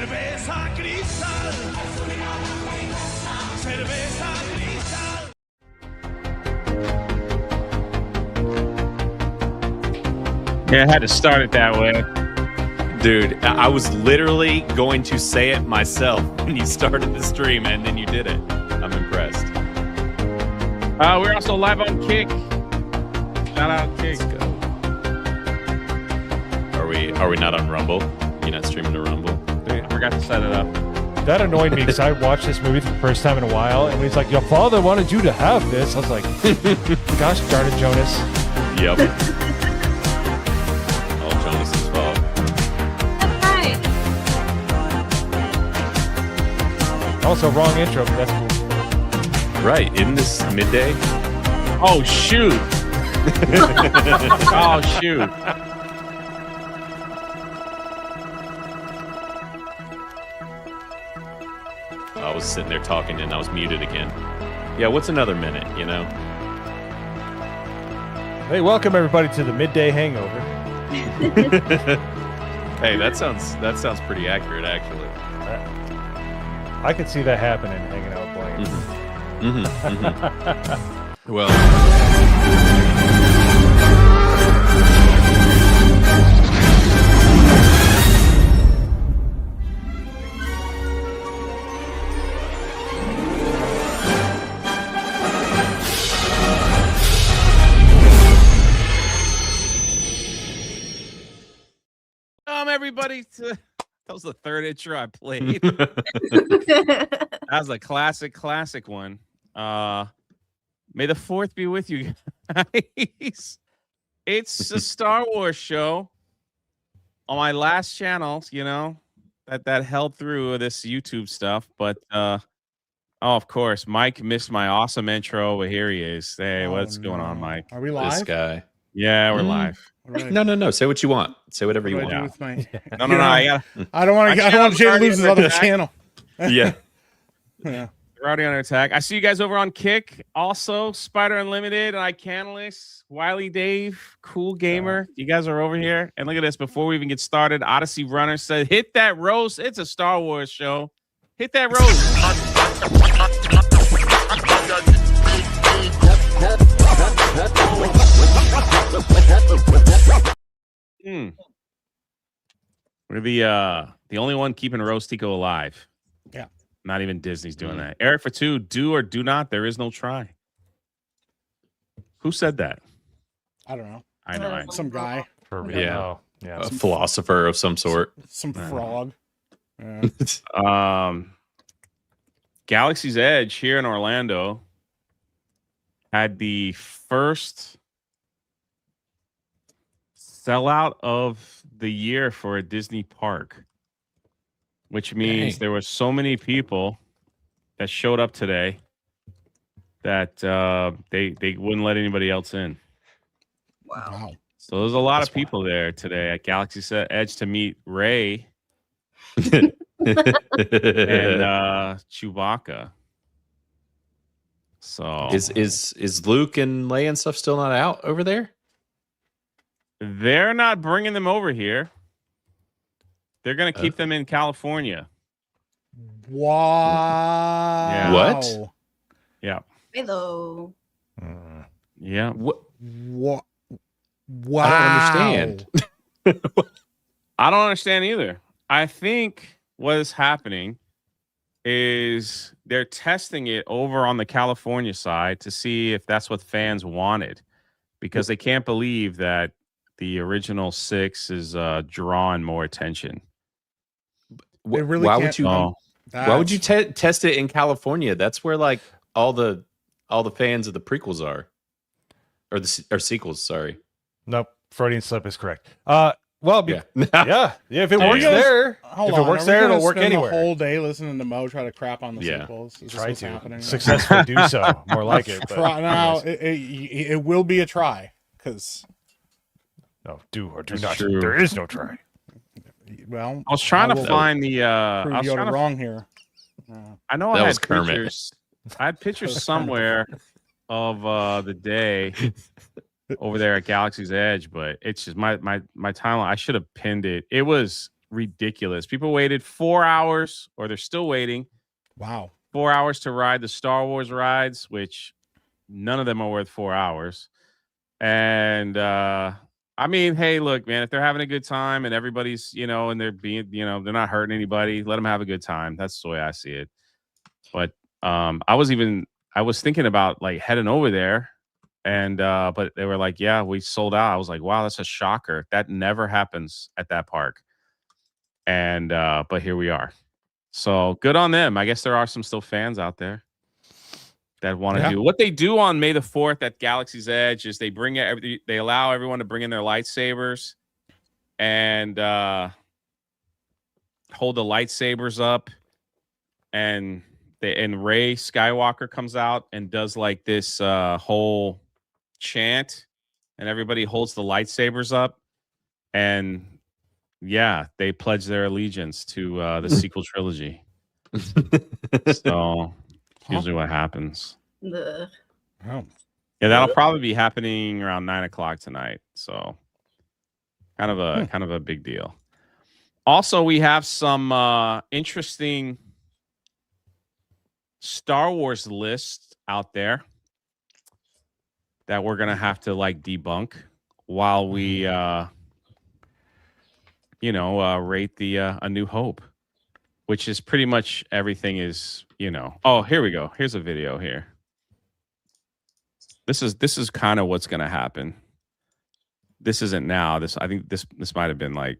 Cerveza cristal. Cerveza cristal. Yeah, I had to start it that way. Dude, I was literally going to say it myself when you started the stream, and then you did it. I'm impressed. We're also live on Kick. Shout out Kick. Let's go. Are we not on Rumble? You're not streaming to Rumble? I forgot to set it up. That annoyed me because I watched this movie for the first time in a while, and when he's like, "Your father wanted you to have this," I was like, "Gosh darn it, Jonas!" Yep. All Jonas's fault. That's right. Also, wrong intro, but that's cool. Right. Isn't this midday? Oh, shoot. Oh, shoot. I was sitting there talking and I was muted again. Yeah, what's another minute, you know? Hey, welcome everybody to the Midday Hangover. Hey, that sounds pretty accurate, actually. I could see that happening, hanging out playing. Well, Everybody, that was the third intro I played. That was a classic one. May the 4th be with you guys. It's a Star Wars show on my last channel, you know, that held through this YouTube stuff. But of course, Mike missed my awesome intro, but here he is. Hey, what's going on, Mike? Are we live? this guy. Yeah, we're live. No. Say what you want. Say whatever you What do I want. do with my... No. I don't want Jay to lose his other channel. Yeah. Yeah. We're already under attack. I see you guys over on Kick. Also, Spider Unlimited, iCanalyst, Wiley Dave, Cool Gamer. You guys are over here. And look at this. Before we even get started, Odyssey Runner said, hit that roast. It's a Star Wars show. Hit that roast. We're the only one keeping Roastico alive. Yeah. Not even Disney's doing that. Eric for 2, do or do not. There is no try. Who said that? I don't know. I know. Some guy. Yeah. Yeah. A philosopher of some sort. Some frog. Yeah. Galaxy's Edge here in Orlando had the first sellout of the year for a Disney park, which means there were so many people that showed up today that they wouldn't let anybody else in. Wow. So there's a lot of people there today at Galaxy's Edge to meet Rey and Chewbacca. So Is Luke and Leia and stuff still not out over there? they're not bringing them over here. They're going to keep them in California. Wow. Yeah. What? Yeah. Hello. Yeah. What? Wow. I don't understand. I don't understand either. I think what is happening is they're testing it over on the California side to see if that's what fans wanted, because they can't believe that the original 6 is drawing more attention. They really why can't- would you? Oh, Why would you test it in California? That's where like all the fans of the prequels are, or sequels. Sorry. Nope. Freudian slip is correct. Well, Yeah. yeah. If it There works you go. there, Hold if on, it works are we there, gonna it'll work spend anywhere. The whole day listening to Mo try to crap on the Yeah. sequels. Is this Try what's to happening? successfully do so. More like it. But Now it will be a try because no, do or do That's not. true. There is no try. well, I was trying to will find the. I prove was Yoda trying to. wrong here. I know That I was had Kermit. pictures. I had pictures somewhere of the day over there at Galaxy's Edge, but it's just my timeline. I should have pinned it. It was ridiculous. People waited 4 hours, or they're still waiting Wow. 4 hours to ride the Star Wars rides, which none of them are worth 4 hours. And I mean, hey, look, man, if they're having a good time and everybody's, and they're being, they're not hurting anybody, let them have a good time. That's the way I see it. But I was thinking about like heading over there, and but they were like, yeah, we sold out. I was like, wow, that's a shocker. That never happens at that park. And but here we are. So good on them. I guess there are some still fans out there that want to do what they do on May the 4th at Galaxy's Edge. Is they allow everyone to bring in their lightsabers and hold the lightsabers up, and Rey Skywalker comes out and does like this whole chant, and everybody holds the lightsabers up, and yeah, they pledge their allegiance to the sequel trilogy. So usually what happens. The Oh. Yeah, that'll probably be happening around 9:00 tonight. So kind of a big deal. Also, we have some interesting Star Wars lists out there that we're gonna have to like debunk while we rate the A New Hope, which is pretty much everything is, Oh, here we go. Here's a video here. This is kind of what's going to happen. This isn't now. I think this might have been like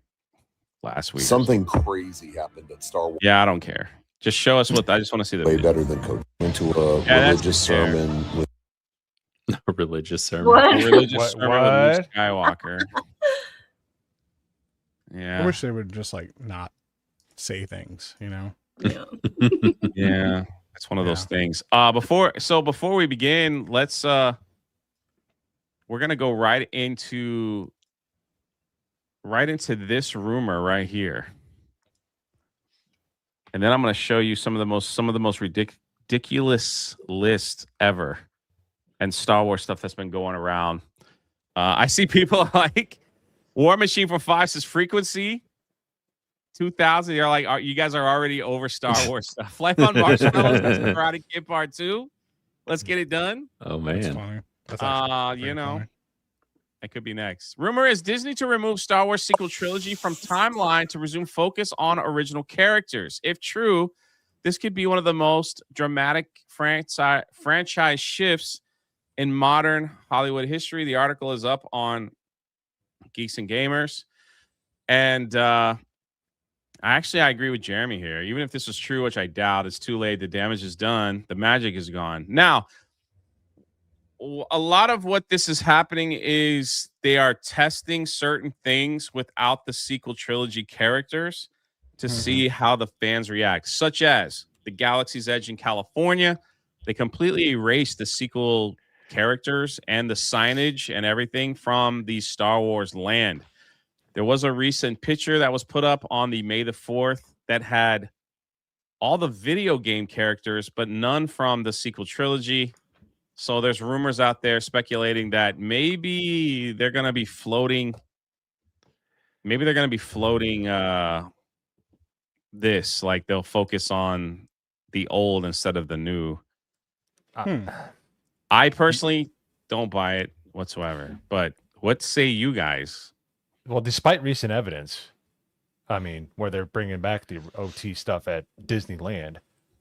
last week. Something crazy happened at Star Wars. Yeah, I don't care. Just show us what. I just want to see the Way video. better than coaching into a religious sermon with A religious sermon. What? A religious sermon with Luke What? Skywalker. Yeah. I wish they would just like not say things, yeah. Yeah, it's one of those things. Before we begin, let's we're gonna go right into this rumor right here, and then I'm gonna show you some of the most ridiculous lists ever and Star Wars stuff that's been going around. I see people like War Machine for 5 says frequency 2000. You're like, you guys are already over Star Wars stuff. Life on Marshmallows, that's Karate Kid Part 2. Let's get it done. Oh That's man. funny. That's actually pretty funny. It could be next. Rumor is Disney to remove Star Wars sequel trilogy from timeline to resume focus on original characters. If true, this could be one of the most dramatic franchise shifts in modern Hollywood history. The article is up on Geeks and Gamers. And I agree with Jeremy here. Even if this was true, which I doubt, it's too late. The damage is done. The magic is gone. Now, a lot of what this is happening is they are testing certain things without the sequel trilogy characters to see how the fans react, such as the Galaxy's Edge in California. They completely erased the sequel characters and the signage and everything from the Star Wars land. There was a recent picture that was put up on the May the 4th that had all the video game characters, but none from the sequel trilogy. So there's rumors out there speculating that maybe they're going to be floating. Maybe they're going to be floating this, like they'll focus on the old instead of the new. I personally don't buy it whatsoever. But what say you guys? Well, despite recent evidence, I mean, where they're bringing back the OT stuff at Disneyland,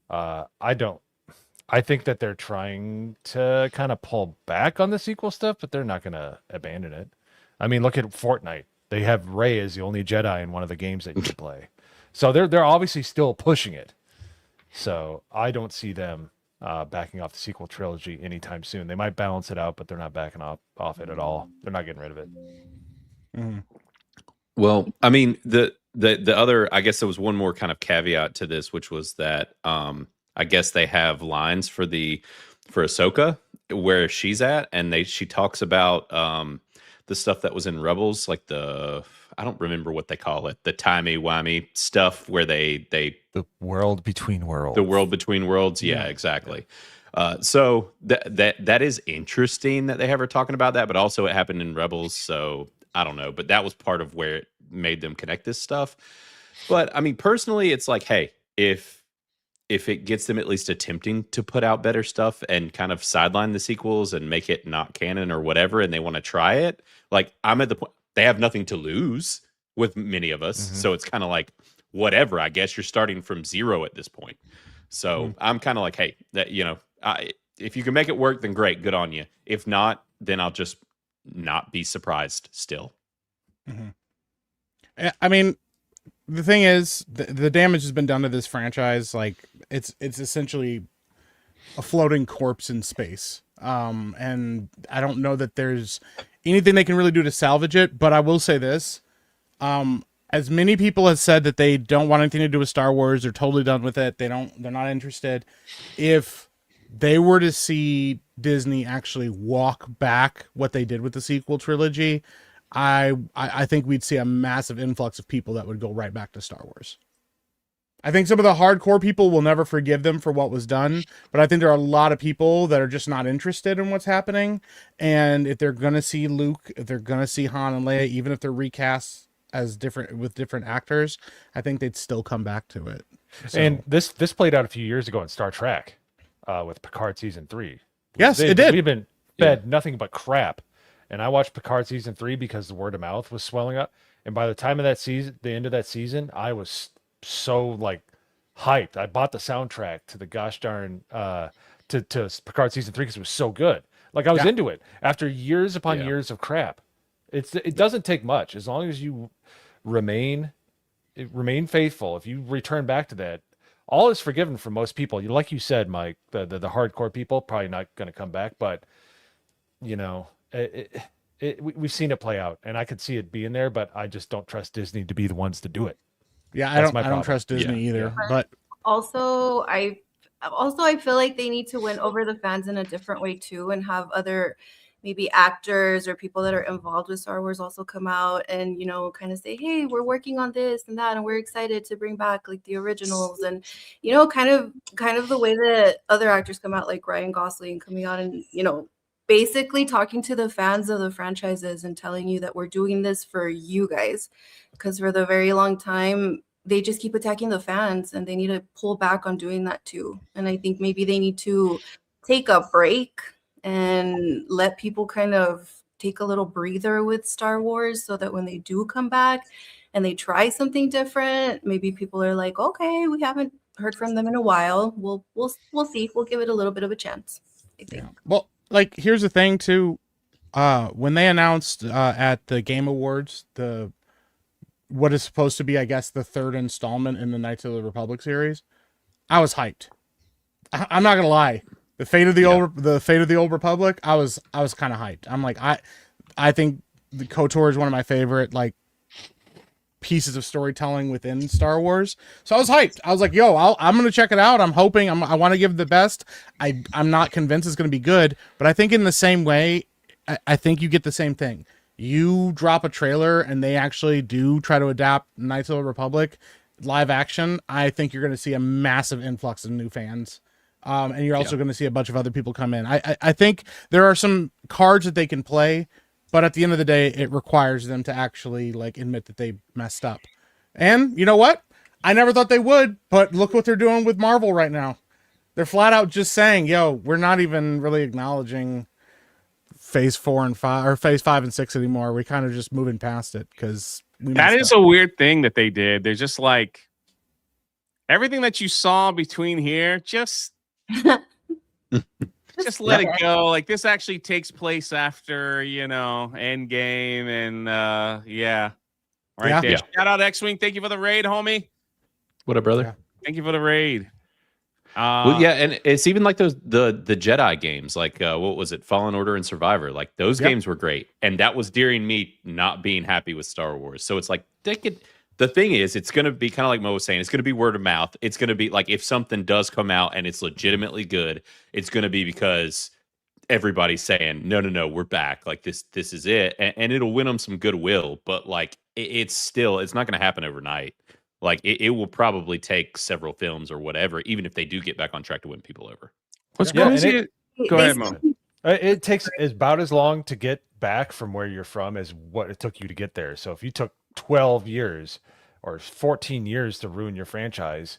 I think that they're trying to kind of pull back on the sequel stuff, but they're not going to abandon it. I mean, look at Fortnite. They have Rey as the only Jedi in one of the games that you can play. So they're obviously still pushing it. So I don't see them backing off the sequel trilogy anytime soon. They might balance it out, but they're not backing off it at all. They're not getting rid of it. Mm-hmm. Well, I mean, the other, I guess there was one more kind of caveat to this, which was that I guess they have lines for Ahsoka where she's at, and she talks about the stuff that was in Rebels, like I don't remember what they call it, the timey-wimey stuff where they the world between worlds. The world between worlds, yeah, exactly. So that is interesting that they have her talking about that, but also it happened in Rebels, so I don't know, but that was part of where it made them connect this stuff. But I mean, personally, it's like, hey, if it gets them at least attempting to put out better stuff and kind of sideline the sequels and make it not canon or whatever, and they want to try it, like I'm at the point they have nothing to lose with many of us. Mhm. So it's kind of like whatever. I guess you're starting from zero at this point. So I'm kind of like, hey, that if you can make it work, then great, good on you. If not, then I'll just not be surprised still. I mean, the thing is, the damage has been done to this franchise. Like it's essentially a floating corpse in space. And I don't know that there's anything they can really do to salvage it. But I will say this: as many people have said that they don't want anything to do with Star Wars, they're totally done with it. They're not interested. If they were to see Disney actually walk back what they did with the sequel trilogy, I think we'd see a massive influx of people that would go right back to Star Wars. I think some of the hardcore people will never forgive them for what was done, but I think there are a lot of people that are just not interested in what's happening. And if they're going to see Luke, if they're going to see Han and Leia, even if they're recast as different actors, I think they'd still come back to it. So, And this played out a few years ago in Star Trek with Picard season 3. Yes, it did. We've been fed nothing but crap. And I watched Picard season 3 because the word of mouth was swelling up. And by the time of that season, the end of that season, I was so like hyped. I bought the soundtrack to the gosh darn to Picard season 3 because it was so good. Like I was into it after years upon years of crap. It doesn't take much as long as you remain faithful. If you return back to that, all is forgiven for most people. Like you said, Mike, the hardcore people probably not going to come back, but you know. We've seen it play out, and I could see it being there, but I just don't trust Disney to be the ones to do it. Yeah, I don't trust Disney either. But also, I feel like they need to win over the fans in a different way too, and have other maybe actors or people that are involved with Star Wars also come out and kind of say, hey, we're working on this and that, and we're excited to bring back like the originals, and kind of the way that other actors come out, like Ryan Gosling coming out and basically talking to the fans of the franchises and telling you that we're doing this for you guys, because for the very long time they just keep attacking the fans, and they need to pull back on doing that too. And I think maybe they need to take a break and let people kind of take a little breather with Star Wars, so that when they do come back and they try something different, maybe people are like, okay, we haven't heard from them in a while, we'll see, we'll give it a little bit of a chance, I think. Well, like, here's the thing too. When they announced at the Game Awards what is supposed to be, I guess, the third installment in the Knights of the Republic series, I was hyped. I'm not gonna lie. The fate of the old Republic, I was kind of hyped. I'm like, I think the KOTOR is one of my favorite like pieces of storytelling within Star Wars. So I was hyped. I was like, yo, I'm going to check it out. I'm hoping I want to give it the best. I'm not convinced it's going to be good, but I think in the same way, I think you get the same thing. You drop a trailer and they actually do try to adapt Knights of the Republic live action. I think you're going to see a massive influx of new fans. And you're also going to see a bunch of other people come in. I think there are some cards that they can play, but at the end of the day, it requires them to actually like admit that they messed up. And you know what? I never thought they would, but look what they're doing with Marvel right now. They're flat out just saying, yo, we're not even really acknowledging phase 4 and 5 or phase 5 and 6 anymore. We're kind of just moving past it because that is a weird thing that they did. They're just like, everything that you saw between here, just let it go. Like, this actually takes place after, Endgame, and there. Shout out X-Wing. Thank you for the raid, homie. What up, brother? Thank you for the raid. And it's even like the Jedi games, like what was it, Fallen Order and Survivor? Like those games were great, and that was during me not being happy with Star Wars. So it's like the thing is, it's going to be kind of like Mo was saying, it's going to be word of mouth. It's going to be like if something does come out and it's legitimately good, it's going to be because everybody's saying, no, we're back. Like this is it. And it'll win them some goodwill, but like it's not going to happen overnight. Like it will probably take several films or whatever, even if they do get back on track to win people over. What's crazy? Go ahead, Mo. It takes about as long to get back from where you're from as what it took you to get there. So if you took 12 years, or 14 years to ruin your franchise,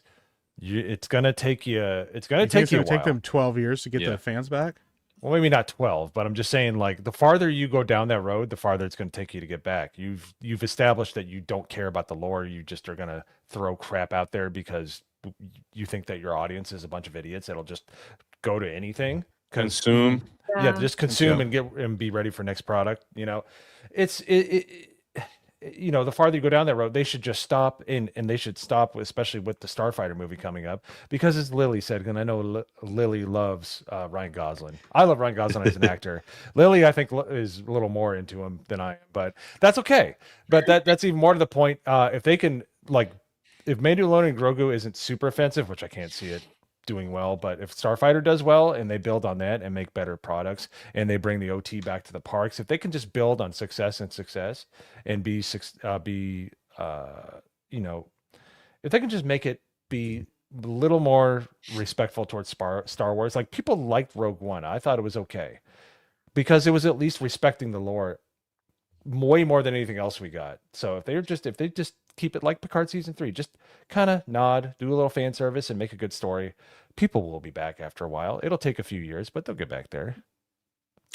it's gonna take you. It's gonna You think take you a it's gonna while. take them 12 years to get Yeah. the fans back? Well, maybe not 12, but I'm just saying, like, the farther you go down that road, the farther it's going to take you to get back. You've established that you don't care about the lore. You just are going to throw crap out there because you think that your audience is a bunch of idiots that'll just go to anything. Consume. Yeah, just consume and be ready for next product. You know, it's you know, the farther you go down that road, they should just stop and they should stop, especially with the Starfighter movie coming up, because as Lily said, and I know Lily loves Ryan Gosling. I love Ryan Gosling as an actor. Lily, I think, is a little more into him than I am, but that's okay. But that's even more to the point. If they can, like, if Mandalorian and Grogu isn't super offensive, which I can't see it doing well, but if Starfighter does well and they build on that and make better products and they bring the OT back to the parks, if they can just build on success and be you know, if they can just make it be a little more respectful towards Star Wars, like people liked Rogue One. I thought it was okay because it was at least respecting the lore way more than anything else we got. So if they just keep it like Picard season 3, just kind of nod, do a little fan service, and make a good story, people will be back after a while. It'll take a few years, but they'll get back there.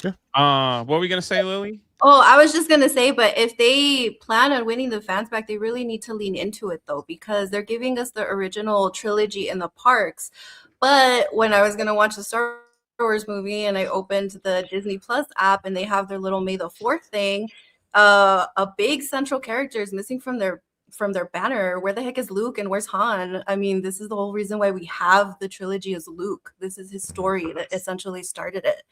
What were we gonna say, Lily? Oh, I was just gonna say, but if they plan on winning the fans back, they really need to lean into it though, because they're giving us the original trilogy in the parks. But when I was gonna watch the Star Wars movie and I opened the Disney Plus app and they have their little May the 4th thing, a big central character is missing from their banner. Where the heck is Luke and where's Han? I mean, this is the whole reason why we have the trilogy as Luke. This is his story that essentially started it.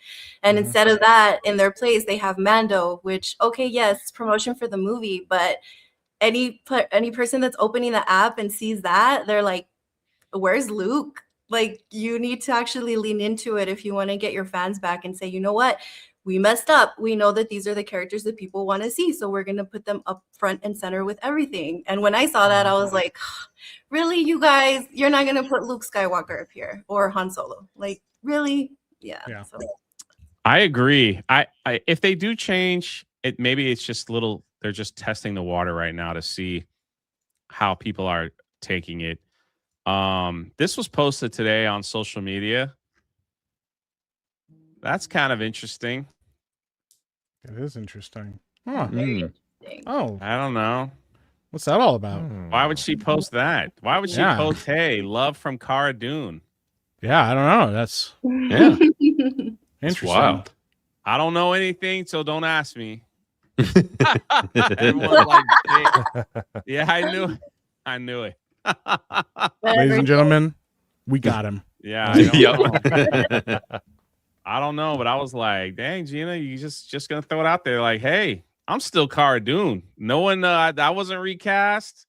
And instead of that, in their place, they have Mando, which, okay, yes, promotion for the movie, but any person that's opening the app and sees that, they're like, where's Luke? Like, you need to actually lean into it if you want to get your fans back and say, you know what? We messed up. We know that these are the characters that people want to see, so we're going to put them up front and center with everything. And when I saw that, I was like, really, you guys, you're not going to put Luke Skywalker up here or Han Solo? Like, really? Yeah. So. I agree. I if they do change it, maybe it's just little, they're just testing the water right now to see how people are taking it. This was posted today on social media. That's kind of interesting. It is interesting. Huh. Oh, I don't know. What's that all about? Why would she post that? Why would she post, hey, love from Cara Dune? Yeah, I don't know. That's It's interesting. wild. I don't know anything, so don't ask me. Everyone's like, hey. Yeah, I knew it. Ladies and gentlemen, we got him. Yeah, I don't know, but I was like, dang, Gina, you just gonna throw it out there like, hey, I'm still Cara Dune. No one, I wasn't recast,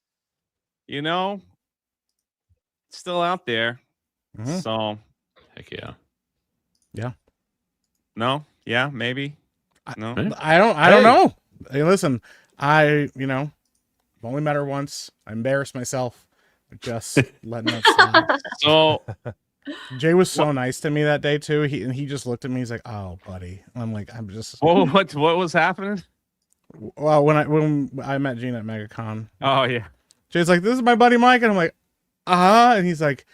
you know, still out there. So, heck yeah. Yeah. No, yeah, maybe. No, I don't know. Hey, listen, I've only met her once. I embarrassed myself. Just letting that slide. So Jay was so nice to me that day too. He just looked at me. He's like, "Oh, buddy." And I'm like, "I'm just." What was happening? Well, when I met Gina at MegaCon. Oh yeah. Jay's like, "This is my buddy Mike," and I'm like, and he's like,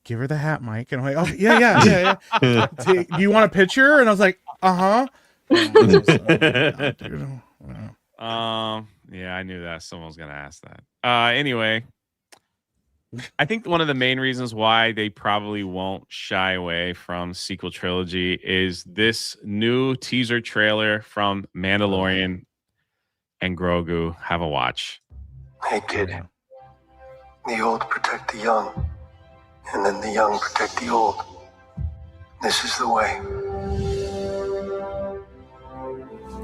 "Give her the hat, Mike." And I'm like, "Oh yeah. Do you want a picture?" And I was like, Yeah, I knew that someone was gonna ask that. Anyway, I think one of the main reasons why they probably won't shy away from sequel trilogy is this new teaser trailer from Mandalorian and Grogu. Have a watch. Hey kid, the old protect the young, and then the young protect the old. This is the way.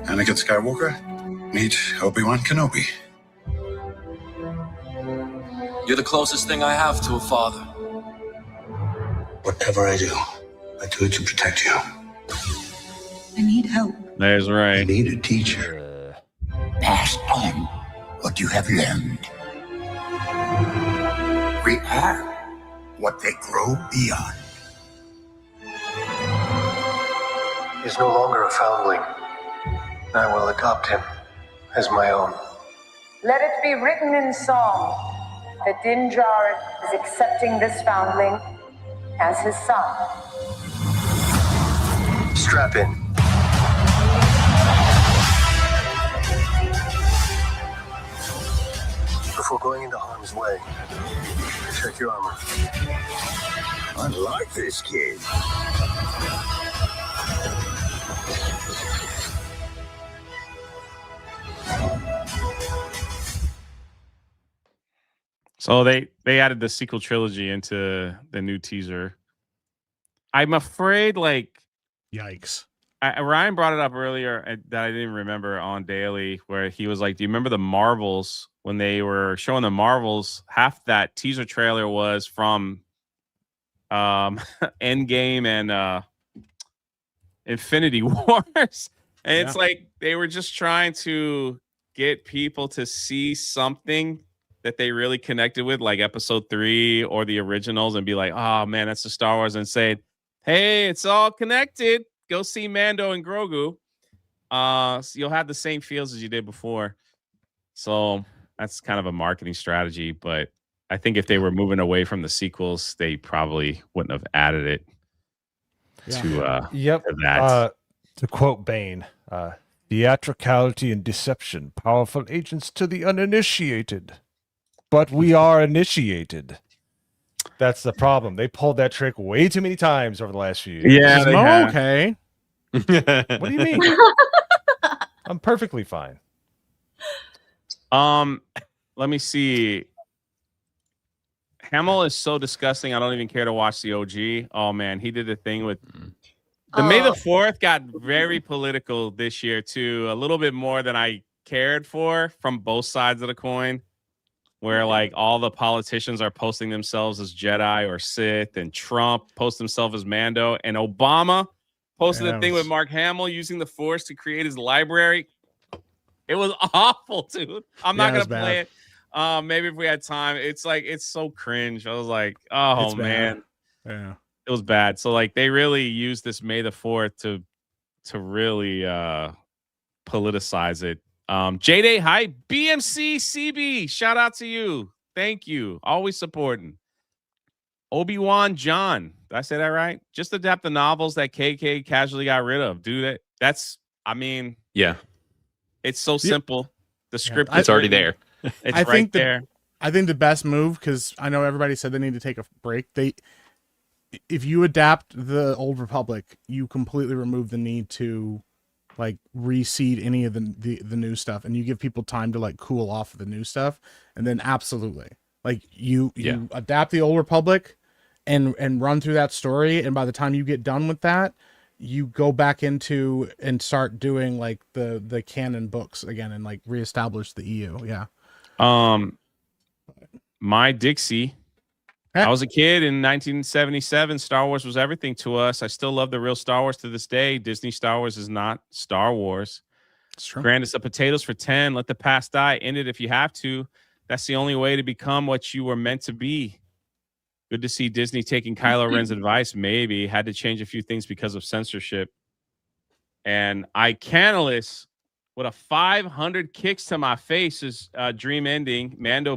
Anakin Skywalker, meet Obi-Wan Kenobi. You're the closest thing I have to a father. Whatever I do it to protect you. I need help. That's right. I need a teacher. Pass on what you have learned. We are what they grow beyond. He's no longer a foundling. I will adopt him as my own. Let it be written in song that Din Djarin is accepting this foundling as his son. Strap in. Before going into harm's way, check your armor. I like this kid. So they added the sequel trilogy into the new teaser. I'm afraid, like, yikes. Ryan brought it up earlier that I didn't remember on Daily, where he was like, "Do you remember the Marvels when they were showing the Marvels? Half that teaser trailer was from Endgame and Infinity Wars, and it's like they were just trying to get people to see something that they really connected with, like Episode 3 or the originals, and be like, oh man, that's the Star Wars, and say, hey, it's all connected. Go see Mando and Grogu. So you'll have the same feels as you did before. So that's kind of a marketing strategy, but I think if they were moving away from the sequels, they probably wouldn't have added it to that. To quote Bane, theatricality and deception, powerful agents to the uninitiated. But we are initiated. That's the problem. They pulled that trick way too many times over the last few years. Yeah, they have. Okay. What do you mean? I'm perfectly fine. Let me see. Hamill is so disgusting. I don't even care to watch the OG. Oh man, he did a thing with the May the 4th got very political this year too. A little bit more than I cared for from both sides of the coin. Where like all the politicians are posting themselves as Jedi or Sith, and Trump posts himself as Mando, and Obama posted a thing with Mark Hamill using the Force to create his library. It was awful, dude. I'm not gonna play it. Maybe if we had time. It's like it's so cringe. I was like, oh man, yeah, it was bad. So like they really used this May the 4th to really politicize it. J-Day Hype, BMC CB, shout out to you. Thank you. Always supporting. Obi-Wan John. Did I say that right? Just adapt the novels that KK casually got rid of. Dude, it's so simple. The script it's already there. It's right there. I think the best move, because I know everybody said they need to take a break. If you adapt the Old Republic, you completely remove the need to like reseed any of the new stuff, and you give people time to like cool off of the new stuff, and then absolutely like you adapt the Old Republic and run through that story, and by the time you get done with that, you go back into and start doing like the canon books again and like reestablish the EU. My Dixie. I was a kid in 1977. Star Wars was everything to us. I still love the real Star Wars to this day. Disney Star Wars is not Star Wars. It's true. Grant us the potatoes for 10. Let the past die. End it if you have to. That's the only way to become what you were meant to be. Good to see Disney taking Kylo Ren's advice. Maybe had to change a few things because of censorship. And Icanalus with a 500 kicks to my face is dream ending. Mando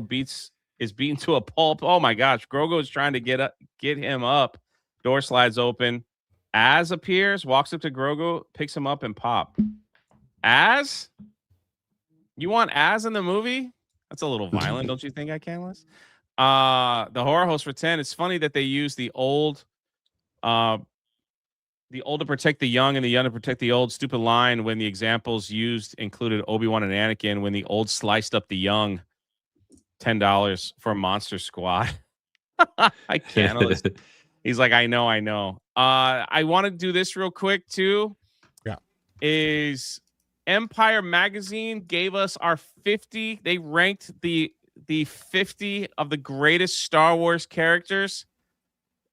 is beaten to a pulp. Oh my gosh. Grogu is trying to get him up. Door slides open. Az appears, walks up to Grogu, picks him up, and pop. Az? You want Az in the movie? That's a little violent, don't you think, Icanalus? The horror host for 10. It's funny that they use the old to protect the young and the young to protect the old. Stupid line when the examples used included Obi-Wan and Anakin when the old sliced up the young. $10 for Monster Squad. I can't. He's like, I know. I want to do this real quick too. Yeah. Is Empire Magazine gave us our 50. They ranked the 50 of the greatest Star Wars characters.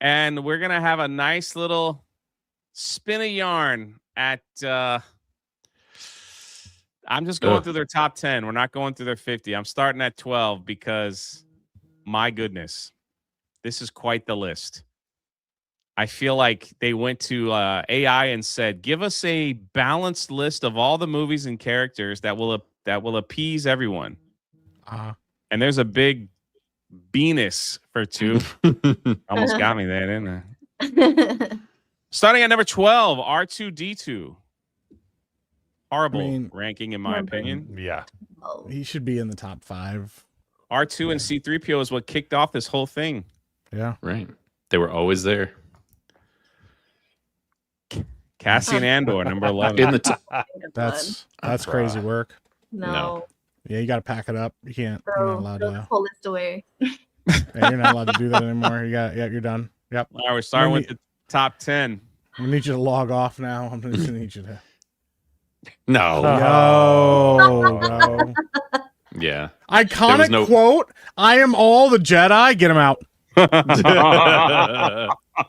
And we're gonna have a nice little spin a yarn at I'm just going through their top 10. We're not going through their 50. I'm starting at 12 because, my goodness, this is quite the list. I feel like they went to AI and said, give us a balanced list of all the movies and characters that will appease everyone. And there's a big Venus for 2. Almost got me there, didn't I? Starting at number 12, R2D2. Horrible ranking, in my opinion. Yeah. He should be in the top 5. R2 and C-3PO is what kicked off this whole thing. Yeah. Right. They were always there. Cassian Andor, number 11. In the That's crazy work. No. Yeah, you got to pack it up. You can't. You're not allowed Throw the to. whole list away. Yeah, you're not allowed to do that anymore. You're done. Yep. All right, we're starting with the top 10. We need you to log off now. I'm going to need you to. No. No. Yeah. Iconic quote. I am all the Jedi. Get him out.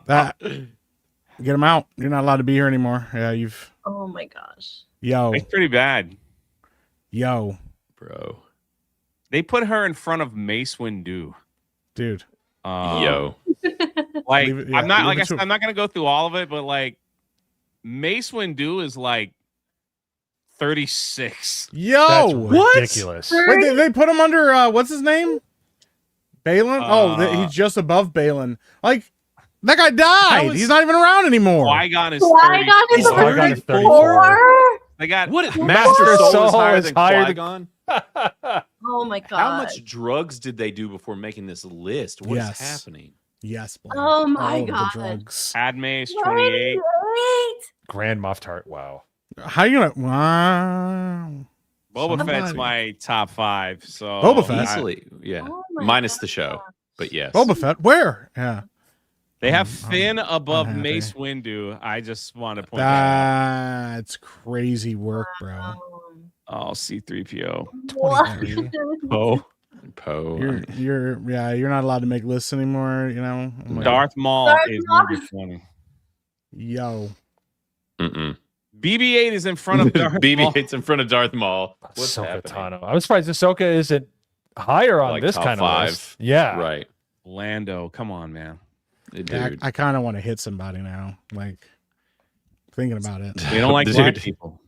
That. Get him out. You're not allowed to be here anymore. Yeah, you've. Oh my gosh. Yo. It's pretty bad. Yo. Bro. They put her in front of Mace Windu. Dude. Yo. Like, Leave it- yeah, I'm not leave like I it said, to- I'm not gonna go through all of it, but like Mace Windu is like 36. Yo. That's What? ridiculous. Wait, they put him under what's his name? Balin? He's just above Balin. Like that guy died. He's not even around anymore. Qui-Gon is Qui-Gon is 34. Qui-Gon is 34. They got What? Master Soul is higher than Qui-Gon? Oh my god. How much drugs did they do before making this list? What is Yes. happening? Yes. Blaine. Oh my All of the god. drugs. Padme is 28. Grand Moff Tart. Wow. How you gonna? Wow. Boba Fett's Somebody. my top 5. So Boba Fett? Easily, yeah. Oh my Minus the show, but yes. Boba Fett. Where? Yeah. They have I'm Finn above unhappy. Mace Windu. I just want to point that out. That's crazy work, bro. Oh, C-3PO. What? 23. Poe. You're not allowed to make lists anymore. You know. I'm like, Darth Maul Darth is Maul. number 20. Yo. Mm-mm. BB-8 is in front of Darth Maul. BB-8's in front of Darth Maul. What's Ahsoka happening? Tano. I'm surprised Ahsoka isn't higher on Like this top kind of 5. list. Yeah. Right. Lando, come on, man. Dude. I kind of want to hit somebody now. Like thinking about it. We don't like Dude. black people.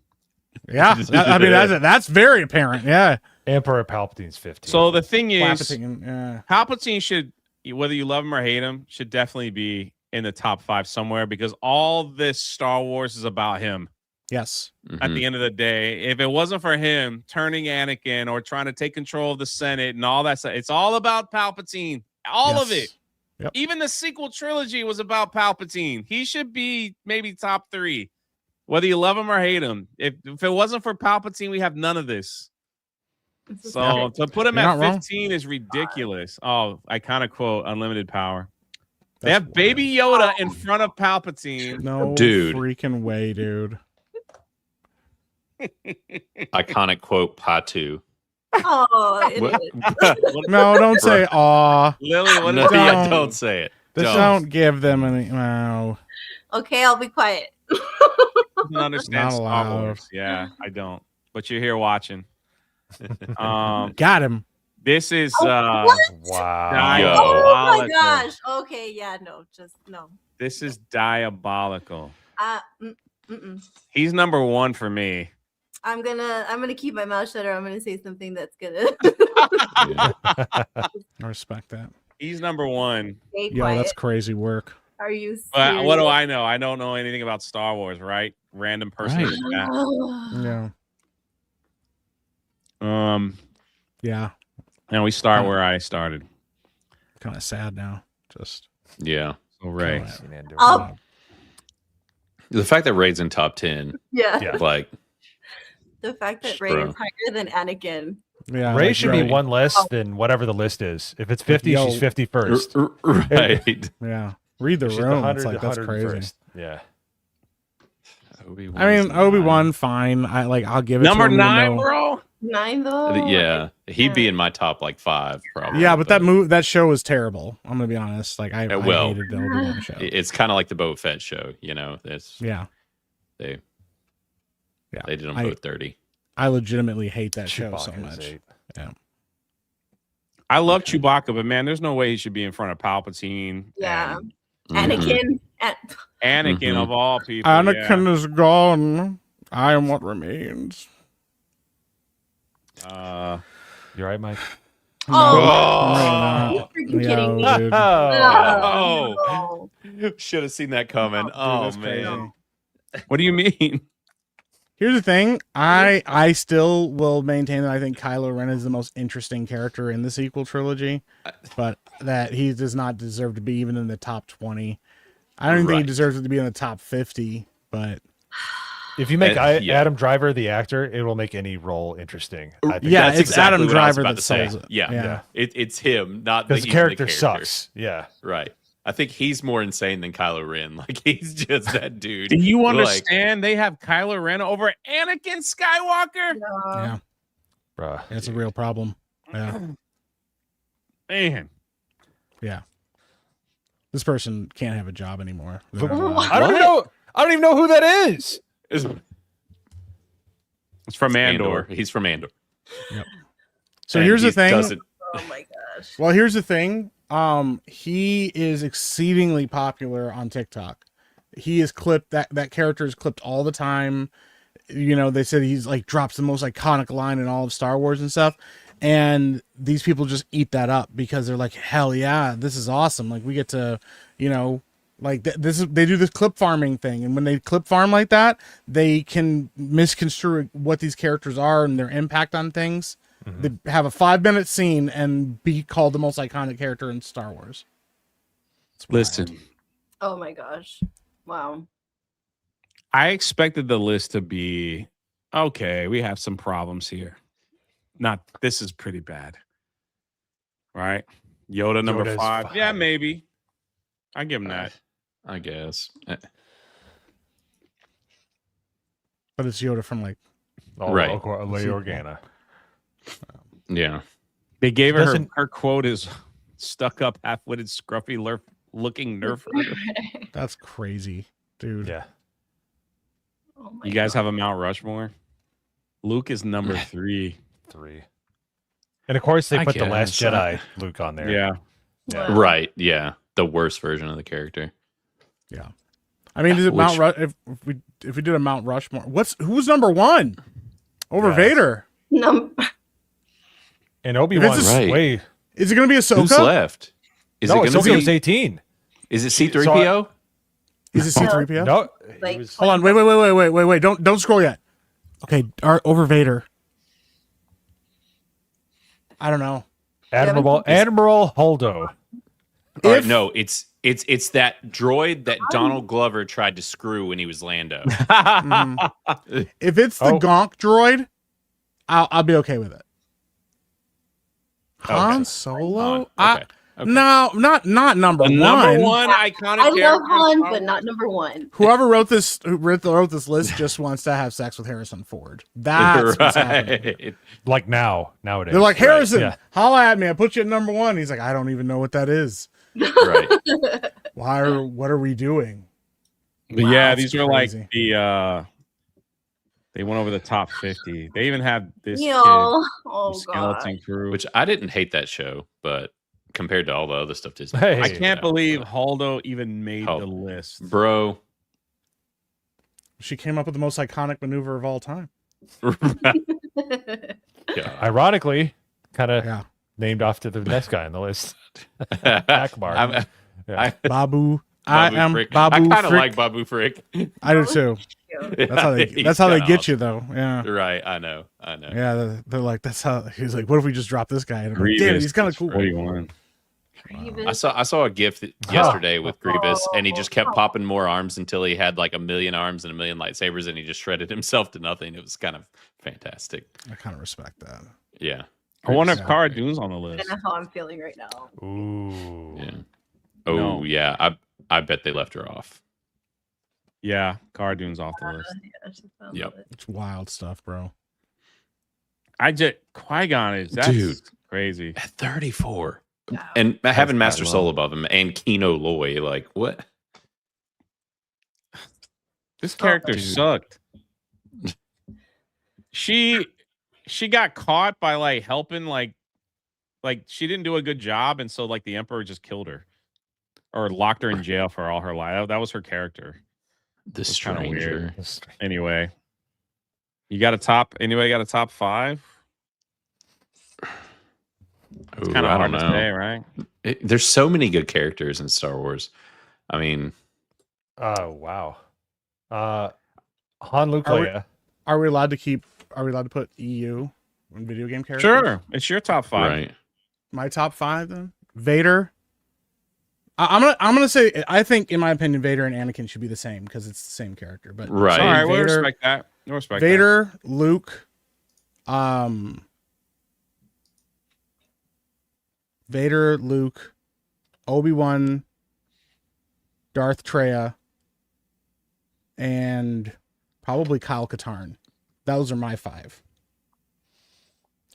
Yeah. I mean that's very apparent. Yeah. Emperor Palpatine's 15. So the thing is, Palpatine, yeah. Palpatine should, whether you love him or hate him, should definitely be in the top 5 somewhere because all this Star Wars is about him. Yes. At the end of the day, if it wasn't for him turning Anakin or trying to take control of the Senate and all that stuff, it's all about Palpatine. All of it. Yep. Even the sequel trilogy was about Palpatine. He should be maybe top 3, whether you love him or hate him. If it wasn't for Palpatine, we have none of this. So to put him You're at not wrong. 15 is ridiculous. Oh, iconic quote, unlimited power. They have Baby Yoda in front of Palpatine. No Dude. freaking way, dude. Iconic quote, Patu. Oh, it What? is. No, don't say aw. Lily, what No, is yeah, Don't. don't say it. Don't give them any. No. Okay, I'll be quiet. doesn't understand Not Star allowed. Wars. Yeah, I don't. But you're here watching. Got him. This is Wow. Oh my diabolical. gosh. Okay, yeah, no, just no. This is diabolical. Mm-mm. He's number 1 for me. I'm gonna keep my mouth shut or I'm gonna say something that's gonna I respect that. He's number 1. stay Yo, quiet. that's crazy work. Are you But what do serious? I know? I don't know anything about Star Wars, right? Random person. Right. in the Yeah. chat. Yeah. And we start where I started. Kind of sad now. Just. Yeah. So Ray. Oh, The fact that Ray's in top 10, yeah. like, The fact that Ray Bro. is higher than Anakin. Yeah. Ray like, should be one less than whatever the list is. If it's 50, Yo. she's 51st. right. Yeah. Read the She's the room. 100 It's like that's crazy. 101st. Yeah. Obi-Wan's I mean, Obi-Wan, 9. fine. I'll give it Number to him. 9, bro. 9 though. Yeah. He'd be in my top, like, 5, probably. Yeah, but that show was terrible. I'm gonna be honest. Like I well, hated the Obi-Wan show. It's kind of like the Boba Fett show, you know? It's, Yeah. They Yeah. did them I- both dirty. I legitimately hate that show so Chewbacca is much. 8. Yeah. I love Chewbacca, but man, there's no way he should be in front of Palpatine. Yeah. and Anakin. Anakin Mhm. of all people. Anakin is gone. I am what remains. You all right, Mike? Oh, you're freaking kidding me. Dude. Oh, should have seen that coming. Oh, that's man. crazy. What do you mean? Here's the thing. I still will maintain that I think Kylo Ren is the most interesting character in the sequel trilogy, but that he does not deserve to be even in the top 20. I don't even think he deserves it to be in the top 50, but if you make Adam Driver the actor, it will make any role interesting. I think. Yeah, That's it's exactly Adam what I was Driver about that to say. sells it. Yeah. It's him, not because the character sucks. Yeah, right. I think he's more insane than Kylo Ren. Like, he's just that dude. Do you understand? They have Kylo Ren over Anakin Skywalker. Yeah, bruh, that's a real problem. Yeah, man. Yeah, this person can't have a job anymore. I don't even know. I don't even know who that is. It's from Andor. He's from Andor. Yep. So here's the thing. Oh my gosh. Well, here's the thing. He is exceedingly popular on TikTok. He is clipped. That character is clipped all the time. You know, they said he's like drops the most iconic line in all of Star Wars and stuff. And these people just eat that up because they're like, hell yeah, this is awesome. Like we get to, you know, like they do this clip farming thing. And when they clip farm like that, they can misconstrue what these characters are and their impact on things. They have a 5-minute scene and be called the most iconic character in Star Wars. Listen, Oh my gosh. Wow. I expected the list to be okay. We have some problems here. This is pretty bad, right? Yoda number Yoda's 5. fine. Yeah, maybe. I give him that. I guess. But it's Yoda from like Right. Leia Organa. Yeah. They gave her quote is stuck up, half-witted, scruffy, looking Nerf herder. That's crazy, dude. Yeah. Oh my You guys have a Mount Rushmore? Luke is number 3. 3. And of course they I put the Last guess. Jedi Luke on there. Yeah. Yeah. Right. Yeah. The worst version of the character. Yeah. I mean, is it Mount if we did a Mount Rushmore, who's number 1 over Vader? And Obi-Wan's Right. way. Is it going to be Ahsoka? Who's left? Is No, it going to Ahsoka was be 18. Is it C3PO? Is it C3PO? No. Like, Hold on. Wait. Don't scroll yet. Okay. Over Vader. I don't know. Admiral Holdo. All right, no, it's that droid that Donald Glover tried to screw when he was Lando. If it's the Gonk droid, I'll be okay with it. Han Solo? Okay. No, not number one. Number 1 iconic I character. love Han, but not number 1. Whoever wrote this list just wants to have sex with Harrison Ford. That's what's happening. Like nowadays. They're like, Harrison, yeah. holla at me. I put you at number 1. He's like, I don't even know what that is. Right. What are we doing? But yeah, that's these were like crazy. they went over the top 50. They even have this kid, Oh from Skeleton god. Crew. Which I didn't hate that show, but compared to all the other stuff Disney. Hey. I can't believe Holdo even made the list. Bro. She came up with the most iconic maneuver of all time. Ironically, kind of named after the next guy on the list. Akbar. Babu. I am Frick. Babu I kind of Frick. like Babu Frick. I do too. That's how they He's get you though. Yeah. Right. I know. Yeah, they're like, that's how he's like, what if we just drop this guy? And I'm like, Grievous. damn, he's kind of cool. 41. I saw a GIF yesterday with Grievous, and he just kept popping more arms until he had like 1 million arms and 1 million lightsabers, and he just shredded himself to nothing. It was kind of fantastic. I kind of respect that. Yeah. I wonder if Cara Dune's on the list. I know how I'm feeling right now. Ooh. Yeah. Oh No. yeah. I bet they left her off. Yeah, Cara Dune's off the list. Yep. It's wild stuff, bro. Qui-Gon is Dude. crazy. At 34. And having Master Soul above him and Kino Loy, like what? This character sucked. She got caught by like helping like she didn't do a good job, and so like the Emperor just killed her or locked her in jail for all her life. That was her character. The It's kinda Stranger. weird. Anyway, anybody got a top 5? It's kind of I hard don't to know. say, right? There's so many good characters in Star Wars. I mean, Oh wow. Han, Luke, Are we- Leia. Are we allowed to put EU in video game characters? Sure. It's your top 5. right. My top 5 then. Vader. I'm gonna say I think in my opinion Vader and Anakin should be the same because it's the same character. But Right. All right, we'll Vader, respect that. We'll respect Vader, Luke, Vader, Luke, Obi-Wan, Darth Traya, and probably Kyle Katarn. Those are my 5.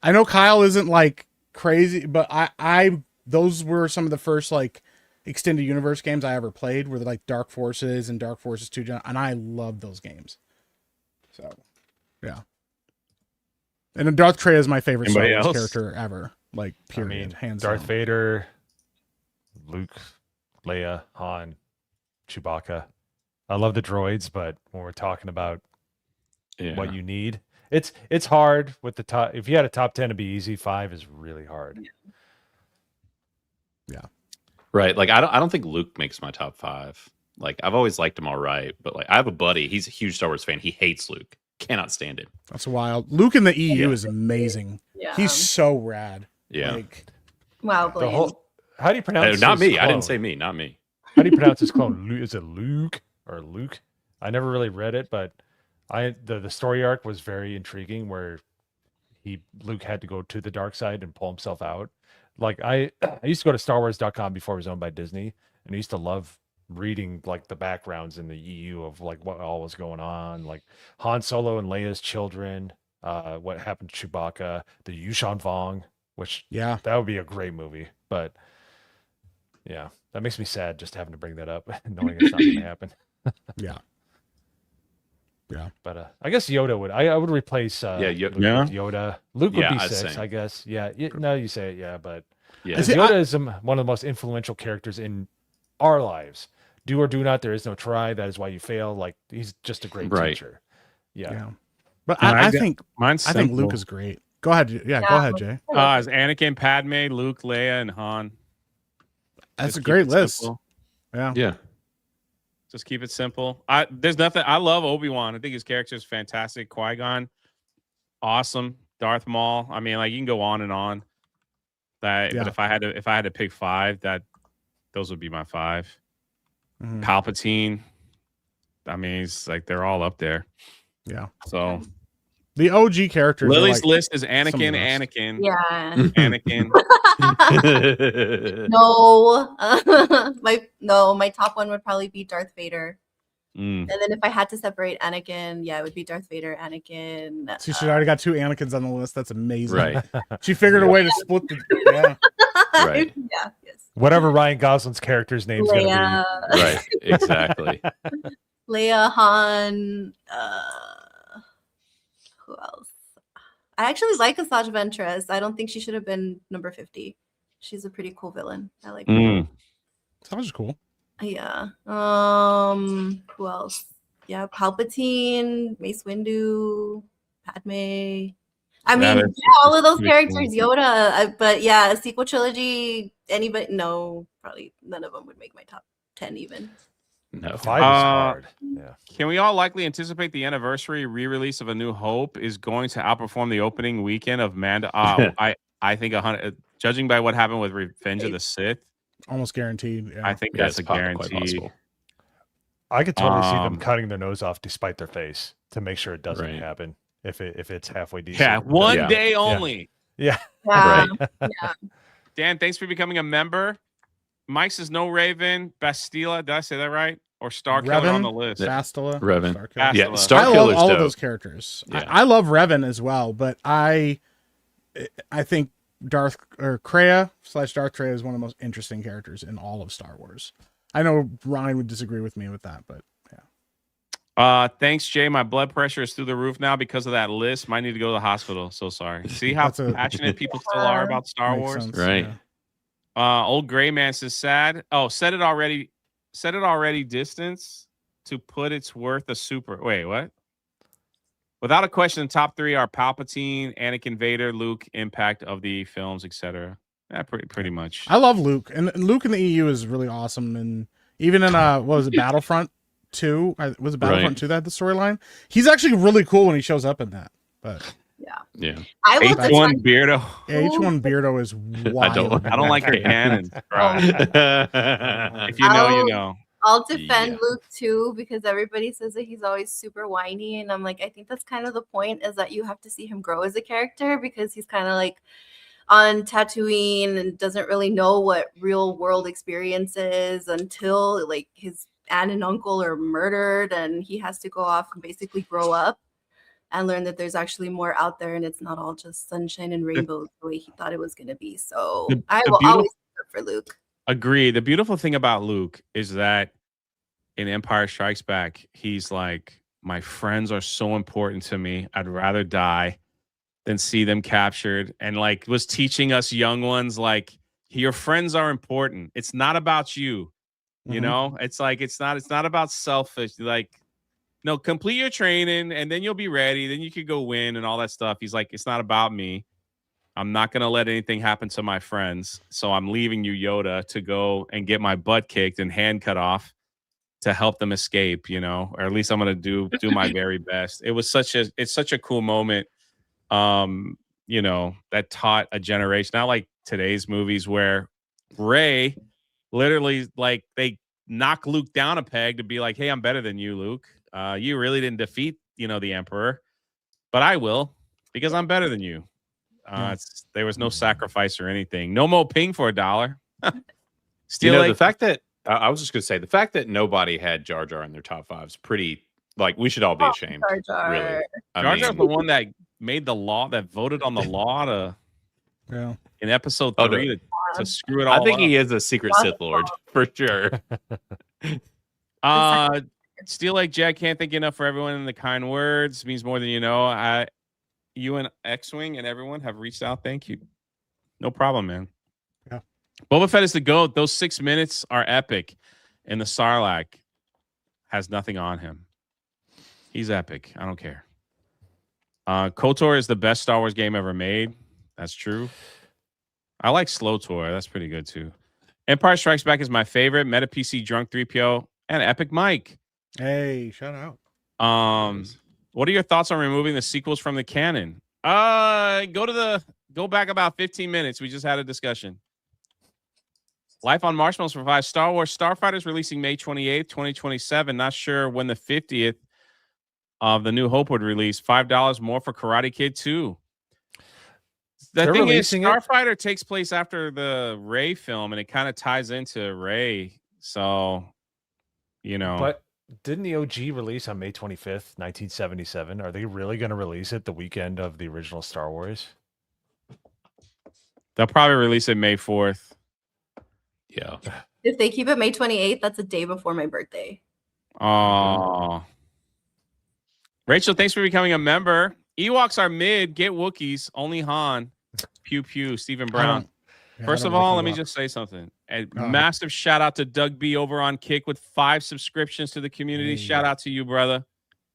I know Kyle isn't like crazy, but I those were some of the first like extended universe games I ever played, were like Dark Forces and Dark Forces 2, and I loved those games. So, yeah. And Darth Traya is my favorite Star Anybody Wars else? character ever. Like, period. Hands Darth down. Vader, Luke, Leia, Han, Chewbacca. I love the droids, but when we're talking about what you need, it's hard with the top. If you had a top 10, it'd be easy. 5 is really hard. Yeah. Right. Like I don't think Luke makes my top 5. Like I've always liked him all right, but like I have a buddy, he's a huge Star Wars fan. He hates Luke. Cannot stand him. That's wild. Luke in the EU is amazing. Yeah. He's so rad. Yeah. Like, Wow, The Blaine. whole, how do you pronounce? Not his me. I didn't clone? say me. Not me. How do you pronounce his clone? Is it Luke or Luke? I never really read it, but the story arc was very intriguing where Luke had to go to the dark side and pull himself out. Like I used to go to StarWars.com before it was owned by Disney, and I used to love reading like the backgrounds in the EU of like what all was going on, like Han Solo and Leia's children, what happened to Chewbacca, the Yushan Vong, which yeah. that would be a great movie. But yeah, that makes me sad just having to bring that up, knowing it's not going to happen. Yeah. Yeah. But I guess Yoda would. I would replace Luke with Yoda. Luke would be I'd 6, say. I guess. Yeah. No, you say it. Yeah, but Yeah. 'cause Yoda is one of the most influential characters in our lives. Do or do not. There is no try. That is why you fail. Like he's just a great teacher. Yeah. But And I think mine's I think Luke simple. is great. Go ahead. Yeah, go ahead, Jay. It's Anakin, Padme, Luke, Leia, and Han. That's Just a keep great it list. simple. Yeah. Yeah. Just keep it simple. There's nothing. I love Obi-Wan. I think his character is fantastic. Qui-Gon, awesome. Darth Maul. I mean, like you can go on and on. But if I had to pick 5, those would be my 5. Mhm. Palpatine. I mean, it's like they're all up there. Yeah. So The OG characters. are, Lily's like, list is some of the Anakin, best. Anakin, Yeah. Anakin. No. My top one would probably be Darth Vader. Mm. And then if I had to separate Anakin, it would be Darth Vader, Anakin. See, she already got 2 Anakins on the list. That's amazing. Right. She figured a way to split the. Yeah. Right. Yeah. Yes. Whatever Ryan Gosling's character's name's going to Leia. Right. Exactly. Leia, Han. Who else? I actually like Asajj Ventress. I don't think she should have been number 50. She's a pretty cool villain. I like her. Mm. Sounds cool. Yeah. Who else? Yeah, Palpatine, Mace Windu, Padme. I mean, all of those characters, Yoda. But yeah, a sequel trilogy. Anybody? No, probably none of them would make my top 10 even. No. 5 is hard. Yeah. Can we all likely anticipate the anniversary re-release of A New Hope is going to outperform the opening weekend of Mando? I think 100. Judging by what happened with Revenge of the Sith, Almost guaranteed. Yeah. I think Yeah, that's it's a quite guarantee. possible. I could totally see them cutting their nose off despite their face to make sure it doesn't Right. happen if it's halfway decent. Yeah, one Yeah. day only. Yeah. Yeah. Right. Yeah. Dan, thanks for becoming a member. Mike says no Raven, Bastila. Did I say that right? Or Star Killer on the list? Bastila. Revan. Star Killer. Yeah, Bastila. Star I love Killer's all dope. of those characters. Yeah. I love Revan as well, but I think Darth or Kreia / Darth Traya is one of the most interesting characters in all of Star Wars. I know Ryan would disagree with me with that, but yeah. Thanks, Jay. My blood pressure is through the roof now because of that list. Might need to go to the hospital. So sorry. See how That's a- passionate people still are about Star Makes Wars? sense, Right. yeah. Old Gray Man says sad. Oh, said it already. Said it already. Distance to put its worth a super. Wait, what? Without a question, top 3 are Palpatine, Anakin, Vader, Luke, impact of the films, etc. Yeah, pretty much. I love Luke, and Luke in the EU is really awesome. And even in what was it, Battlefront 2? Was it Battlefront 2 that had the storyline? He's actually really cool when he shows up in that. But yeah, I will H1 Beardo. Yeah, H1 Beardo is wild. I don't like her canon. If you know, you know. I'll defend Luke too, because everybody says that he's always super whiny, and I'm like, I think that's kind of the point, is that you have to see him grow as a character, because he's kind of like on Tatooine and doesn't really know what real world experience is until like his aunt and uncle are murdered, and he has to go off and basically grow up and learn that there's actually more out there, and it's not all just sunshine and rainbows the way he thought it was going to be. So I will always look for Luke. Agree. The beautiful thing about Luke is that in Empire Strikes Back, he's like, my friends are so important to me. I'd rather die than see them captured. And like was teaching us young ones, like, your friends are important. It's not about you. You know, it's like, it's not about selfish. Like, no, complete your training and then you'll be ready. Then you could go win and all that stuff. He's like, it's not about me. I'm not going to let anything happen to my friends. So I'm leaving you, Yoda, to go and get my butt kicked and hand cut off to help them escape, you know, or at least I'm going to do my very best. It's such a cool moment, you know, that taught a generation, not like today's movies where Rey literally, like, they knock Luke down a peg to be like, hey, I'm better than you, Luke. You really didn't defeat, you know, the Emperor, but I will, because I'm better than you. There was no sacrifice or anything. No Mo Ping for $1. Still, the fact that I was just going to say, the fact that nobody had Jar Jar in their top 5 is pretty, like, we should all be ashamed. Jar Jar. Really. Jar Jar's the one that made the law, that voted on the law to in episode 3 to screw it all up. I think he is a secret Sith Lord for sure. Steel Lake Jack, can't thank you enough for everyone in the kind words. Means more than you know. You and X-Wing and everyone have reached out. Thank you. No problem, man. Yeah. Boba Fett is the GOAT. Those 6 minutes are epic. And the Sarlacc has nothing on him. He's epic. I don't care. KOTOR is the best Star Wars game ever made. That's true. I like Slow Tour. That's pretty good, too. Empire Strikes Back is my favorite. Meta PC Drunk 3PO and Epic Mike. Hey, shout out. What are your thoughts on removing the sequels from the canon? Go back about 15 minutes. We just had a discussion. Life on Marshmallows provides Star Wars Starfighters releasing May 28th, 2027. Not sure when the 50th of the New Hope would release. $5 more for Karate Kid 2. The thing is, Starfighter takes place after the Rey film, and it kind of ties into Rey. So, you know. But didn't the OG release on May 25th, 1977? Are they really going to release it the weekend of the original Star Wars? They'll probably release it May 4th. Yeah. If they keep it May 28th, that's a day before my birthday. Oh. Rachel, thanks for becoming a member. Ewoks are mid. Get Wookiees. Only Han. Pew pew. Stephen Brown. First of all, let me just say something. A massive shout out to Doug B over on Kick with 5 subscriptions to the community. Shout out to you, brother.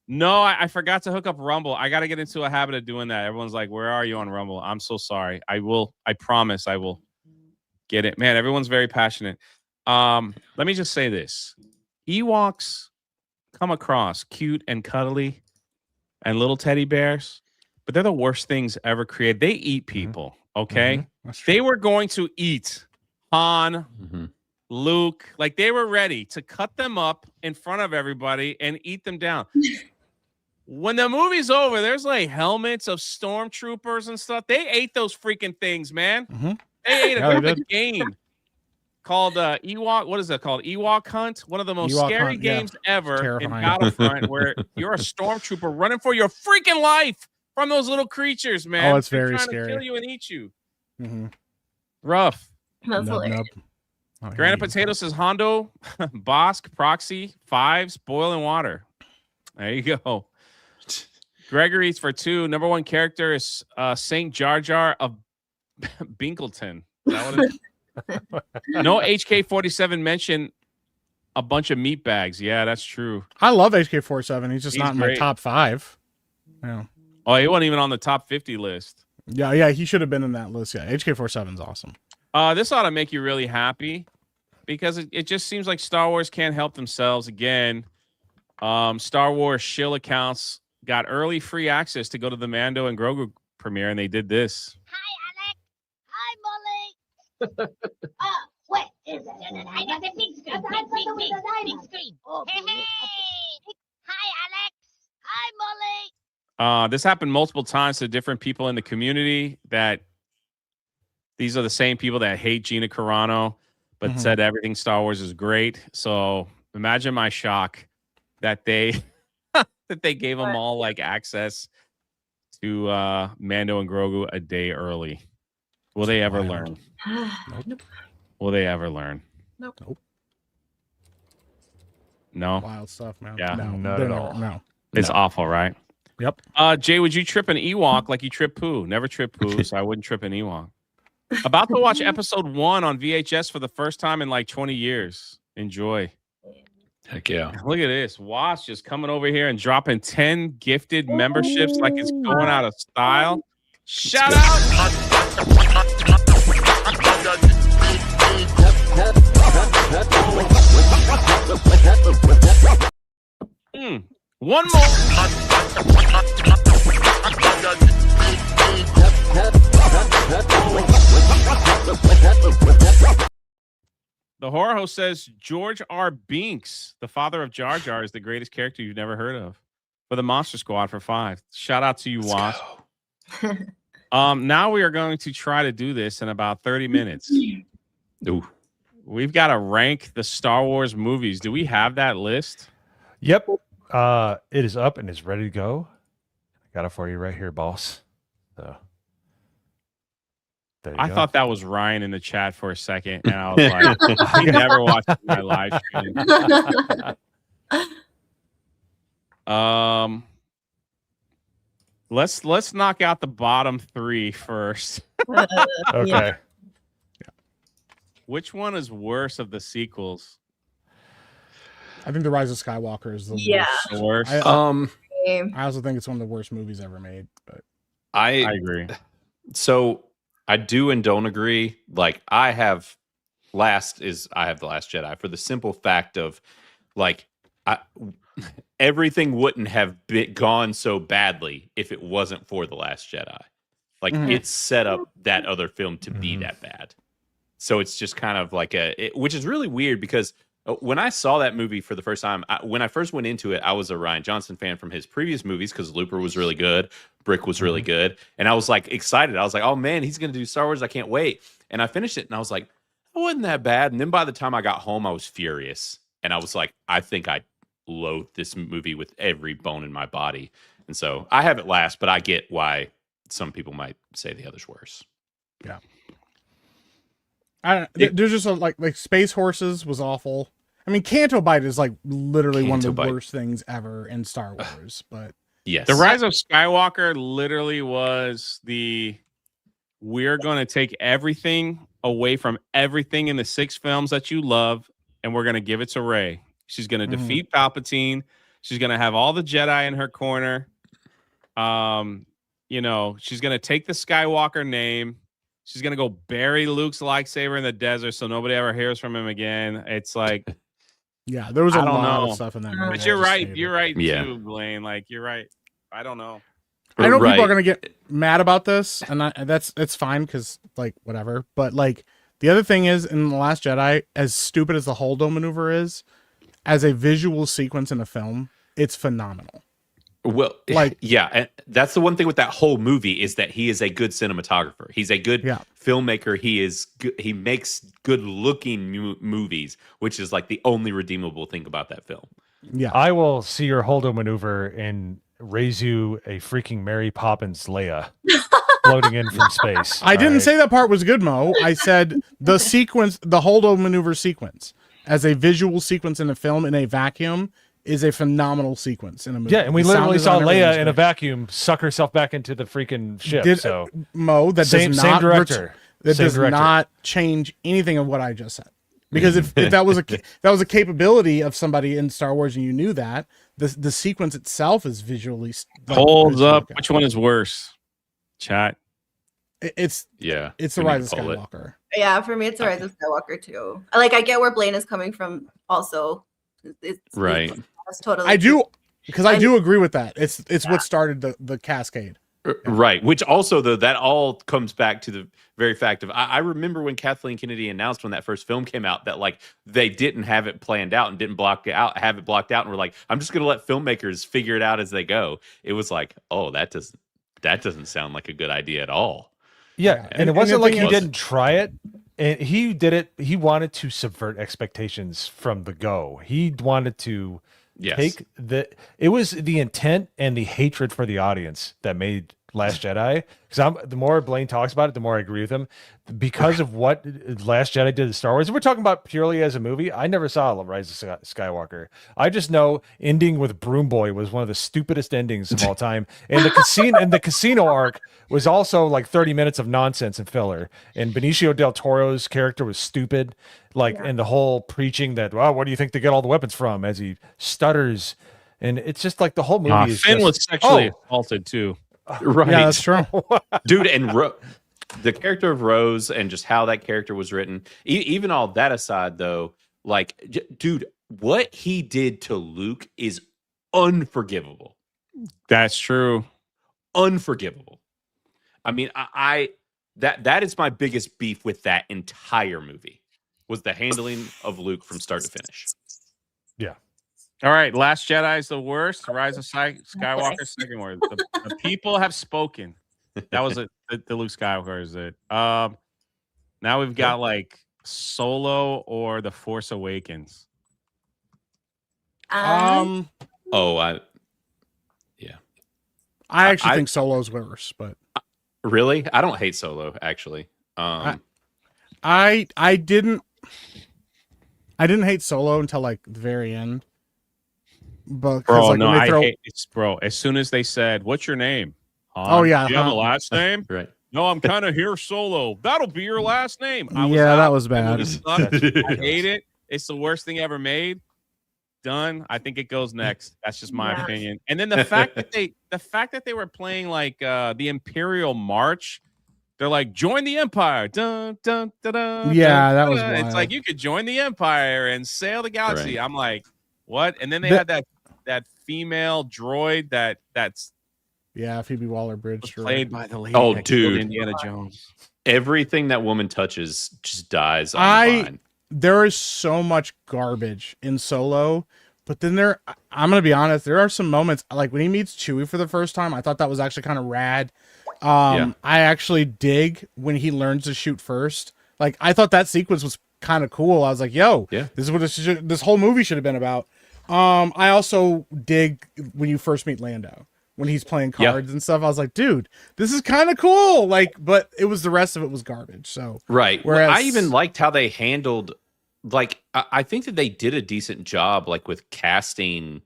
No, I forgot to hook up Rumble. I got to get into a habit of doing that. Everyone's like, where are you on Rumble? I'm so sorry. I promise I will get it. Man, everyone's very passionate. Let me just say this. Ewoks come across cute and cuddly and little teddy bears, but they're the worst things ever created. They eat people, okay? They were going to eat Han, Luke. Like, they were ready to cut them up in front of everybody and eat them down. When the movie's over, there's like helmets of stormtroopers and stuff. They ate those freaking things, man. They ate a game called Ewok. What is it called? Ewok Hunt. One of the most scary games ever in Battlefront, where you're a stormtrooper running for your freaking life from those little creatures, man. Oh, it's very scary. To kill you and eat you. Rough. That's hilarious. Granite Potato says Hondo, Bosk, Proxy, 5s, boiling water. There you go. Gregory's for 2. Number 1 character is Saint Jar Jar of Binkleton. Is that what it is? No HK-47 mentioned a bunch of meat bags. Yeah, that's true. I love HK-47. He's just not in my top 5. Yeah. Oh, he wasn't even on the top 50 list. Yeah, he should have been in that list. Yeah, HK-47's awesome. This ought to make you really happy because it just seems like Star Wars can't help themselves again. Star Wars shill accounts got early free access to go to the Mando and Grogu premiere, and they did this. Where is it? I got the big screen. Big screen. Oh, hey. Hi, Alex. Hi, Molly. This happened multiple times to different people in the community that these are the same people that hate Gina Carano, but said everything Star Wars is great. So imagine my shock that they that they gave them all like access to Mando and Grogu a day early. Will they ever learn? Nope. Will they ever learn? Nope. No. Wild stuff, man. Yeah. No, Not at all. No. It's awful, right? Yep. Jay, would you trip an Ewok like you trip poo? Never trip poo, so I wouldn't trip an Ewok. About to watch episode 1 on VHS for the first time in like 20 years. Enjoy. Heck yeah. Look at this. Watch just coming over here and dropping 10 gifted memberships like it's going out of style. Shout out. One more. The horror host says George R. Binks, the father of Jar Jar, is the greatest character you've never heard of. For the Monster Squad for 5. Shout out to you, Wasp. Now we are going to try to do this in about 30 minutes. Ooh. We've got to rank the Star Wars movies. Do we have that list? Yep. It is up and is ready to go. I got it for you right here, boss. So there you I go. thought that was Ryan in the chat for a second, and I was like, he never watched my live stream. Let's knock out the bottom 3 first. Okay. Yeah. Which one is worse of the sequels? I think The Rise of Skywalker is the worst. The worst. I also think it's one of the worst movies ever made. But I agree. So I do and don't agree. Like I have The Last Jedi for the simple fact of like everything wouldn't have gone so badly if it wasn't for The Last Jedi. Like it set up that other film to be that bad. So it's just kind of like which is really weird because when I saw that movie for the first time, when I first went into it, I was a Rian Johnson fan from his previous movies because Looper was really good, Brick was really good, and I was like excited. I was like, "Oh man, he's gonna do Star Wars! I can't wait!" And I finished it, and I was like, "It wasn't that bad." And then by the time I got home, I was furious, and I was like, "I think I loathe this movie with every bone in my body." And so I have it last, but I get why some people might say the other's worse. Yeah. There's just like Space Horses was awful. I mean, Canto Bite is like literally one of the worst things ever in Star Wars. But yes, The Rise of Skywalker literally was we're going to take everything away from everything in the 6 films that you love, and we're going to give it to Rey. She's going to defeat Palpatine. She's going to have all the Jedi in her corner. She's going to take the Skywalker name. She's going to go bury Luke's lightsaber in the desert so nobody ever hears from him again. It's like, yeah, there was a lot of stuff in that movie. But you're right. You're right, too, Blaine. Like, you're right. I don't know. I know people are going to get mad about this, and it's fine because, like, whatever. But, like, the other thing is, in The Last Jedi, as stupid as the Holdo maneuver is, as a visual sequence in a film, it's phenomenal. Well, like, yeah, and that's the one thing with that whole movie is that he is a good cinematographer. He's a good filmmaker. He makes good looking movies, which is like the only redeemable thing about that film. Yeah, I will see your Holdo maneuver and raise you a freaking Mary Poppins Leia floating in from space. I didn't say that part was good, Mo. I said the sequence, the Holdo maneuver sequence, as a visual sequence in a film in a vacuum, is a phenomenal sequence in a movie. Yeah, and we literally saw Leia in a vacuum suck herself back into the freaking ship. Mo, that same director. That does not change anything of what I just said. Because if that was a capability of somebody in Star Wars and you knew that, the sequence itself is visually holds up. Which one is worse? Chat. It's The Rise of Skywalker. Yeah, for me, it's a Rise of Skywalker too. Like, I get where Blaine is coming from. Also, Right. That's totally. I do, true. because I do agree with that. It's what started the cascade. Right. Which also, though, that all comes back to the very fact of I remember when Kathleen Kennedy announced when that first film came out that like they didn't have it planned out and didn't have it blocked out, and were like, I'm just going to let filmmakers figure it out as they go. It was like, oh, that doesn't sound like a good idea at all. Yeah, and it wasn't like he didn't try it. And he did it. He wanted to subvert expectations from the go. He wanted to take it was the intent and the hatred for the audience that made Last Jedi. Because the more Blaine talks about it, the more I agree with him. Because of what Last Jedi did to Star Wars. If we're talking about purely as a movie, I never saw Rise of Skywalker. I just know ending with Broom Boy was one of the stupidest endings of all time. And the casino arc was also like 30 minutes of nonsense and filler. And Benicio del Toro's character was stupid. And the whole preaching that, well, where do you think they get all the weapons from, as he stutters. And it's just like the whole movie is Finn was sexually assaulted too. Right. Yeah, that's true. Dude, and the character of Rose and just how that character was written, even all that aside, though, like, dude, what he did to Luke is unforgivable. That's true. Unforgivable. I mean, that is my biggest beef with that entire movie, was the handling of Luke from start to finish. Yeah. All right, Last Jedi is the worst. Rise of Skywalker, second word. The people have spoken. That was it. The Luke Skywalker is it. Now we've got like Solo or The Force Awakens. I actually think Solo's worse, but really, I don't hate Solo actually. I didn't hate Solo until like the very end. But bro, like, no, I hate it, bro. As soon as they said, "What's your name?" Oh yeah, do you have a last name? Right. No, I'm kind of here Solo. That'll be your last name. That was bad. I hate it. It's the worst thing ever made. Done. I think it goes next. That's just my opinion. And then the fact that they were playing like the Imperial March. They're like, join the Empire. Dun, dun, dun, dun, yeah, that was dun. wild. It's like you could join the Empire and sail the galaxy. Right. I'm like, what? And then they had that female droid that's Phoebe Waller-Bridge played by the lady. Oh, that dude, killed Indiana Jones. Everything that woman touches just dies on the vine. There is so much garbage in Solo, but then I'm gonna be honest, there are some moments like when he meets Chewie for the first time. I thought that was actually kind of rad. I actually dig when he learns to shoot first. Like, I thought that sequence was kind of cool. I was like, yo, this is what this whole movie should have been about. I also dig when you first meet Lando, when he's playing cards and stuff. I was like, dude, this is kind of cool. Like, but it was the rest of it was garbage. So right. Whereas I even liked how they handled, like, I think that they did a decent job, like with casting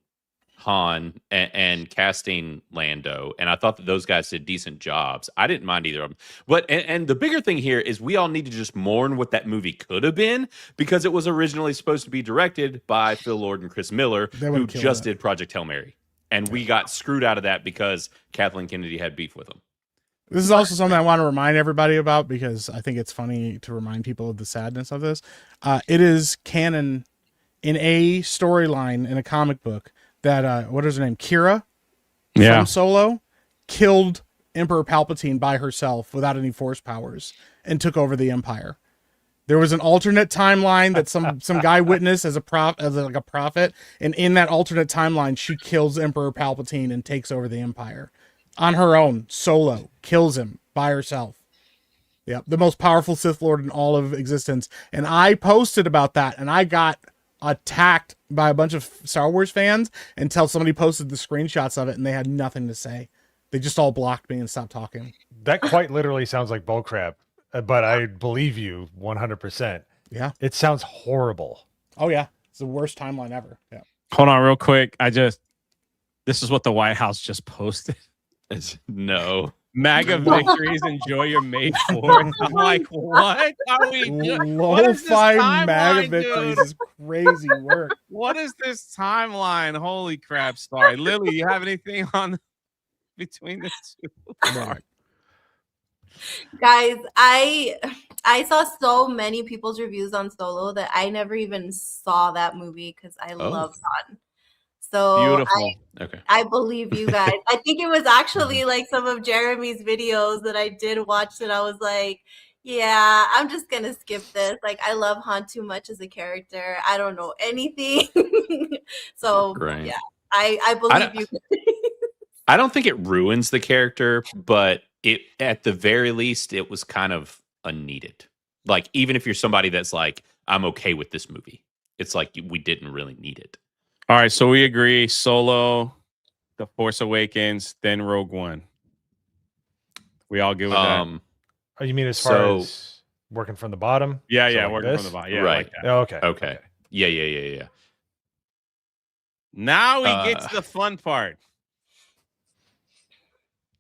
Han and casting Lando, and I thought that those guys did decent jobs. I didn't mind either of them. But and the bigger thing here is we all need to just mourn what that movie could have been, because it was originally supposed to be directed by Phil Lord and Chris Miller, who just did Project Hail Mary, and we got screwed out of that because Kathleen Kennedy had beef with them. This is also something I want to remind everybody about, because I think it's funny to remind people of the sadness of this. It is canon in a storyline in a comic book that what is her name, Kira from Solo, killed Emperor Palpatine by herself without any force powers and took over the Empire. There was an alternate timeline that some guy witnessed as a prophet, and in that alternate timeline, she kills Emperor Palpatine and takes over the Empire on her own. Solo kills him by herself. Yeah, the most powerful Sith Lord in all of existence. And I posted about that, and I got attacked by a bunch of Star Wars fans until somebody posted the screenshots of it, and they had nothing to say. They just all blocked me and stopped talking. That quite literally sounds like bullcrap, but I believe you 100%. Yeah. It sounds horrible. Oh, yeah. It's the worst timeline ever. Yeah. Hold on real quick. This is what the White House just posted. No. MAGA victories, enjoy your May 4th. I'm like, what are we doing? Lo-fi MAGA victories is crazy work. What is this timeline? Holy crap. Sorry. Lily, you have anything on between the two? Guys, I saw so many people's reviews on Solo that I never even saw that movie because I love Han. So Beautiful. I believe you guys. I think it was actually like some of Jeremy's videos that I did watch that I was like, yeah, I'm just gonna skip this. Like I love Han too much as a character. I don't know anything. So Great. yeah, I believe you. I don't think it ruins the character, but it at the very least it was kind of unneeded. Like even if you're somebody that's like, I'm okay with this movie, it's like we didn't really need it. All right, so we agree. Solo, The Force Awakens, then Rogue One. We all good with that? Oh, you mean as far as working from the bottom? Yeah, So yeah, like working this? from the bottom. Yeah, right. like that. Oh, okay. Okay. Yeah. Now we get to the fun part.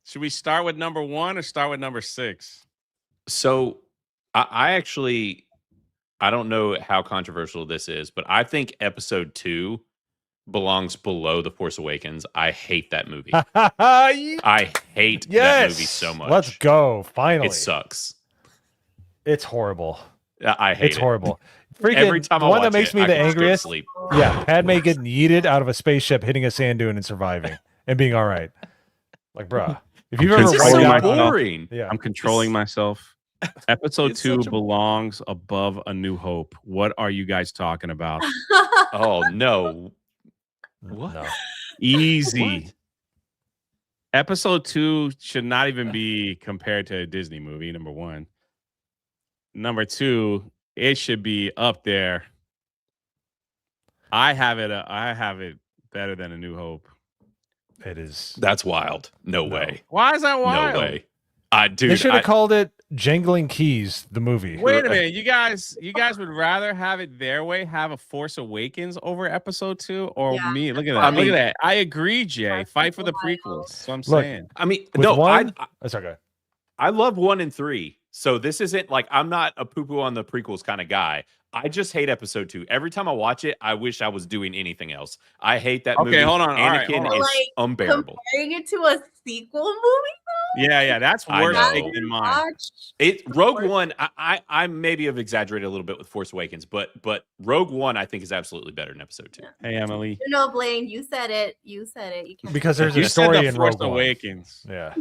Should we start with number 1 or start with number 6? So I actually, I don't know how controversial this is, but I think episode 2 belongs below The Force Awakens. I hate that movie. I hate that movie so much. Let's go. Finally. It sucks. It's horrible. I hate it. It's horrible. Freaking, Every time the I one watch that makes it, me I the can just go to angriest. sleep. Yeah, Padme getting yeeted out of a spaceship, hitting a sand dune, and surviving and being all right. Like, bruh, if you've ever controlling wiped myself. out, boring. yeah, I'm controlling myself. Episode It's 2 such a- belongs above A New Hope. What are you guys talking about? Oh no. What? No. Easy. What? Episode 2 should not even be compared to a Disney movie, number 1. Number 2, it should be up there. I have it better than A New Hope. It is. That's wild. No way. Why is that wild? No way. Dude, They should have called it Jangling Keys, the movie. Wait a minute, you guys would rather have it their way, have a Force Awakens over Episode 2, or me? Look at that. Look at that. I agree, Jay. Fight for the prequels. That's what I'm saying. I mean, With no, one, that's okay. I love 1 and 3. So this isn't like I'm not a poo-poo on the prequels kind of guy. I just hate episode 2. Every time I watch it, I wish I was doing anything else. I hate that movie. Okay, hold on. All right, Anakin hold on. is unbearable. Comparing it to a sequel movie, Yeah, that's I worse know. take than mine. Rogue One, I maybe have exaggerated a little bit with Force Awakens, but Rogue One I think is absolutely better than episode 2. Hey, Emily. You know, Blaine, you said it. You said it. You can't Because there's You a said story The in Force Rogue One. Awakens. Yeah.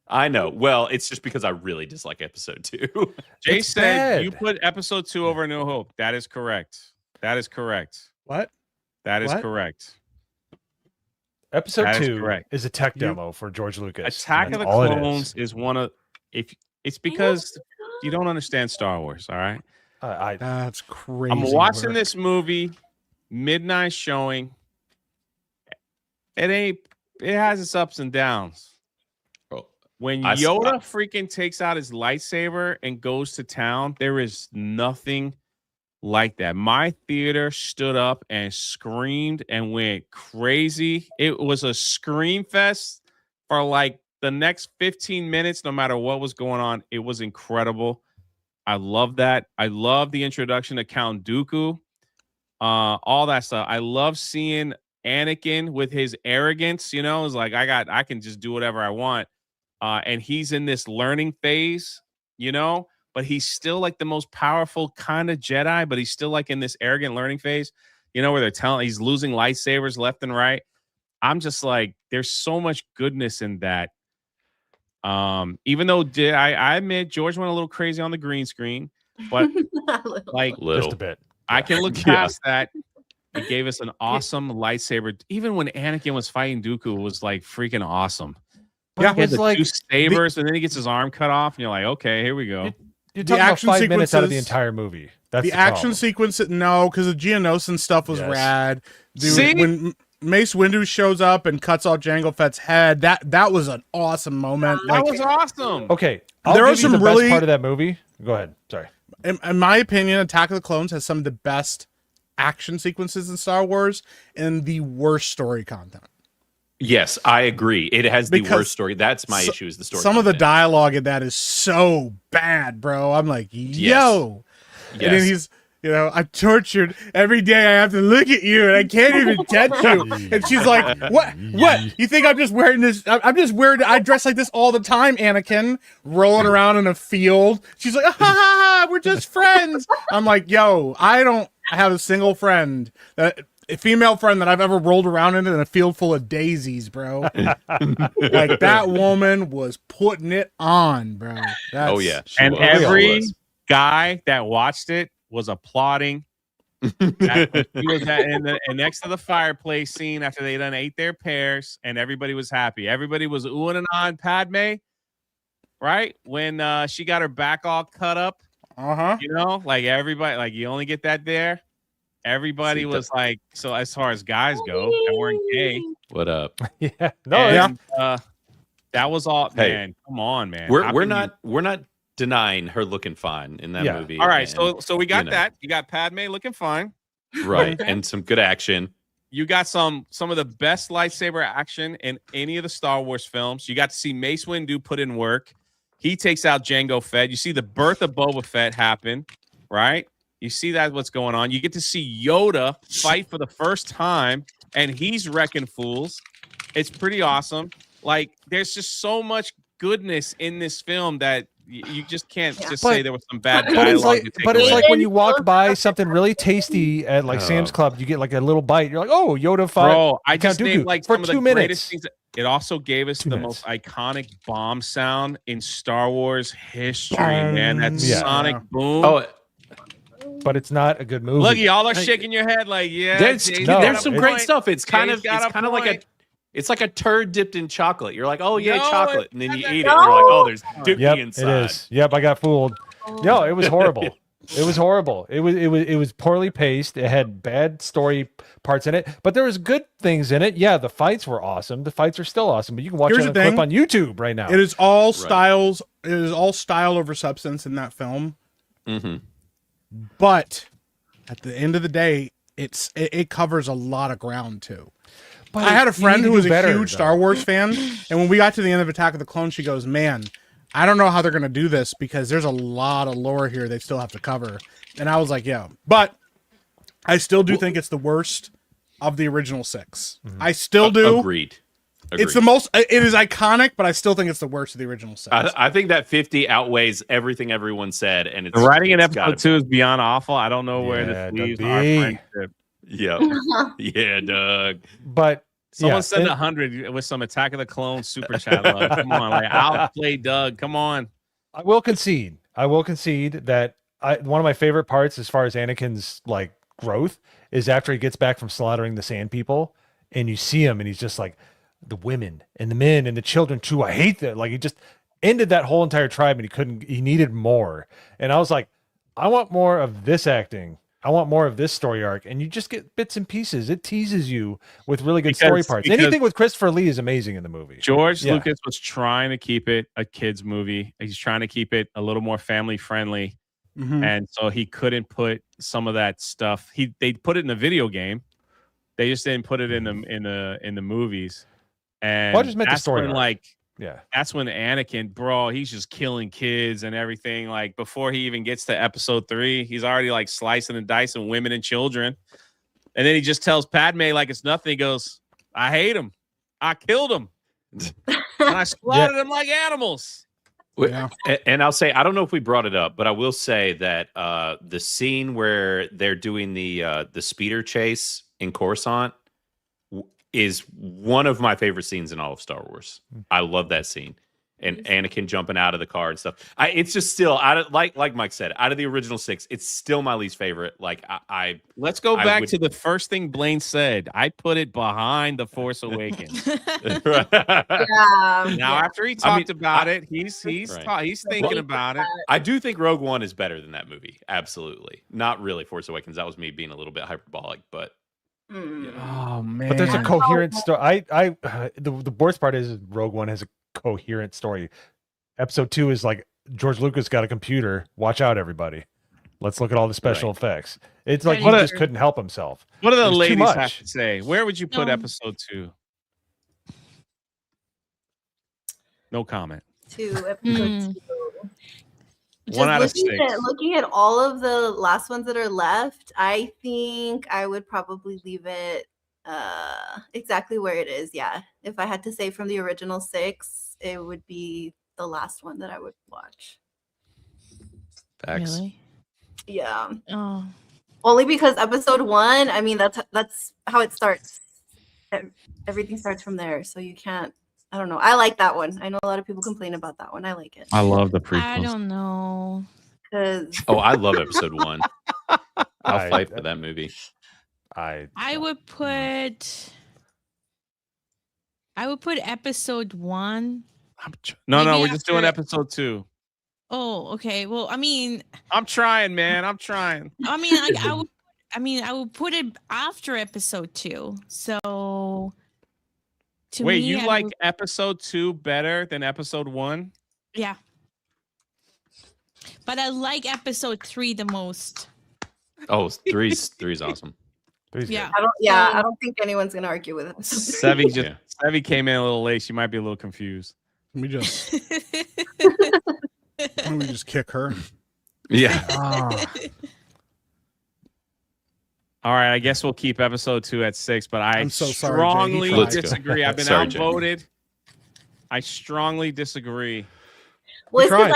I know. Well, it's just because I really dislike episode 2. Jay It's said bad. you put episode 2 over New Hope. That is correct. That is correct. What? That is What? correct. Episode That is 2 correct. is a tech demo for George Lucas. Attack and of the that's all it Clones is one of if it's because you don't understand Star Wars, all right? That's crazy. I'm watching work. this movie, midnight showing. It has its ups and downs. When Yoda freaking takes out his lightsaber and goes to town, there is nothing like that. My theater stood up and screamed and went crazy. It was a scream fest for like the next 15 minutes, no matter what was going on. It was incredible. I love that. I love the introduction to Count Dooku. All that stuff. I love seeing Anakin with his arrogance, it's like I can just do whatever I want. And he's in this learning phase, but he's still like the most powerful kind of Jedi, but he's still like in this arrogant learning phase, where they're telling he's losing lightsabers left and right. I'm just like, there's so much goodness in that. Even though I admit George went a little crazy on the green screen, but like just a bit. I can look past that. It gave us an awesome lightsaber. Even when Anakin was fighting Dooku, it was like freaking awesome. But He had it was the like two sabers, and then he gets his arm cut off, and you're like, okay, here we go. You're The talking about action 5 minutes out of the sequences- entire movie. That's the action problem. sequence, no, because the Geonosis stuff was Yes. rad. Dude, See? when Mace Windu shows up and cuts off Jango Fett's head, that was an awesome moment. That was awesome. Okay, I'll There give are you some the really- best part of that movie. Go ahead. Sorry. In my opinion, Attack of the Clones has some of the best action sequences in Star Wars and the worst story content. Yes, I agree. It has the Because worst story. That's my issue is the story. Some of the content. dialogue in that is so bad, bro. I'm like, yo. And then Yes. You know, I'm tortured every day. I have to look at you, and I can't even touch you. And she's like, "What? What? You think I'm just wearing this? I'm just wearing. I dress like this all the time, Anakin. Rolling around in a field." She's like, "Ha ha ha! We're just friends." I'm like, "Yo, I don't have a single friend, a female friend that I've ever rolled around in a field full of daisies, bro." Like that woman was putting it on, bro. Oh yeah, and every guy that watched it was applauding. He was in next to the fireplace scene after they done ate their pears, and everybody was happy. Everybody was oohing and ahhing Padme, right? When she got her back all cut up, you know, like everybody, like you only get that there. Everybody was like, so as far as guys go, that weren't gay. What up? Yeah, that was all. Hey, man, come on, man. We're not denying her looking fine in that movie. All right, and, so we got that. You got Padme looking fine, right, and some good action. You got some of the best lightsaber action in any of the Star Wars films. You got to see Mace Windu put in work. He takes out Jango Fett. You see the birth of Boba Fett happen, right? You see that what's going on. You get to see Yoda fight for the first time, and he's wrecking fools. It's pretty awesome. Like, there's just so much goodness in this film that you just can't say there was some bad dialogue. But it's like when you walk by something really tasty at like Sam's Club, you get like a little bite. You're like, oh, Yoda fight. Bro, I just named like for some of the greatest things. It also gave us the most iconic bomb sound in Star Wars history, man. That sonic boom. Oh, but it's not a good movie. Look, y'all are shaking your head like, yeah. There's some great stuff. It's kind of like it's like a turd dipped in chocolate. You're like, oh yeah, chocolate, and then you eat it. And you're like, oh, there's dookie inside. It is. Yep, I got fooled. No, it was horrible. It was horrible. It was poorly paced. It had bad story parts in it, but there was good things in it. Yeah, the fights were awesome. The fights are still awesome, but you can watch a clip on YouTube right now. It is all styles. It is all style over substance in that film. Mm-hmm. But at the end of the day, it covers a lot of ground too. But I had a friend who was a huge Star Wars fan, and when we got to the end of Attack of the Clones, she goes, "Man, I don't know how they're going to do this because there's a lot of lore here they still have to cover." And I was like, "Yeah," but I still do think it's the worst of the original 6. Mm-hmm. I still do. Agreed. It's the most. It is iconic, but I still think it's the worst of the original 6. I think that 50 outweighs everything everyone said, and it's the writing in episode 2 is beyond awful. I don't know where this leaves our friendship. Yep. Yeah, Doug. But someone send 100 with some Attack of the Clones super chat love. Come on, like outplay Doug. Come on. I will concede that one of my favorite parts as far as Anakin's like growth is after he gets back from slaughtering the Sand People, and you see him, and he's just like, the women and the men and the children too. I hate that. Like, he just ended that whole entire tribe, and he needed more. And I was like, I want more of this acting. I want more of this story arc, and you just get bits and pieces. It teases you with really good story parts. Anything with Christopher Lee is amazing in the movie. George Lucas was trying to keep it a kids movie. He's trying to keep it a little more family friendly, and so he couldn't put some of that stuff. They put it in the video game. They just didn't put it in the movies. And I just meant the story arc. That's when Anakin, bro, he's just killing kids and everything. Like, before he even gets to episode 3, he's already like slicing and dicing women and children. And then he just tells Padme like it's nothing. He goes, I hate him. I killed him. And I slaughtered them like animals. Yeah. And I'll say, I don't know if we brought it up, but I will say that the scene where they're doing the speeder chase in Coruscant is one of my favorite scenes in all of Star Wars. I love that scene. And Anakin jumping out of the car and stuff. It's just still, like Mike said, out of the original 6, it's still my least favorite. Like, let's go back to the first thing Blaine said. I put it behind The Force Awakens. Now, after he talked about it, he's thinking about it. I do think Rogue One is better than that movie. Absolutely. Not really Force Awakens. That was me being a little bit hyperbolic, but oh man! But there's a coherent story. The worst part is Rogue One has a coherent story. Episode 2 is like, George Lucas got a computer. Watch out, everybody. Let's look at all the special effects. It's like he just couldn't help himself. What do the ladies have to say? Where would you put episode 2? No comment. 2, episode 2. 1 out of 6. Looking at all of the last ones that are left, I think I would probably leave it exactly where it is. Yeah. If I had to say from the original 6, it would be the last one that I would watch. Facts. Really? Yeah. Oh. Only because episode 1, I mean, that's how it starts. Everything starts from there. So you can't, I don't know. I like that one. I know a lot of people complain about that one. I like it. I love the prequels. I don't know. Oh, I love episode 1. I'll fight for that movie. I would put episode 1. No, we're just doing episode 2. Oh, okay. Well, I mean, I'm trying, man. I'm trying. I mean, I would put it after episode 2. So, wait, you like episode 2 better than episode 1? Yeah, but I like episode 3 the most. Oh, three's awesome. Yeah, I don't think anyone's gonna argue with it. Sevi came in a little late. She might be a little confused. Let me just kick her. Yeah. All right, I guess we'll keep episode 2 at 6, but I'm so strongly disagree. I've been outvoted. I strongly disagree. Well,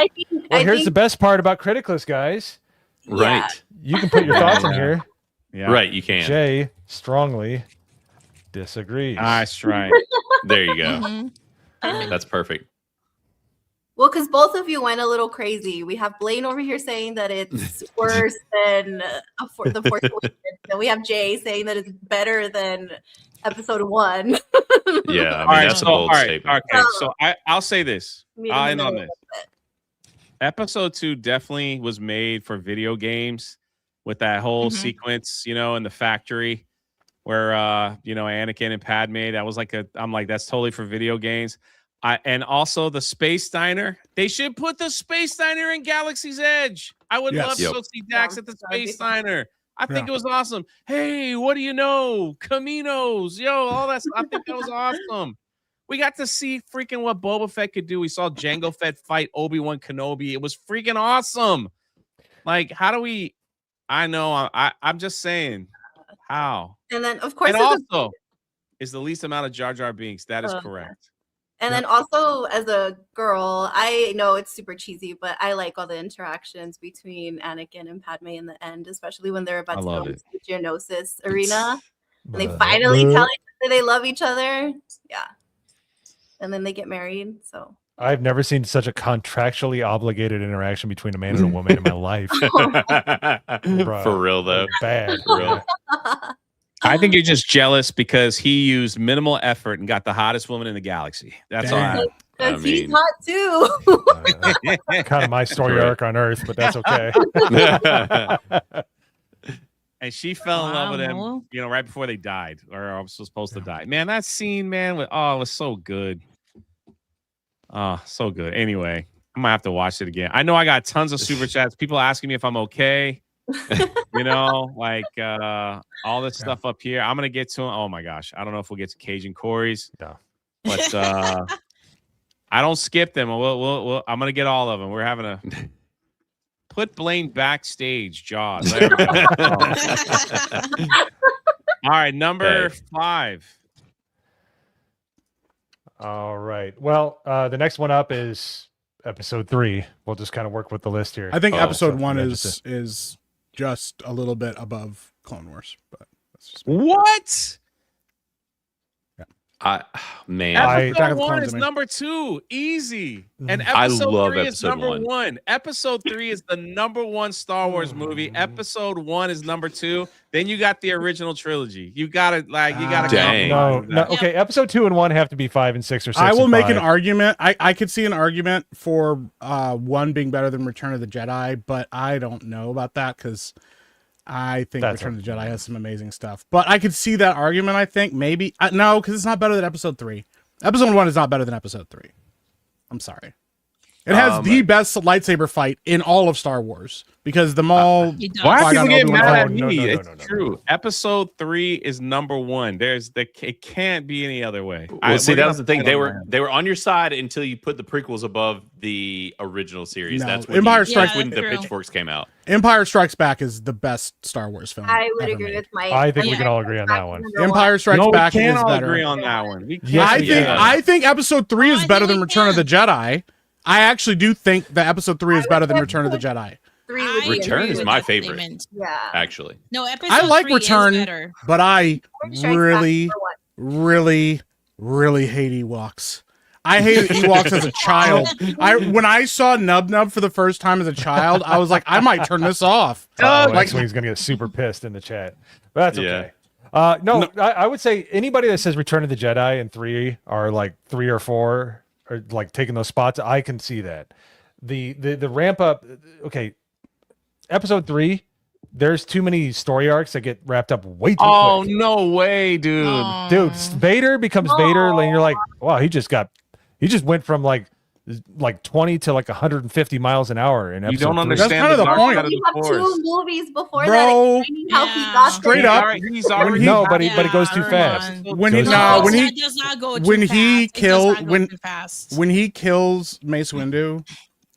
here's the best part about Criticless, guys. Right. You can put your thoughts in here. Yeah. Right, you can. Jay strongly disagrees. That's right. There you go. That's perfect. Well, because both of you went a little crazy. We have Blaine over here saying that it's worse than the Force Awakens. And we have Jay saying that it's better than episode 1. Yeah, I mean, that's a bold statement. Okay, so I'll say this. I'll end on this. Episode 2 definitely was made for video games with that whole sequence, in the factory where, Anakin and Padme, that was I'm like, that's totally for video games. And also the Space Diner. They should put the Space Diner in Galaxy's Edge. I would love to go see Dax at the Space Diner. I think it was awesome. Hey, what do you know? Caminos, all that stuff. I think that was awesome. We got to see freaking what Boba Fett could do. We saw Jango Fett fight Obi-Wan Kenobi. It was freaking awesome. Like, how do we? I know. I'm just saying. How? And then, of course, and also is the least amount of Jar Jar Binks. That is correct. And then also, as a girl, I know it's super cheesy, but I like all the interactions between Anakin and Padme in the end, especially when they're about to go into the Geonosis arena. And they finally tell each other they love each other. Yeah. And then they get married. So I've never seen such a contractually obligated interaction between a man and a woman in my life. For real, though. Bad. For real. I think you're just jealous because he used minimal effort and got the hottest woman in the galaxy. That's all. Because he's hot too. Kind of my story arc on Earth, but that's okay. And she fell in love with him, right before they died, or I was supposed to die. Man, that scene, man, it was so good. Oh, so good. Anyway, I might have to watch it again. I know I got tons of super chats. People asking me if I'm okay. All this stuff up here. I'm gonna get to them. Oh my gosh, I don't know if we'll get to Cajun Corey's. No. But I don't skip them. We'll I'm gonna get all of them. We're having a put Blaine backstage. Jaws. There we go. All right, number 5. All right. Well, the next one up is episode 3. We'll just kind of work with the list here. I think episode 1 is just a little bit above Clone Wars, but that's just what? Episode 1 is number 2, easy, and episode 3 is number 1. Episode 3 is the number 1 Star Wars movie. Episode 1 is number 2. Then you got the original trilogy. You gotta No. Okay, episode 2 and 1 have to be 5 and 6 or 6. I will make an argument. I could see an argument for 1 being better than Return of the Jedi, but I don't know about that because I think Return of the Jedi has some amazing stuff. But I could see that argument, I think. Maybe. No, because it's not better than episode 3. Episode 1 is not better than episode 3. I'm sorry. It has the best lightsaber fight in all of Star Wars because the Maul. Why are people getting mad at No, me? no, no, It's no, no, true. Episode 3 is number 1. It can't be any other way. Well, see, that was the thing. They were on your side until you put the prequels above the original series. No, That's when Empire you, Strikes. that's when the pitchforks came out. Empire Strikes Back is the best Star Wars film. I would ever agree made. with Mike. I think we can all agree on that one. Empire Strikes No, Back we can't is all better. agree on that one. We can't. Yes, I think Episode 3 is better than Return of the Jedi. I actually do think that Episode 3 is better than Return of the Jedi. Return is my favorite. Yeah. Actually. No, episode I like 3 Return, is better. but I Strikes really, Back really, really hate Ewoks. I hated Ewoks as a child. When I saw Nub Nub for the first time as a child, I was like, I might turn this off. Like he's gonna get super pissed in the chat. But that's okay. No, I would say anybody that says Return of the Jedi and 3 are like 3 or 4 or like taking those spots, I can see that. The ramp up. Okay, Episode 3. There's too many story arcs that get wrapped up way too quick. Oh, no way, dude. Dude, Vader becomes Vader, and you're like, wow, he just went from like 20 to like 150 miles an hour in episode You don't 3. understand. That's kind of the dark point. side of You the have Force. 2 movies before Bro. that explaining how he got Straight there. up. He's already No, but it goes too fast. When he Goes no, too when fast. he It does not go too when fast. he It does kill not go when too fast. when he kills Mace Windu,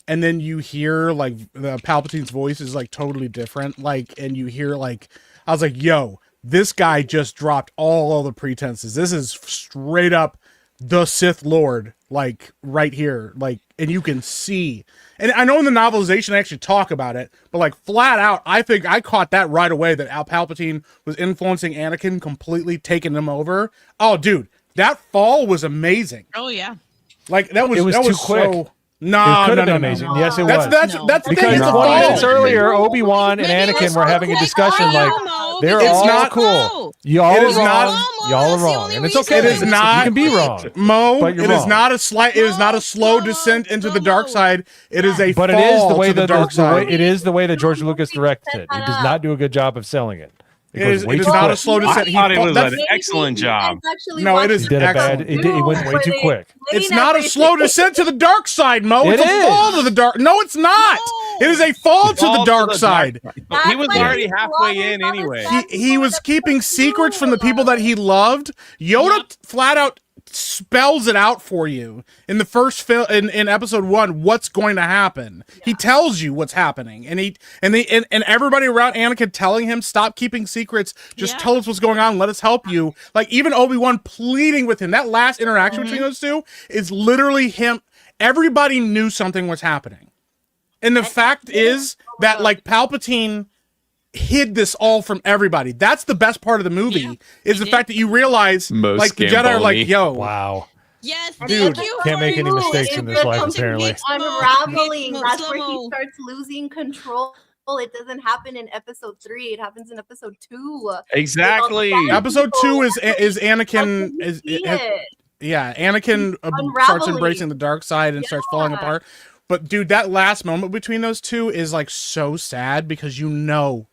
and then you hear like the Palpatine's voice is like totally different, like, and you hear like, I was like, yo, this guy just dropped all the pretenses. This is straight up the Sith Lord, like right here, like, and you can see. And I know in the novelization they actually talk about it, but like flat out, I think I caught that right away that Al Palpatine was influencing Anakin, completely taking him over. Oh, dude, that fall was amazing. Oh yeah. Like that was too quick. so. No, It could have been no. amazing. Yes, it That's was. that's No. that's the thing. Because It's a 20 minutes fall. earlier, Obi-Wan and Maybe it Anakin was were so having a quick. discussion I like, don't know. they're It's all not- cool. Y'all It are is wrong. not- Y'all are That's the wrong. only And it's reason okay. It is not- You can be wrong. Mo, But you're it is wrong. not a slight. It is not a slow descent into the dark side. It is a But fall it is the way to the that dark side. it is the way that George Lucas directed it. He does not do a good job of selling it. It is not a quick. slow descent. I thought it was that's- an excellent job. No, it is He did a bad. excellent. He went way too quick. It's not a slow descent to the dark side, Mo. It It's a is. fall to the dark. No, it's not. No. It is a fall to the dark side. He was already halfway in anyway. He was keeping secrets from the people that he loved. Yoda flat out spells it out for you in the first film in episode 1 what's going to happen. He tells you what's happening, and everybody around Anakin telling him stop keeping secrets, just tell us what's going on, let us help you. Like even Obi-Wan pleading with him. That last interaction between those two is literally him. Everybody knew something was happening, and the fact is that like Palpatine hid this all from everybody. That's the best part of the movie is the fact that you realize like the Jedi are like, yo, wow. Yes, dude, can't make any mistakes in this life apparently. Unraveling. Slow-mo, That's where he slow-mo. starts losing control. It doesn't happen in episode 3. It happens in episode 2. Exactly. Episode 2 is Anakin Anakin starts Unraveling. embracing the dark side and starts falling apart. But dude, that last moment between those two is like so sad because you know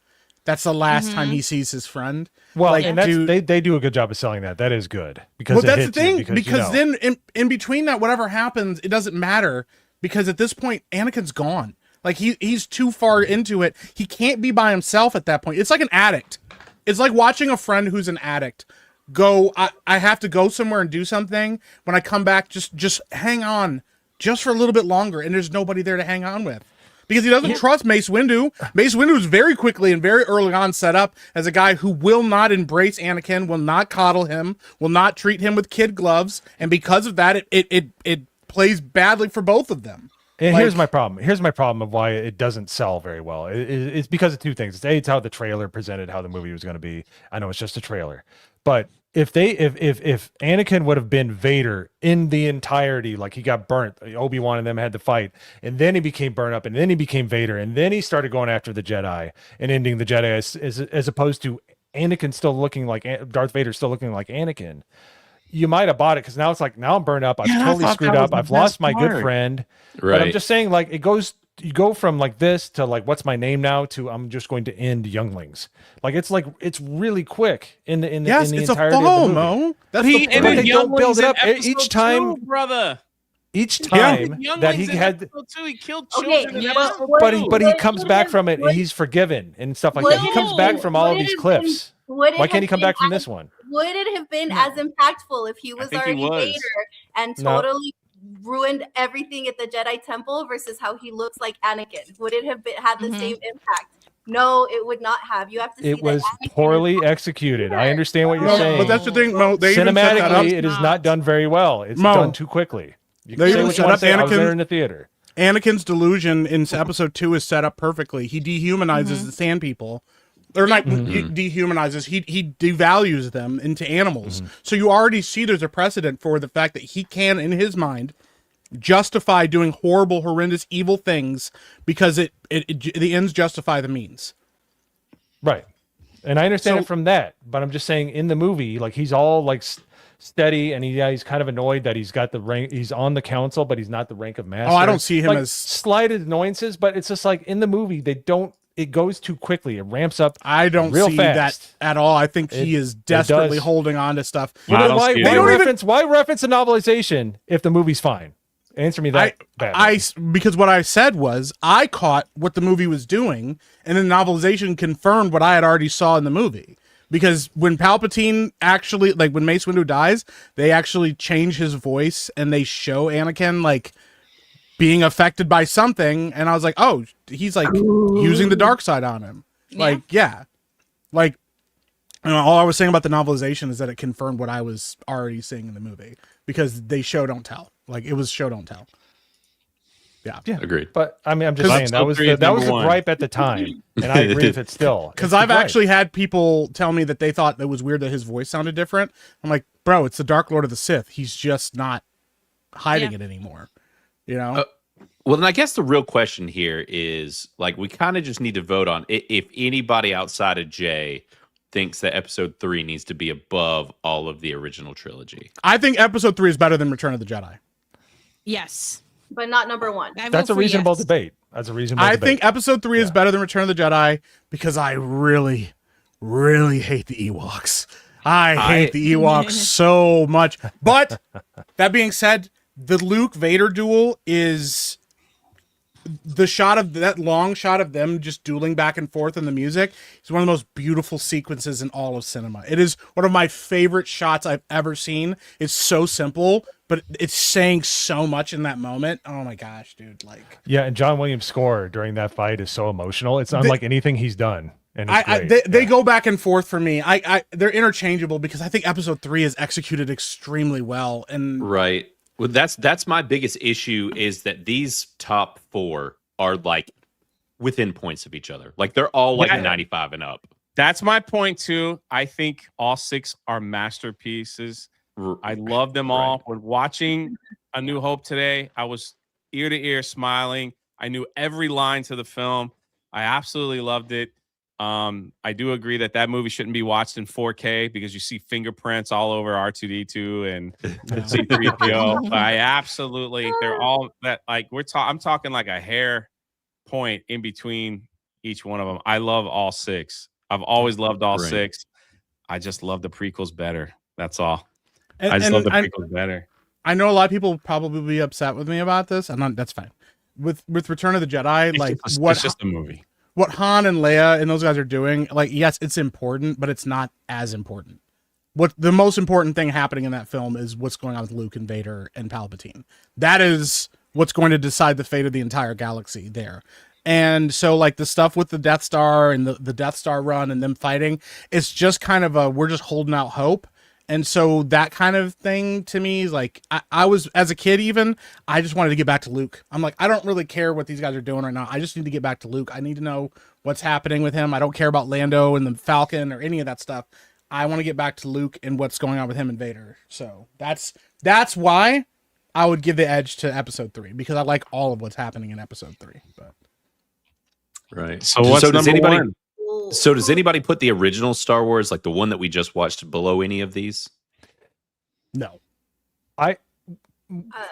that's the last time he sees his friend. Well, like, and that's, dude, they do a good job of selling that. That is good because well, it that's the hits you thing because you know. then in between that, whatever happens, it doesn't matter because at this point, Anakin's gone. Like he's too far into it. He can't be by himself at that point. It's like an addict. It's like watching a friend who's an addict go. I have to go somewhere and do something. When I come back, just hang on, just for a little bit longer, and there's nobody there to hang on with. Because he doesn't trust Mace Windu. Mace Windu is very quickly and very early on set up as a guy who will not embrace Anakin, will not coddle him, will not treat him with kid gloves, and because of that, it plays badly for both of them. And Like- here's my problem. Here's my problem of why it doesn't sell very well. It's because of two things. It's A, it's how the trailer presented how the movie was going to be. I know it's just a trailer, but if Anakin would have been Vader in the entirety, like he got burnt, Obi-Wan and them had to fight, and then he became burnt up, and then he became Vader, and then he started going after the Jedi and ending the Jedi, as opposed to Anakin still looking like Darth Vader, still looking like Anakin. You might have bought it because now it's like, now I'm burnt up. I've totally screwed up. I've lost my good friend. But I'm just saying, like, you go from like this to like, what's my name now to I'm just going to end Younglings. Like, it's really quick in the Yes, it's a entirety fall, of the movie. Mo. That's He the ended point. They don't build it up in each episode time. 2, brother. Each time that he had, he killed children. Okay, but he comes back from it. He's forgiven and stuff like that. He comes back from all of these clips. Why can't he come back from this one? Would it have been as impactful if he was already Vader and totally ruined everything at the Jedi Temple versus how he looks like Anakin? Would it have had the same impact? No, it would not have. You have to see it was poorly executed. I understand what you're saying. But that's the thing, Mo. They even set that up. Cinematically, it is not done very well. It's done too quickly. You They can say even what you set want up to say. I was there Anakin in the theater. Anakin's delusion in episode 2 is set up perfectly. He dehumanizes the sand people. Or not dehumanizes, he devalues them into animals. So you already see there's a precedent for the fact that he can, in his mind, justify doing horrible, horrendous, evil things because the ends justify the means. Right. And I understand it from that, but I'm just saying in the movie, like he's all like steady and he's kind of annoyed that he's got the rank, he's on the council, but he's not the rank of master. Oh, I don't see him like, as slight annoyances, but it's just like in the movie, it goes too quickly. It ramps up. I don't real see fast. that at all. I think he is desperately holding on to stuff. Well, why reference a novelization if the movie's fine? Answer me that. Because what I said was I caught what the movie was doing, and then the novelization confirmed what I had already saw in the movie. Because when Palpatine actually, like when Mace Windu dies, they actually change his voice and they show Anakin like being affected by something, and I was like, oh, he's like using the dark side on him. Like, like, you know, all I was saying about the novelization is that it confirmed what I was already seeing in the movie because they show don't tell. Like it was show don't tell. Yeah, agreed. But I mean, I'm just saying that was the gripe at the time, and I agree with it still. Because I've actually had people tell me that they thought it was weird that his voice sounded different. I'm like, bro, it's the Dark Lord of the Sith. He's just not hiding it anymore. You know. Well, then I guess the real question here is like we kind of just need to vote on if anybody outside of Jay thinks that Episode 3 needs to be above all of the original trilogy. I think Episode 3 is better than Return of the Jedi. Yes. But not number 1. That's a reasonable debate. That's a reasonable debate. I think Episode 3 is better than Return of the Jedi because I really, really hate the Ewoks. I hate the Ewoks so much. But that being said, the Luke Vader duel is the shot of that long shot of them just dueling back and forth in the music is one of the most beautiful sequences in all of cinema. It is one of my favorite shots I've ever seen. It's so simple, but it's saying so much in that moment. Oh my gosh, dude. Like, yeah. And John Williams' score during that fight is so emotional. It's unlike anything he's done. And they go back and forth for me. They're interchangeable because I think Episode 3 is executed extremely well. And right. Well, that's my biggest issue is that these top 4 are like within points of each other. Like they're all like 95 and up. That's my point too. I think all 6 are masterpieces. I love them all. When watching A New Hope today, I was ear to ear smiling. I knew every line to the film. I absolutely loved it. I do agree that movie shouldn't be watched in 4K because you see fingerprints all over R2D2 and C3PO. I absolutely, they're all that like I'm talking like a hair point in between each one of them. I love all 6. I've always loved all 6. I just love the prequels better. That's all. I just love the prequels better. I know a lot of people will probably be upset with me about this, and that's fine. With Return of the Jedi, it's just a movie. What Han and Leia and those guys are doing, like, yes, it's important, but it's not as important. What the most important thing happening in that film is what's going on with Luke and Vader and Palpatine. That is what's going to decide the fate of the entire galaxy there. And so, like, the stuff with the Death Star and the Death Star run and them fighting, it's just kind of we're just holding out hope. And so that kind of thing to me is like, I was, as a kid even, I just wanted to get back to Luke. I'm like, I don't really care what these guys are doing right now. I just need to get back to Luke. I need to know what's happening with him. I don't care about Lando and the Falcon or any of that stuff. I want to get back to Luke and what's going on with him and Vader. So that's why I would give the edge to Episode 3, because I like all of what's happening in Episode 3. But right. So does anybody? One? So does anybody put the original Star Wars, like the one that we just watched, below any of these? No.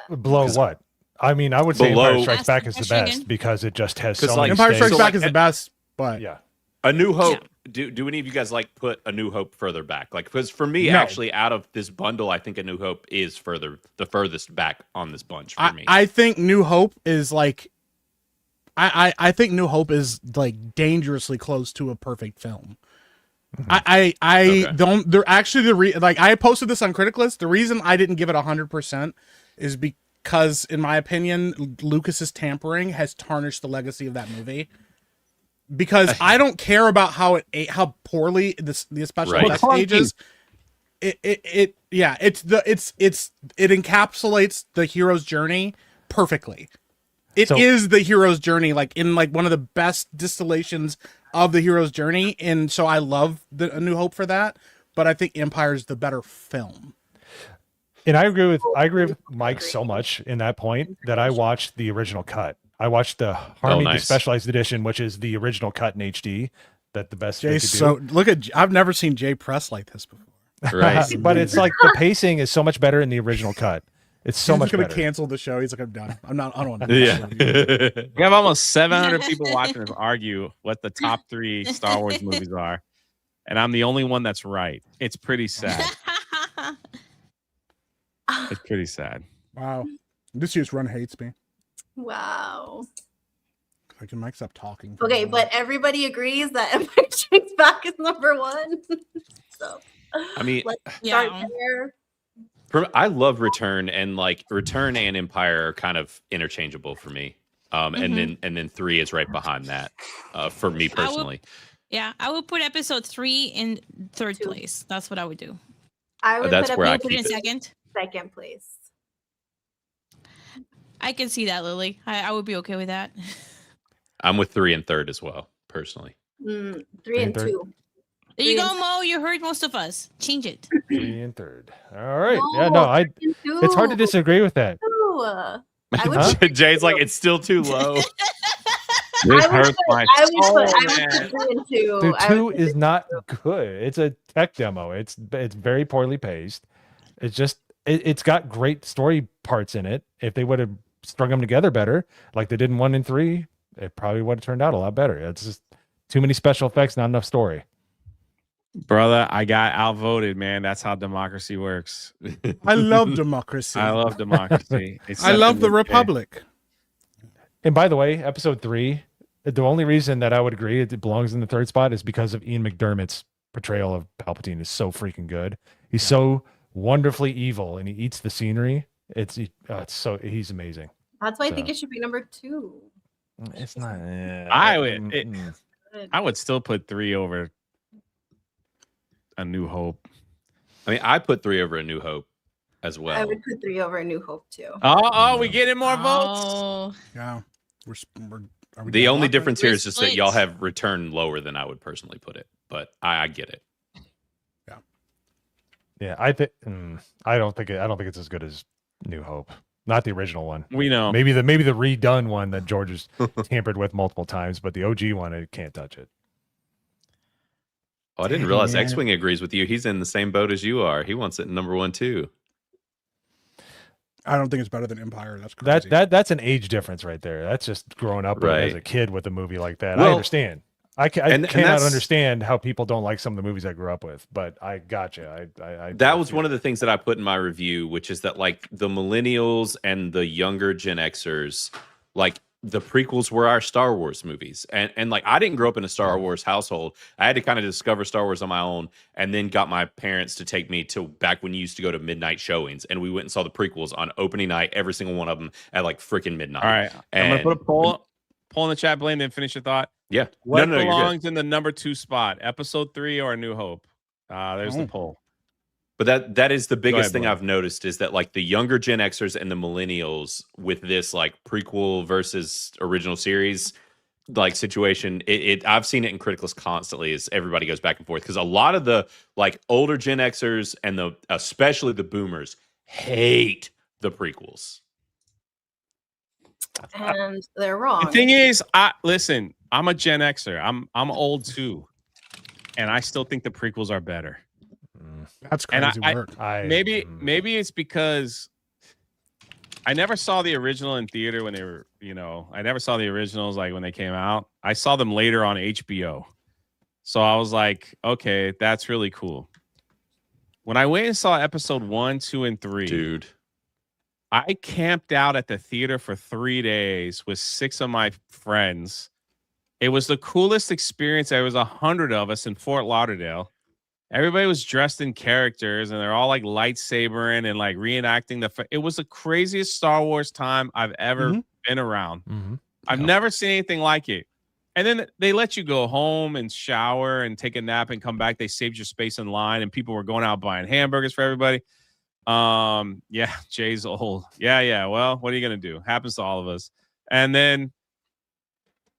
Below what? I mean, I would say Empire Strikes Back is the best because it just has so many. Empire Strikes Back is the best, but yeah. A New Hope. Yeah. Do any of you guys like put A New Hope further back? Like, because for me, actually, out of this bundle, I think A New Hope is the furthest back on this bunch for me. I think New Hope is like, I think New Hope is like dangerously close to a perfect film. Don't. They're actually like I posted this on Critic List. The reason I didn't give it 100% is because, in my opinion, Lucas's tampering has tarnished the legacy of that movie. Because I don't care about how poorly the special effects ages. It encapsulates the hero's journey perfectly. It is the hero's journey, like in like one of the best distillations of the hero's journey, and so I love A New Hope for that. But I think Empire is the better film. And I agree with Mike so much in that point that I watched the original cut. I watched the Harmony Specialized Edition, which is the original cut in HD. That the best. Jay, so look at. I've never seen Jay press like this before. Right, but it's like the pacing is so much better in the original cut. It's so much better. He's gonna cancel the show. He's like, I'm done. I don't want to. Yeah. We have almost 700 people watching us argue what the top 3 Star Wars movies are, and I'm the only one that's right. It's pretty sad. It's pretty sad. Wow. This year's run hates me. Wow. I can Mike stop talking. Okay, but everybody agrees that Empire Strikes Back is number 1. So I mean, let's start there. I love Return, and like Return and Empire are kind of interchangeable for me. And then 3 is right behind that for me personally. I would put episode 3 in 3rd place. That's what I would do. I would that's where I put it in second place. I can see that, Lily. I would be okay with that. I'm with 3 and 3rd as well, personally. 3 and 2. There you go, Mo. You heard most of us. Change it. 3 and 3rd. All right. It's hard to disagree with that. Jay's like, it's still too low. I would put 3 and 2. Dude, 2 is not good. It's a tech demo. It's very poorly paced. It's just it's got great story parts in it. If they would have strung them together better, like they did in 1 and 3, it probably would have turned out a lot better. It's just too many special effects, not enough story. Brother, I got outvoted, man. That's how democracy works. I love democracy. I love democracy. I love the Republic. And by the way, episode 3, the only reason that I would agree it belongs in the 3rd spot is because of Ian McDermott's portrayal of Palpatine is so freaking good. He's so wonderfully evil, and he eats the scenery. He's amazing. That's why I think it should be number 2. It's not. I would still put 3 over A New Hope. I mean, I put 3 over A New Hope as well. I would put 3 over A New Hope too. We getting more votes. Yeah, the only difference here is just that y'all have Return lower than I would personally put it, but I get it. Yeah, I don't think it's as good as New Hope. Not the original one. We know. Maybe the redone one that George has tampered with multiple times, but the OG one, it can't touch it. Oh, I didn't realize X-Wing agrees with you. He's in the same boat as you are. He wants it number 1 too. I don't think it's better than Empire. That's crazy. That's an age difference right there. That's just growing up as a kid with a movie like that. Well, I understand. I cannot understand how people don't like some of the movies I grew up with, but I gotcha. That was one of the things that I put in my review, which is that like the millennials and the younger Gen Xers, like the prequels were our Star Wars movies. And like I didn't grow up in a Star Wars household. I had to kind of discover Star Wars on my own, and then got my parents to take me to back when you used to go to midnight showings, and we went and saw the prequels on opening night, every single one of them at like freaking midnight. All right. I'm gonna put a poll in the chat, Blaine, then finish your thought. Yeah. What belongs in the number 2 spot? Episode 3 or A New Hope? There's the poll. But that is the biggest thing I've noticed is that like the younger Gen Xers and the millennials with this like prequel versus original series like situation, I've seen it in Criticals constantly as everybody goes back and forth, because a lot of the like older Gen Xers and especially the boomers hate the prequels. And they're wrong. The thing is, listen, I'm a Gen Xer. I'm old too, and I still think the prequels are better. That's crazy work. Maybe it's because I never saw the original in theater when they were, I never saw the originals like when they came out. I saw them later on HBO, So I was like, okay, that's really cool. When I went and saw episode 1, 2, and 3, dude, I camped out at the theater for 3 days with 6 of my friends. It was the coolest experience. There was 100 of us in Fort Lauderdale. Everybody was dressed in characters, and they're all like lightsabering and like reenacting it was the craziest Star Wars time I've ever been around. I've never seen anything like it. And then they let you go home and shower and take a nap and come back. They saved your space in line, and people were going out buying hamburgers for everybody. Yeah, Jay's old. Yeah. Well, what are you gonna do? Happens to all of us. And then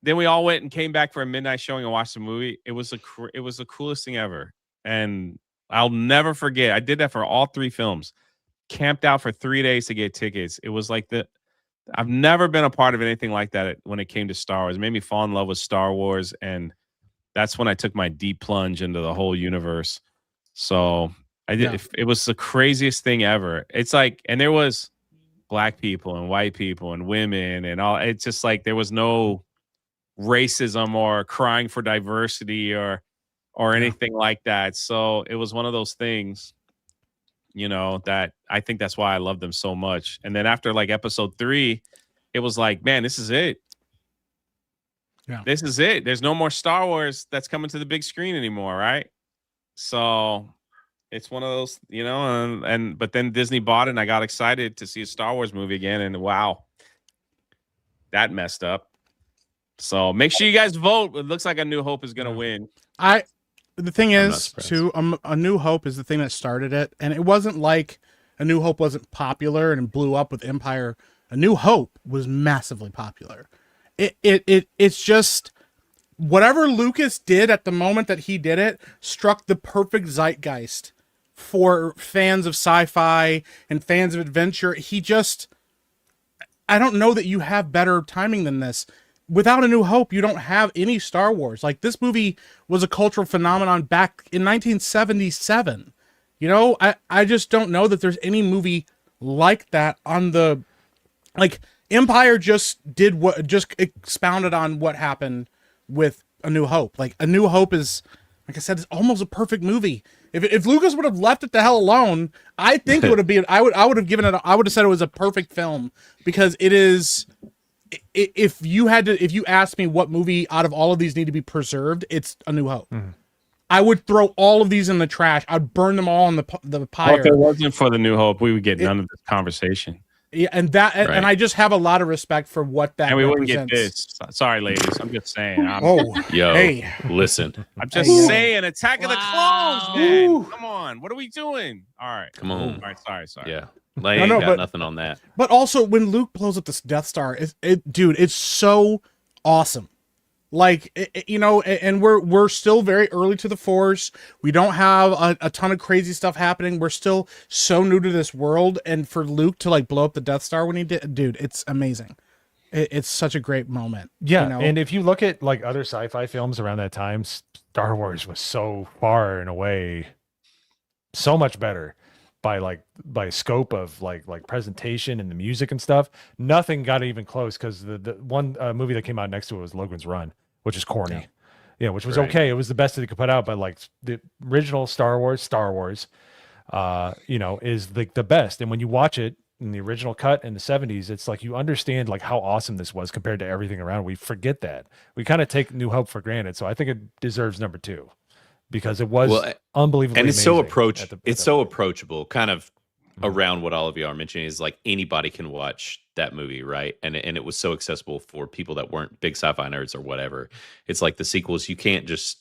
we all went and came back for a midnight showing and watched the movie. It was the coolest thing ever. And I'll never forget. I did that for all 3 films. Camped out for 3 days to get tickets. It was like I've never been a part of anything like that when it came to Star Wars. It made me fall in love with Star Wars, and that's when I took my deep plunge into the whole universe. So I did. It was the craziest thing ever. It's like, and there was black people and white people and women and all. It's just like there was no racism or crying for diversity or anything like that. So it was one of those things, that I think that's why I love them so much. And then after like episode 3, it was like, man, this is it. Yeah. This is it. There's no more Star Wars that's coming to the big screen anymore, right? So it's one of those, but then Disney bought it, and I got excited to see a Star Wars movie again, and wow, that messed up. So make sure you guys vote. It looks like A New Hope is going to win. The thing is, too, A New Hope is the thing that started it, and it wasn't like A New Hope wasn't popular and blew up with Empire. A New Hope was massively popular. It's just whatever Lucas did at the moment that he did it struck the perfect zeitgeist for fans of sci-fi and fans of adventure. I don't know that you have better timing than this. Without A New Hope, you don't have any Star Wars. Like, this movie was a cultural phenomenon back in 1977. I just don't know that there's any movie like that on the, like, Empire just expounded on what happened with A New Hope. Like, A New Hope is, like I said, it's almost a perfect movie. If Lucas would have left it the hell alone, I think it would have been, I would have said it was a perfect film, because it is. If you asked me what movie out of all of these need to be preserved, it's A New Hope. I would throw all of these in the trash. I'd burn them all in the pyre. Well, if it wasn't for The New Hope, we would get none of this conversation. Yeah, and I just have a lot of respect for what that. And we represents. wouldn't get this. Sorry, ladies. I'm just saying. Hey, listen. I'm just saying. Attack of the Clones, man. Ooh. Come on. What are we doing? All right. Come on. All right. Sorry. Yeah. They ain't got nothing on that. But also, when Luke blows up this Death Star, dude, it's so awesome. Like, and we're still very early to the Force. We don't have a ton of crazy stuff happening. We're still so new to this world, and for Luke to like blow up the Death Star when he did, dude, it's amazing. It's such a great moment. Yeah, and if you look at like other sci-fi films around that time, Star Wars was so far and away so much better by scope of like presentation and the music and stuff. Nothing got even close, because the one movie that came out next to it was Logan's Run, which is corny. Yeah, which was okay. It was the best that they could put out, but like the original Star Wars, is like the best. And when you watch it in the original cut in the 70s, it's like you understand like how awesome this was compared to everything around. We forget that. We kind of take New Hope for granted. So I think it deserves number 2. Because it was unbelievably and it's so approachable, kind of around what all of you are mentioning, is like anybody can watch that movie, right? And it was so accessible for people that weren't big sci-fi nerds or whatever. It's like the sequels, you can't just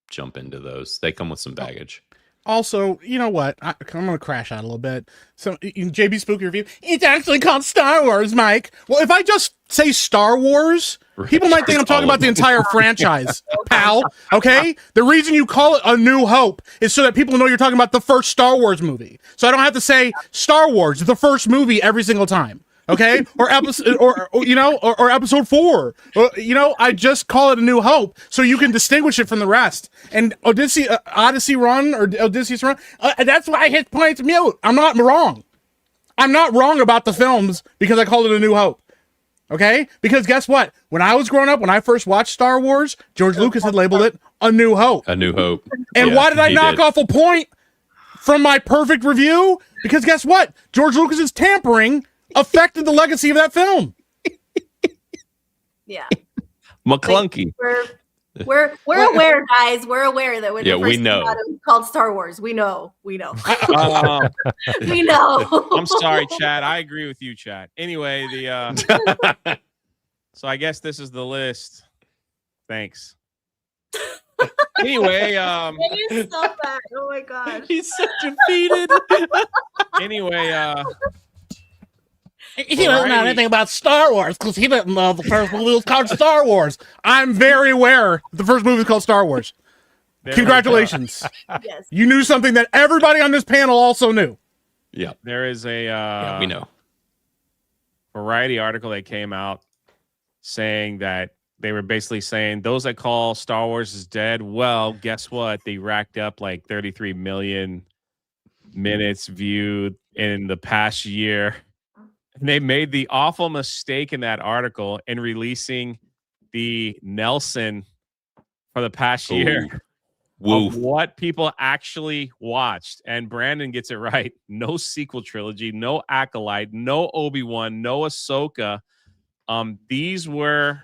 jump into those. They come with some baggage. Also, you know what? I'm going to crash out a little bit. So, in JB Spooky Review, it's actually called Star Wars, Mike. Well, if I just say Star Wars, people might think I'm talking about the entire franchise, pal. Okay? The reason you call it A New Hope is so that people know you're talking about the first Star Wars movie. So I don't have to say Star Wars, the first movie, every single time. Okay, or episode, or episode 4. I just call it A New Hope so you can distinguish it from the rest. And Odyssey Run or Odysseus Run. That's why I hit points mute. I'm not wrong. I'm not wrong about the films because I called it A New Hope. Okay? Because guess what? When I was growing up, when I first watched Star Wars, George Lucas had labeled it A New Hope. A New Hope. And why did I knock off a point from my perfect review? Because guess what? George Lucas's tampering affected the legacy of that film. Yeah. McClunky. We're aware, guys. We're aware that when we know it was called Star Wars. We know. We know. We know. I'm sorry, Chad. I agree with you, Chad. Anyway, so I guess this is the list. Thanks. Anyway, You're so bad. Oh my gosh. He's so defeated. Anyway, he doesn't know anything about Star Wars because he didn't know the first movie was called Star Wars. I'm very aware the first movie is called Star Wars. Congratulations. Yes. You knew something that everybody on this panel also knew. Yeah. There is a we know. Variety article that came out saying that they were basically saying those that call Star Wars is dead. Well, guess what? They racked up like 33 million minutes viewed in the past year. And they made the awful mistake in that article in releasing the Nelson for the past year of what people actually watched. And Brandon gets it right. No sequel trilogy, no Acolyte, no Obi-Wan, no Ahsoka. These were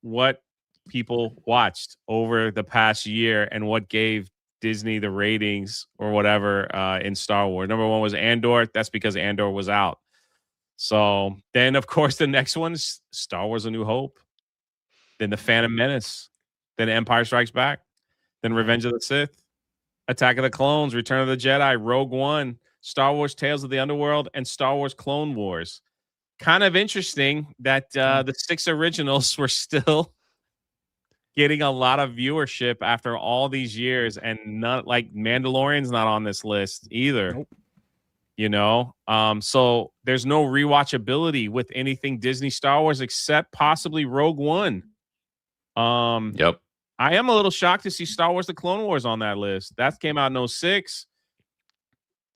what people watched over the past year and what gave Disney the ratings or whatever in Star Wars. Number one was Andor. That's because Andor was out. So then, of course, the next one's Star Wars: A New Hope. Then The Phantom Menace. Then Empire Strikes Back. Then Revenge of the Sith. Attack of the Clones. Return of the Jedi. Rogue One. Star Wars: Tales of the Underworld. And Star Wars: Clone Wars. Kind of interesting that the 6 originals were still getting a lot of viewership after all these years, and not like Mandalorian's not on this list either. Nope. You know, so there's no rewatchability with anything Disney Star Wars except possibly Rogue One. Yep. I am a little shocked to see Star Wars: The Clone Wars on that list. That came out in 06.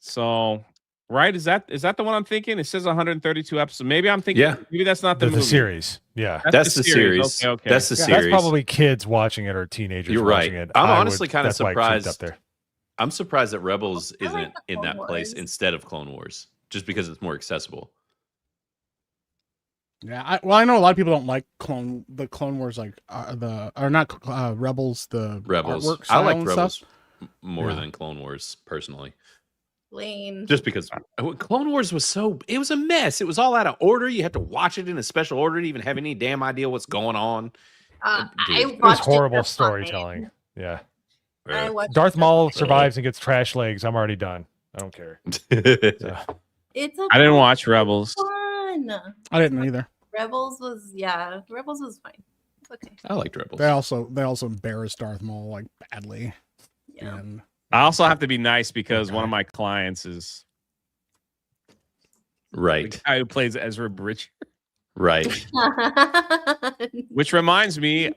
So, right, is that the one I'm thinking? It says 132 episodes. Maybe I'm thinking. Maybe that's not the movie. series. Yeah, that's the series. Okay. That's the series. That's probably kids watching it or teenagers. You're watching right. it. I'm honestly kind of that's why it creeped surprised. up there. I'm surprised that Rebels isn't in Clone that place Wars. instead of Clone Wars, just because it's more accessible. Yeah, I know a lot of people don't like the Clone Wars, like Rebels, the Rebels. artwork I style like and Rebels stuff. more than Clone Wars personally. Lane. Just because Clone Wars was it was a mess. It was all out of order. You had to watch it in a special order to even have any damn idea what's going on. I It was watched horrible just fine. storytelling. Yeah. I watched Darth it Maul just fine. survives and gets trash legs. I'm already done. I don't care. So, It's I didn't watch Rebels. fun. I didn't either. Rebels was fine. It's okay. I liked Rebels. They also embarrassed Darth Maul like badly. Yeah. And I also have to be nice because one of my clients is right. the guy who plays Ezra Bridger. Right. Which reminds me,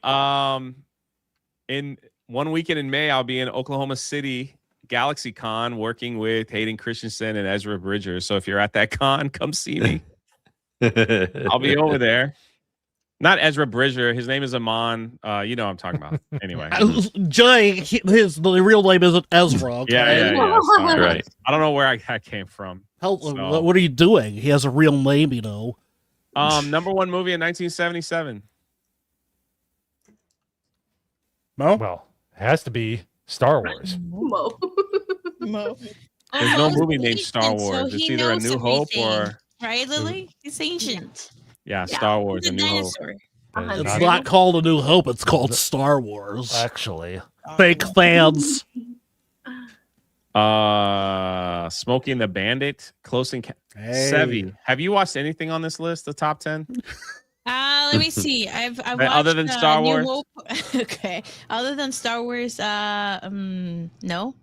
in one weekend in May, I'll be in Oklahoma City Galaxy Con working with Hayden Christensen and Ezra Bridger. So if you're at that con, come see me. I'll be over there. Not Ezra Bridger. His name is Amon. You know what I'm talking about. Anyway. Jay, the real name isn't Ezra. Okay? Yeah. Sorry. Right. I don't know where that came from. What are you doing? He has a real name, you know. Number one movie in 1977. Mo? well, it has to be Star Wars. Mo. There's no movie named Star ancient, so Wars. It's he either A knows New Hope everything. or Right, Lily? It's ancient. Star Wars: He's A a New Hope. dinosaur. It's not called A New Hope. It's called Star Wars. Actually, Fake fans. Smokey and the Bandit, Close Encounter. Sevi, have you watched anything on this list? The top 10? Let me see. I've watched Other than Star New Wars? Hope. Okay. Other than Star Wars, no.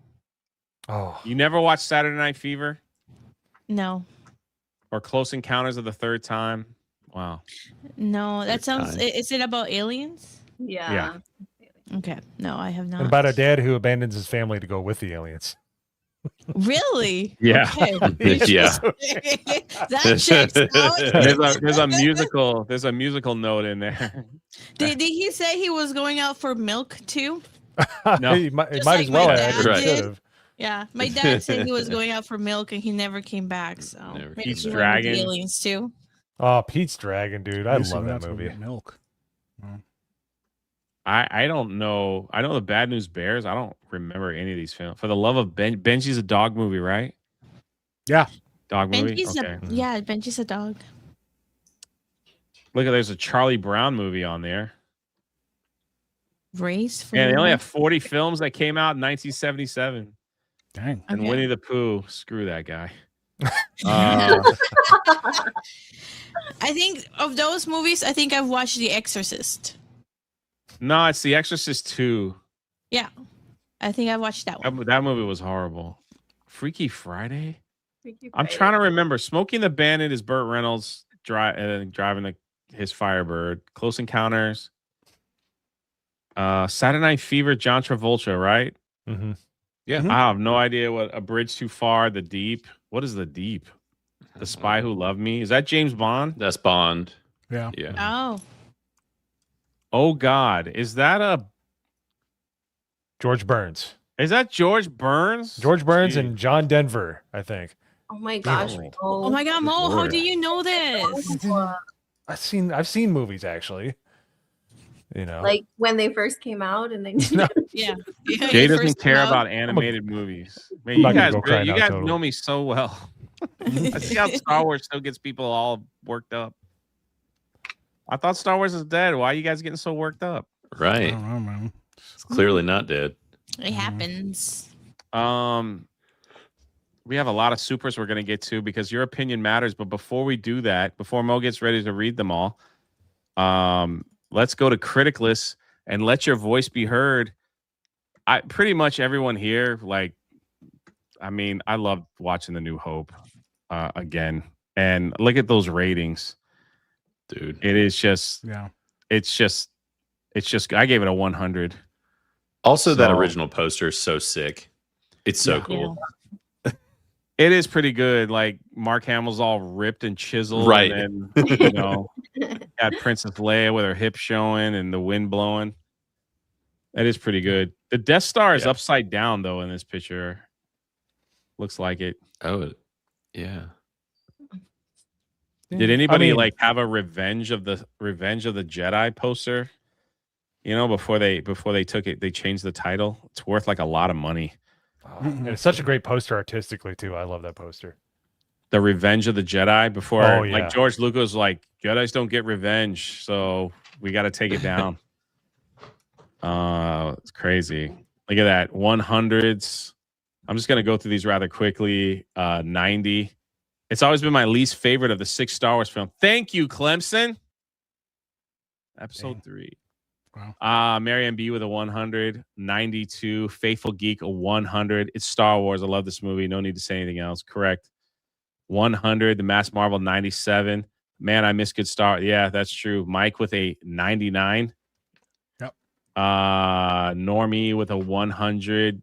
oh, You never watched Saturday Night Fever No. or Close Encounters of the Third Time? Wow. No. That sounds time. is it about aliens? Yeah. Okay. No, I have not. and about a dad who abandons his family to go with the aliens. Really? Yeah. Okay. Yeah. That checks out. There's a musical note in there. Did he say he was going out for milk too? No. he might Just as like well my have. dad Right. Should did. have. Yeah, my dad said he was going out for milk and he never came back. So Never maybe came he back. went with the Dragon. aliens too. Oh, Pete's Dragon, dude. I Lucy love went that out to go movie. get milk. Well, I don't know. I know the Bad News Bears. I don't remember any of these films. For the Love of Benji's a dog movie, right? yeah. Dog movie. Benji's Okay. Benji's a dog. Look at there's a Charlie Brown movie on there. Race for Yeah, they your only life? have 40 films that came out in 1977. Dang. And Okay. Winnie the Pooh, screw that guy. I think of those movies, I think I've watched The Exorcist. No, it's The Exorcist 2. Yeah. I think I watched that one. That movie was horrible. Freaky Friday? Freaky I'm Friday. trying to remember. Smoking the Bandit is Burt Reynolds driving his Firebird. Close Encounters. Saturday Night Fever, John Travolta, right? Mm-hmm. Yeah. I have no idea what A Bridge Too Far, The Deep. What is The Deep? The Spy Who Loved Me. Is that James Bond? That's Bond. Yeah. Yeah. Oh. Oh God. Is that George Burns. Is that George Burns? George Burns Jeez. and John Denver, I think. Oh my gosh. Lord. Oh my God, Mo, how Lord. do you know this? I've seen movies actually. You know, Like when they first came out and they Yeah. Jay doesn't care about animated movies. Man, you not gonna guys, go crying you out guys total. know me so well. I see how Star Wars still gets people all worked up. I thought Star Wars is dead. Why are you guys getting so worked up? I Right. don't know, man. It's clearly not dead. It happens. We have a lot of supers we're going to get to because your opinion matters. But before we do that, before Mo gets ready to read them all, let's go to Criticless and let your voice be heard. Pretty much everyone here, like, I mean, I love watching The New Hope again. And look at those ratings. Dude. It is just, Yeah. it's just, I gave it a 100. Also, that So- original poster is so sick. It's so cool. It is pretty good. Like Mark Hamill's all ripped and chiseled, Right. And then, you know, got Princess Leia with her hips showing and the wind blowing. That is pretty good. The Death Star is upside down though in this picture. Looks like it. Oh, yeah. Did anybody mean- like have a Revenge of the Jedi poster? You know, before they took it, they changed the title. It's worth like a lot of money. And it's such a great poster artistically too. I love that poster. The Revenge of the Jedi before, Oh, yeah. like George Lucas was like, Jedis don't get revenge, so we got to take it down. It's crazy. Look at that, 100s. I'm just gonna go through these rather quickly. 90. It's always been my least favorite of the 6 Star Wars films. Thank you, Clemson. Episode 3. Wow. Marianne B with a 100. 92. Faithful Geek a 100. It's Star Wars. I love this movie. No need to say anything else. Correct. 100. The Mass Marvel 97. Man, I miss good Star. Yeah, that's true. Mike with a 99. Yep. Normie with a 100.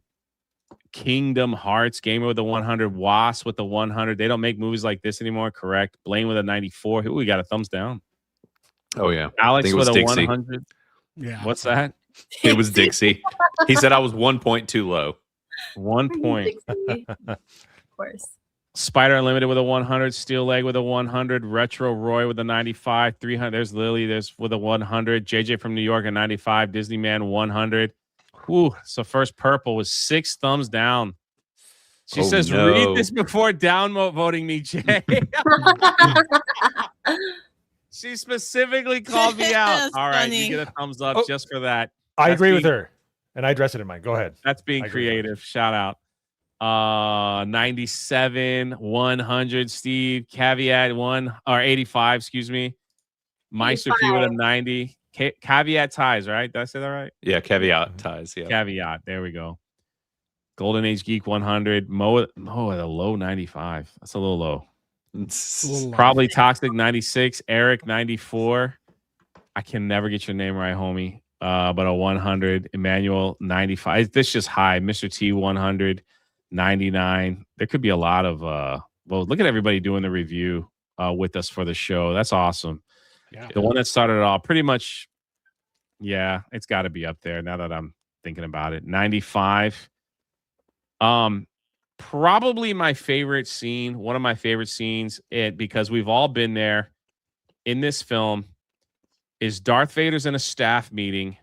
Kingdom Hearts Gamer with a 100. Wasp with a 100. They don't make movies like this anymore. Correct. Blaine with a 94. Ooh, we got a thumbs down. Oh, yeah. I Alex think it with was a Dixie. 100. Yeah. What's that? It was Dixie. He said I was 1 point too low. 1 point. of course. Spider Unlimited with a 100. Steel Leg with a 100. Retro Roy with a 95. 300. There's Lily. There's with a 100. JJ from New York a 95. Disney Man 100. Whew. So first purple was 6 thumbs down. She Oh, says, no. read this before voting me, Jay. She specifically called me out. That's All right, funny. you get a thumbs up Oh, just for that. I That's agree with being- her, and I address it in mine. Go ahead. That's being I agree with creative. Shout out. 97, 100, Steve. Caveat 85, excuse me. Meister P with a 90. Caveat ties, right? Did I say that right? Yeah, caveat ties. Yeah. Caveat. There we go. Golden Age Geek 100. Mo at a low 95. That's a little low. Probably Toxic 96. Eric 94. I can never get your name right, homie. But a 100. Emmanuel 95. This is just high. Mr. T 100. 99. There could be a lot of well, look at everybody doing the review with us for the show. That's awesome. Yeah. The one that started it all, pretty much. Yeah, it's got to be up there now that I'm thinking about it. 95. Probably my favorite scene, one of my favorite scenes, because we've all been there in this film, is Darth Vader's in a staff meeting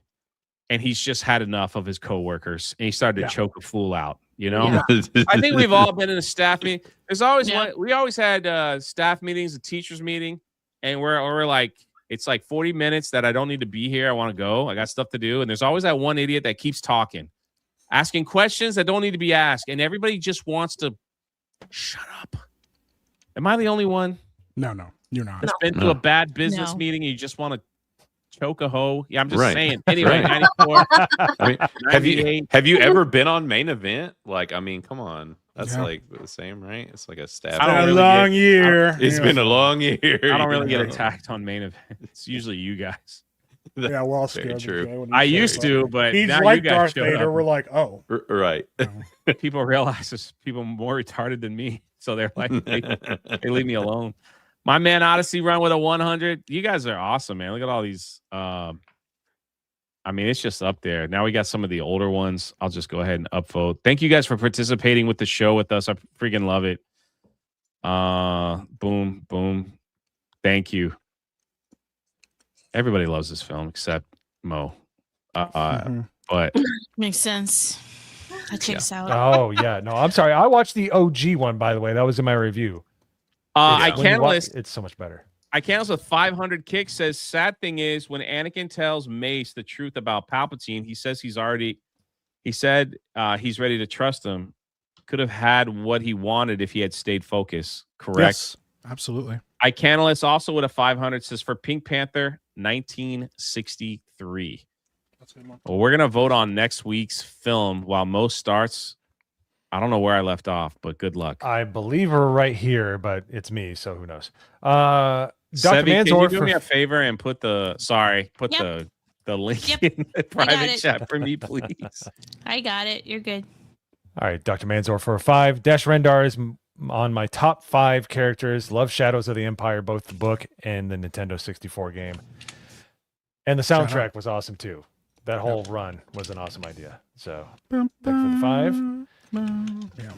and he's just had enough of his coworkers and he started to choke a fool out. You know, I think we've all been in a staff meeting. There's always one. We always had staff meetings, a teachers meeting, and we're like, it's like 40 minutes that I don't need to be here. I want to go. I got stuff to do. And there's always that one idiot that keeps talking, asking questions that don't need to be asked. And everybody just wants to shut up. Am I the only one? No, you're not. It's been to a bad business meeting and you just want to choke a hoe. Yeah, I'm just saying. Anyway, 94. I mean, have you ever been on Main Event? Like, I mean, come on. That's like the same, right? It's like a staff. It's been a long year. It's been a long year. I don't really get attacked on Main Event. It's usually you guys. Yeah, we're all scared. True. I used to, but he's now like you guys Darth showed Vader. up. We're like, oh, right. People realize there's people more retarded than me, so they're like, they leave me alone. My man Odyssey run with a 100. You guys are awesome, man. Look at all these. I mean, it's just up there. Now we got some of the older ones. I'll just go ahead and upvote. Thank you guys for participating with the show with us. I freaking love it. Boom, boom. Thank you. Everybody loves this film except Mo. But makes sense. That checks out. Oh yeah, no, I'm sorry. I watched the OG one, by the way. That was in my review. I can't list. It's so much better. I can't with 500 kicks says sad thing is when Anakin tells Mace the truth about Palpatine, he says he's ready to trust him. Could have had what he wanted if he had stayed focused. Correct. Yes, absolutely. I Canalist also with a 500 says for Pink Panther 1963. That's a good one. Well, we're gonna vote on next week's film while Mo starts. I don't know where I left off, but good luck. I believe we're right here, but it's me, so who knows? Dr. Sevi, Manzor, can you do me a favor and put the link in the private chat for me, please? I got it. You're good. All right, Dr. Manzor for a 5. Dash Rendar is on my top 5 characters. Love Shadows of the Empire, both the book and the Nintendo 64 game. And the soundtrack was awesome too. That whole run was an awesome idea. So, thank you for the 5.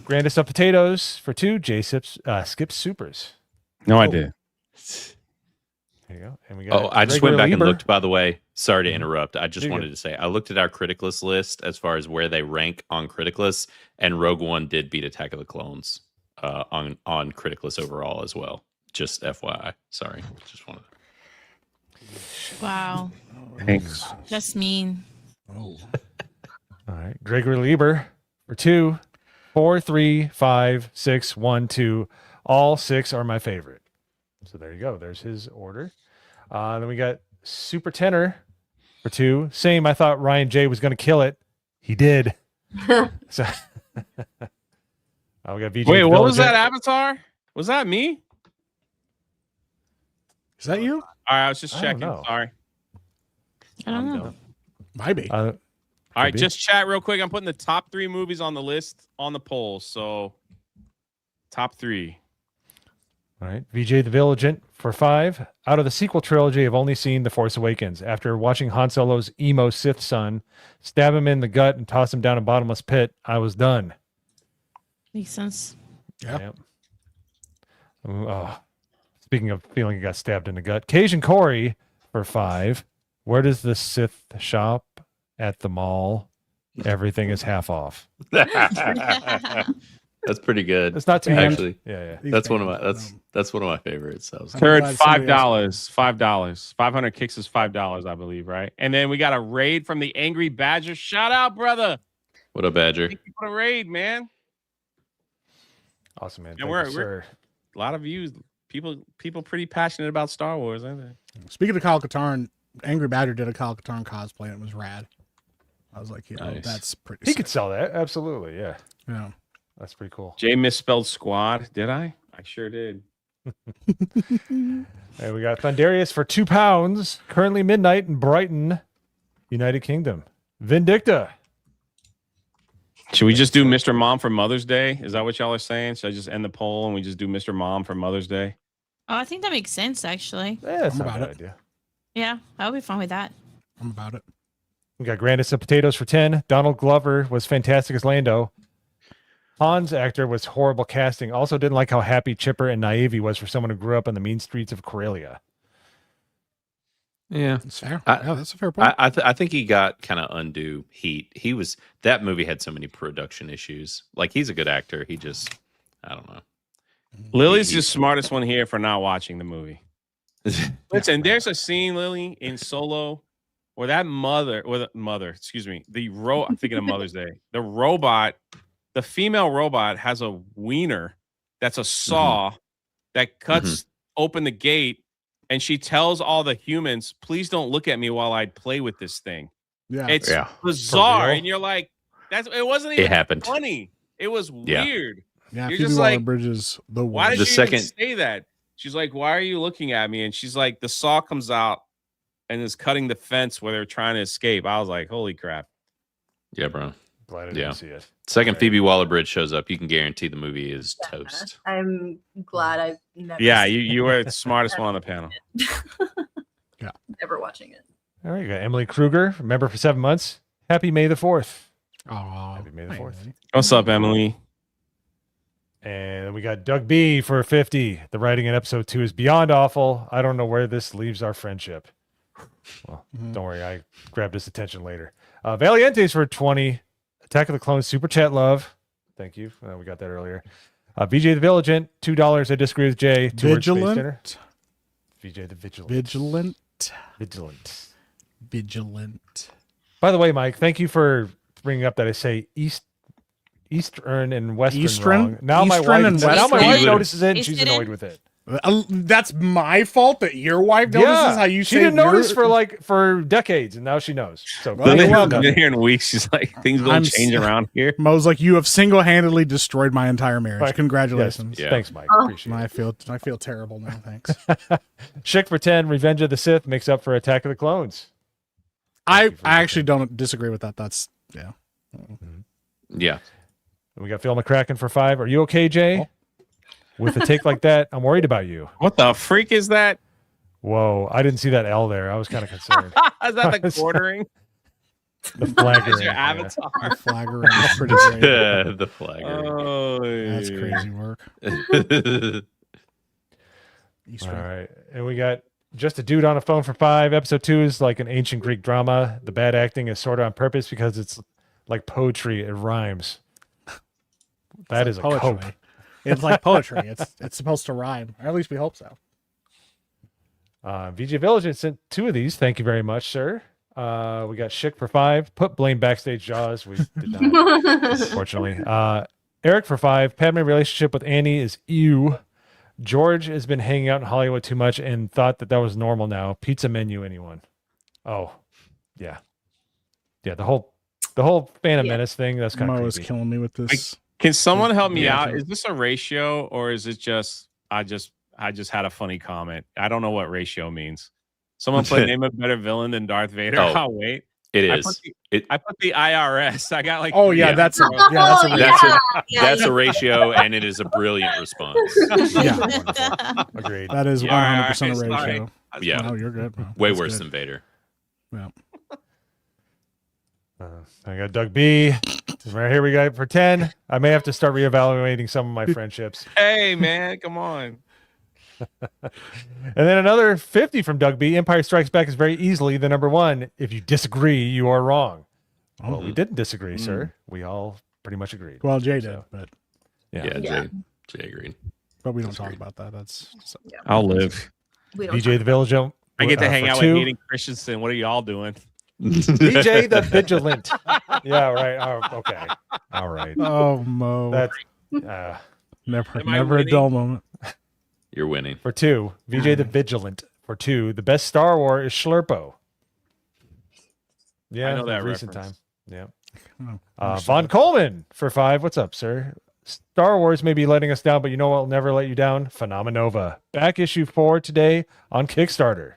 Grandest of Potatoes for 2. Jay skips Supers. No, I did. There you go. And we got. I just went back and Lieber. looked. By the way, sorry to interrupt. I just wanted to say I looked at our Criticlist list as far as where they rank on Criticlist, and Rogue One did beat Attack of the Clones on Criticlist overall as well. Just FYI. Sorry. Just wanted. Wow. Thanks. That's mean. Oh. All right, Gregory Lieber for 2, 4, 3, 5, 6, 1, 2. All 6 are my favorite. So there you go. There's his order. Then we got Super Tenor for 2. Same. I thought Ryan J was going to kill it. He did. So we got VJ. Wait, what was that avatar? Was that me? Is that you? All right, I was just checking. know. Sorry. I don't know. Might be. All right, just chat real quick. I'm putting the top 3 movies on the list on the poll. So, top 3. All right, VJ the Vigilant for 5. Out of the sequel trilogy, I've only seen The Force Awakens. After watching Han Solo's emo Sith son stab him in the gut and toss him down a bottomless pit, I was done. Makes sense. Yeah. Speaking of feeling you got stabbed in the gut, Cajun Corey for 5. Where does the Sith shop? At the mall. Everything is half off. That's pretty good. It's not too actually. Yeah. That's one of my that's one of my favorites. Third, $5. $5. 500 kicks is $5, I believe, right? And then we got a raid from the Angry Badger. Shout out, brother. What a Badger. Thank you for the raid, man. Awesome, man. And we're a lot of views. People pretty passionate about Star Wars, aren't they? Speaking of Kyle Katarn, Angry Badger did a Kyle Katarn cosplay and it was rad. I was like, Nice. that's pretty He sick. could sell that. Absolutely. Yeah. Yeah. That's pretty cool. Jay misspelled squad. Did I? I sure did. And we got Thundarius for £2. Currently midnight in Brighton, United Kingdom. Vindicta. Should we just do Mr. Mom for Mother's Day? Is that what y'all are saying? Should I just end the poll and we just do Mr. Mom for Mother's Day? Oh, I think that makes sense, actually. Yeah, that's I'm not a about bad it. idea. Yeah, I'll be fine with that. I'm about it. We got Grandis of Potatoes for 10. Donald Glover was fantastic as Lando. Han's actor was horrible casting. Also didn't like how happy, chipper, and naive he was for someone who grew up on the mean streets of Corellia. Yeah, That's fair. Yeah, that's a fair point. I think he got kind of undue heat. That movie had so many production issues. Like, he's a good actor. He just, I don't know. Lily's the smartest one here for not watching the movie. Listen, there's a scene, Lily, in Solo where that excuse me, I'm thinking of Mother's Day. The female robot has a wiener that's a saw that cuts open the gate, and she tells all the humans, please don't look at me while I play with this thing. Yeah. It's Yeah. bizarre. And you're like, it wasn't even happened. funny. It was weird. Yeah, You're Phoebe just like, Waller-Bridge is the worst. why did The she second- even say that? She's like, why are you looking at me? And she's like, the saw comes out and is cutting the fence where they're trying to escape. I was like, holy crap. Yeah, bro. Glad I didn't see it. Second Right. Phoebe Waller-Bridge shows up, you can guarantee the movie is toast. I'm glad I've never. Yeah, seen you were the smartest one on the panel. Never watching it. All right, you got Emily Kruger, member for 7 months. Happy May the 4th. Oh, Happy May the 4th. What's up, Emily? And we got Doug B for 50. The writing in episode 2 is beyond awful. I don't know where this leaves our friendship. Well, don't worry. I grabbed his attention later. Valientes for 20. Attack of the Clones Super Chat Love. Thank you. We got that earlier. VJ the Vigilant, $2. I disagree with Jay. Vigilant. VJ the Vigilant. Vigilant. Vigilant. By the way, Mike, thank you for bringing up that I say Eastern and Western Eastern? wrong. Now Eastern my and wife Western? notices it and she's Eastern? annoyed with it. That's my fault that your wife notices how you she say didn't notice your- for decades, and now she knows. So Well, you're you're welcome. Been here in weeks. She's like, things don't I'm change s- around here. Mo's like, you have single-handedly destroyed my entire marriage. Right. Congratulations. Yes. Yeah. Thanks, Mike. Oh. Appreciate it. I feel terrible now. Thanks. Schick for 10, Revenge of the Sith makes up for Attack of the Clones. I actually don't disagree with that. That's yeah. Yeah. And we got Phil McCracken for 5. Are you okay, Jay? With a take like that, I'm worried about you. What the freak is that? Whoa, I didn't see that L there. I was kind of concerned. Is that the quartering? The flagging. That's your yeah. avatar. The flagger is pretty great. The flagger. Oh, That's crazy work. All right. And we got Just a Dude on a Phone for 5. Episode 2 is like an ancient Greek drama. The bad acting is sort of on purpose because it's like poetry. It rhymes. That is a Poetry. cope. It's like poetry. It's supposed to rhyme, or at least we hope so. VJ Village sent 2 of these. Thank you very much, sir. We got Schick for 5. Put blame backstage Jaws. We did not, unfortunately. Eric for 5. Padme relationship with Annie is ew. George has been hanging out in Hollywood too much and thought that was normal now. Pizza menu, anyone? Oh, yeah, yeah. The whole Phantom Menace thing. That's kind of Mo is creepy. killing me with this. Can someone help me Yeah. out? Is this a ratio or is it just I just had a funny comment? I don't know what ratio means. Someone put name a better villain than Darth Vader. Oh, Oh, wait. It I is. put the IRS. I got like Oh yeah, Yeah. that's a That's a Yeah, that's a ratio, and it is a brilliant response. yeah. Wonderful. Agreed. That is Yeah, all right, 100% a sorry. ratio. Yeah. No, you're good. Bro. Way That's worse good. than Vader. Yeah. I got Doug B. Right here we got for 10. I may have to start reevaluating some of my friendships. Hey man, come on. And then another 50 from Doug B. Empire Strikes Back is very easily the number 1. If you disagree, you are wrong. Well, we didn't disagree, sir. We all pretty much agreed. Well, Jay did, So, but Yeah, Yeah. Jay agreed. we don't talk about that. That's I'll live. We don't VJ the Village. I get to hang for out 2. with Hayden Christensen. What are y'all doing? VJ the Vigilant. Yeah, right. Oh, okay. All right. oh Mo. That's never Am I a winning? dull moment. You're winning. for 2. VJ the Vigilant for 2. The best Star Wars is Schlurpo. Yeah, I know that recent reference. time. Yeah. Oh, Von Coleman for 5. What's up, sir? Star Wars may be letting us down, but you know what will never let you down? Phenomenova. Back issue 4 today on Kickstarter.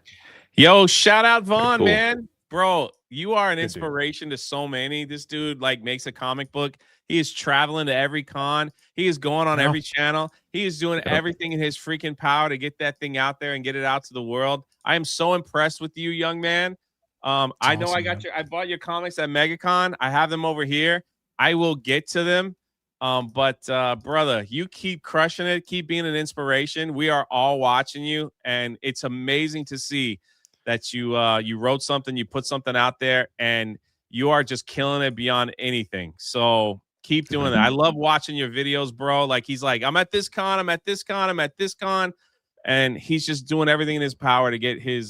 Yo, shout out Vaughn, Cool. man. Bro, You are an Good dude. inspiration to so many. This dude like makes a comic book. He is traveling to every con. He is going on every channel. He is doing everything in his freaking power to get that thing out there and get it out to the world. I am so impressed with you, young man. I know I got I bought your comics at MegaCon. I have them over here. I will get to them. But brother, you keep crushing it. Keep being an inspiration. We are all watching you, and it's amazing to see that you wrote something, you put something out there, and you are just killing it beyond anything. So keep doing that. I love watching your videos, bro. Like he's like, I'm at this con, I'm at this con, I'm at this con, and he's just doing everything in his power to get his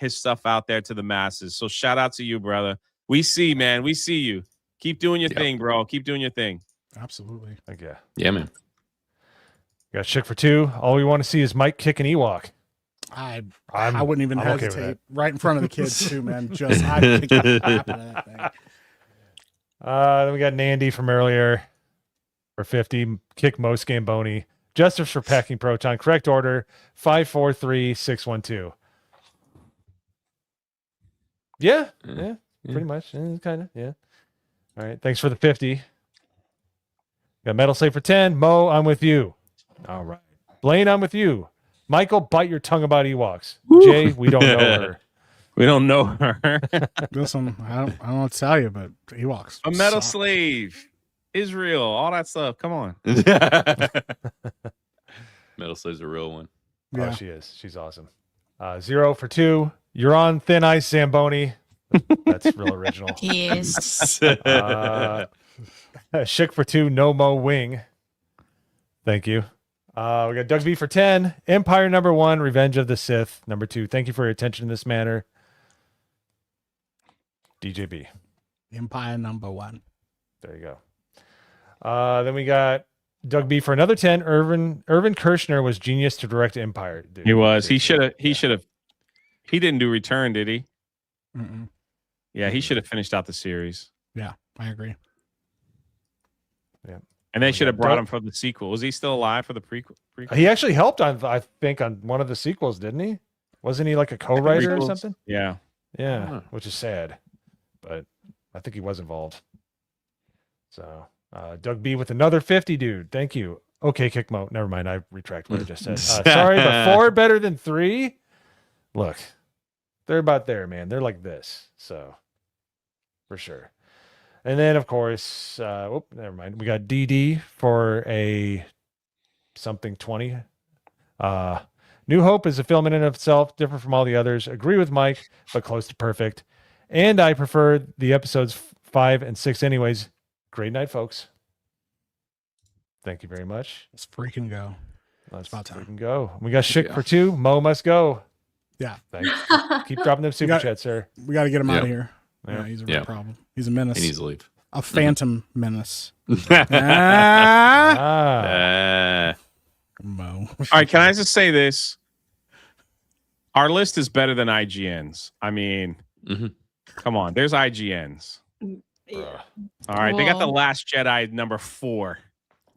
stuff out there to the masses. So shout out to you, brother. We see, man. We see you. Keep doing your thing, bro. Keep doing your thing. Absolutely. Okay. Yeah, man. Got Chick for 2. All we want to see is Mike kick an Ewok. I wouldn't even I'm okay with hesitate. that. Right in front of the kids too, man. Just I'd kick the crap out of that thing. Then we got Nandy from earlier for 50. Kick Most Gamboni. Justice for packing Proton. Correct order 543612. Yeah, pretty much. Kind of, yeah. All right. Thanks for the 50. Got Metal Slave for 10. Mo, I'm with you. All right. Blaine, I'm with you. Michael, bite your tongue about Ewoks. Jay, we don't know her. We don't know her. Listen, I don't know what to tell you, but Ewoks. A Metal Slave, Israel, all that stuff. Come on. Metal Slave's a real one. Yeah. Oh, she is. She's awesome. 0 for 2. You're on thin ice, Zamboni. That's real original. Yes. Schick for 2. No Mo Wing. Thank you. We got Doug B for 10. Empire number 1. Revenge of the Sith number 2. Thank you for your attention in this manner. DJB. Empire number 1. There you go. Then we got Doug B for another 10. Irvin Kershner was genius to direct Empire. Dude, he was. He should have. He didn't do Return, did he? Mm-mm. Yeah, he should have finished out the series. Yeah, I agree. Yeah. And they should have brought him for the sequel. Was he still alive for the prequel? He actually helped on, I think, on one of the sequels, didn't he? Wasn't he like a co-writer or something? Yeah. Yeah, which is sad. But I think he was involved. So, Doug B with another 50, dude. Thank you. Okay, Kickmo. Never mind. I retract what I just said. Sorry, but 4 better than 3? Look, they're about there, man. They're like this. So, for sure. And then, of course, never mind. We got DD for a something 20. New Hope is a film in and of itself, different from all the others. Agree with Mike, but close to perfect. And I prefer the episodes 5 and 6 anyways. Great night, folks. Thank you very much. Let's freaking go. Let's freaking go. We got Schick for 2. Mo must go. Yeah. Thanks. Keep dropping them super chats, sir. We got to get him out of here. Yeah. Yeah, he's a real problem. He's a menace. He needs to leave. A phantom menace. Mo. All right, can I just say this? Our list is better than IGN's. I mean, come on. There's IGN's. Yeah. All right, they got The Last Jedi number 4.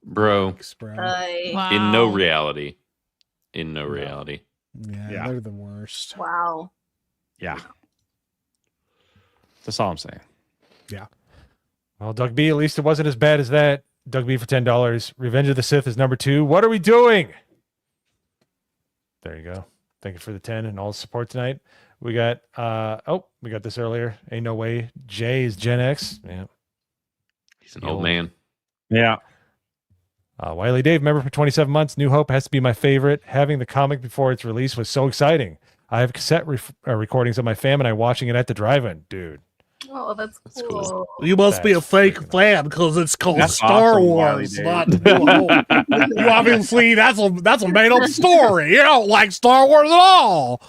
Bro. Wow. In no reality. In no reality. Yeah, they're the worst. Wow. Yeah. That's all I'm saying. Yeah. Well, Doug B, at least it wasn't as bad as that. Doug B for $10. Revenge of the Sith is number 2. What are we doing? There you go. Thank you for the 10 and all the support tonight. We got we got this earlier. Ain't no way. Jay is Gen X. Yeah. He's an old man. Yeah. Wiley Dave, member for 27 months. New Hope has to be my favorite. Having the comic before its release was so exciting. I have cassette recordings of my fam and I watching it at the drive-in, dude. Oh, that's cool. You must be a fake fan because it's called Star awesome, Wars. Wiley Not you obviously that's a made up story. You don't like Star Wars at all.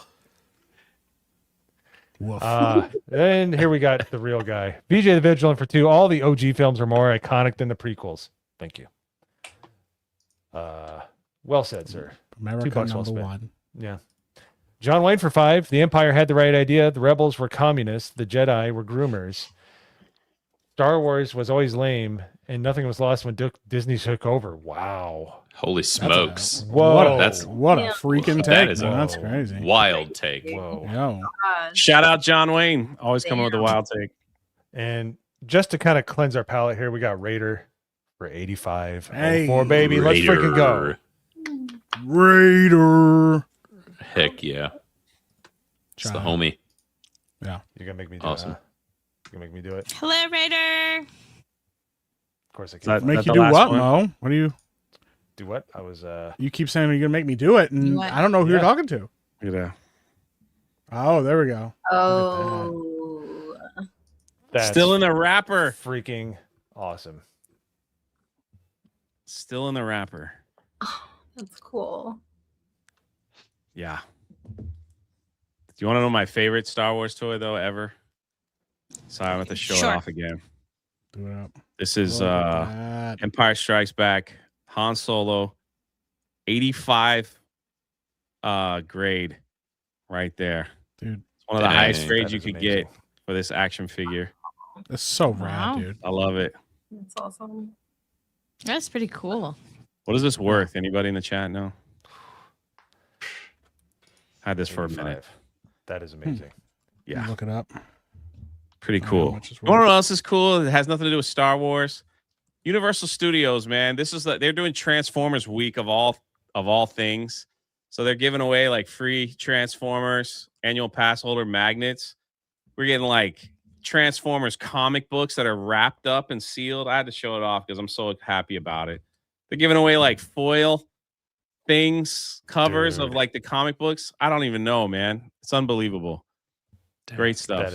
And here we got the real guy, VJ the Vigilant for 2. All the OG films are more iconic than the prequels. Thank you. Well said, sir. America $2 well number spent. 1. Yeah. John Wayne for 5. The Empire had the right idea. The rebels were communists. The Jedi were groomers. Star Wars was always lame, and nothing was lost when Disney took over. Wow. Holy smokes! Whoa, what a freaking that take! is Man. a That's crazy. wild take. Whoa. Yo. Shout out John Wayne, always coming with a wild take. And just to kind of cleanse our palate here, we got Raider for 85. Hey, 04, baby. Let's freaking go. Raider. Heck yeah. It's the homie. Yeah. You're going to make me do awesome. You're going to make me do it. Hello, Raider. Of course I That can't. make you do what, Mo? What do you do? What? I was You keep saying you're gonna make me do it, and I don't know who you're talking to. Yeah. Oh, there we go. Oh. That's Still in the wrapper. Freaking awesome. Still in the wrapper. That's cool. Yeah. Do you want to know my favorite Star Wars toy though ever? Sorry, I'm going to show it off again. Do it up. This is Empire Strikes Back, Han Solo, 85 grade right there. Dude. It's one of the highest grades you could get for this action figure. That's so rad, dude. I love it. That's awesome. That's pretty cool. What is this worth? Anybody in the chat know? Had this for a minute. That is amazing. Yeah. Look it up. Pretty cool. You want to know what else is cool? It has nothing to do with Star Wars. Universal Studios, man. This is they're doing Transformers Week of all things. So they're giving away like free Transformers annual pass holder magnets. We're getting like Transformers comic books that are wrapped up and sealed. I had to show it off because I'm so happy about it. They're giving away like foil things, covers of like the comic books. I don't even know, man. It's unbelievable. Great stuff.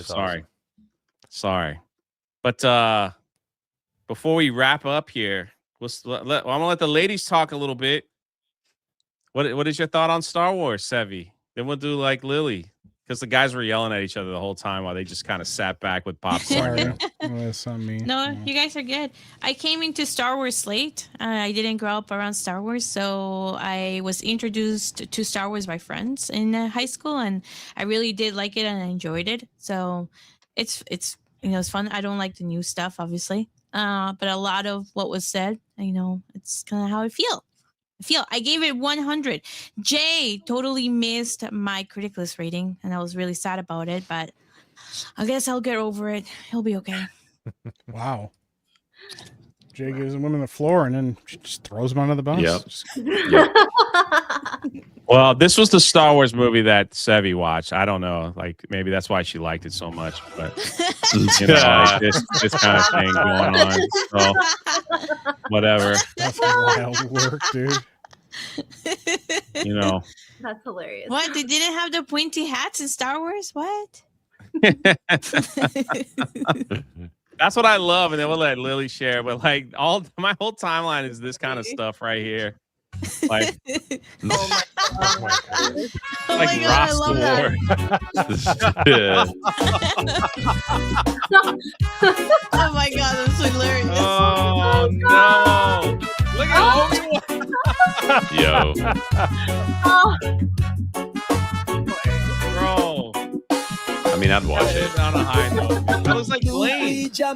Sorry. But before we wrap up here, I'm gonna let the ladies talk a little bit. What is your thought on Star Wars, Sevi? Then we'll do like Lily, because the guys were yelling at each other the whole time while they just kind of sat back with popcorn. That's on me. No, you guys are good. I came into Star Wars late. I didn't grow up around Star Wars, so I was introduced to Star Wars by friends in high school, and I really did like it and I enjoyed it. So it's it's fun. I don't like the new stuff, obviously, but a lot of what was said, it's kind of how I feel. I gave it 100. Jay totally missed my Criticalist rating, and I was really sad about it, but I guess I'll get over it. He'll be okay. Wow. Jay gives women the floor and then she just throws them under the bus. Yep. Well, this was the Star Wars movie that Sevi watched. I don't know. Like, maybe that's why she liked it so much. But, like this kind of thing going on. So, whatever. That's wild work, dude. That's hilarious. What? They didn't have the pointy hats in Star Wars? What? That's what I love, and then we'll let Lily share. But like my whole timeline is this kind of stuff right here. Like, oh my god! Like Ross the Oh my god, that's hilarious. Oh no! Look at Obi-Wan. Yo. Bro. I mean, I'd watch it. On a high note. That was like Lane. Yeah.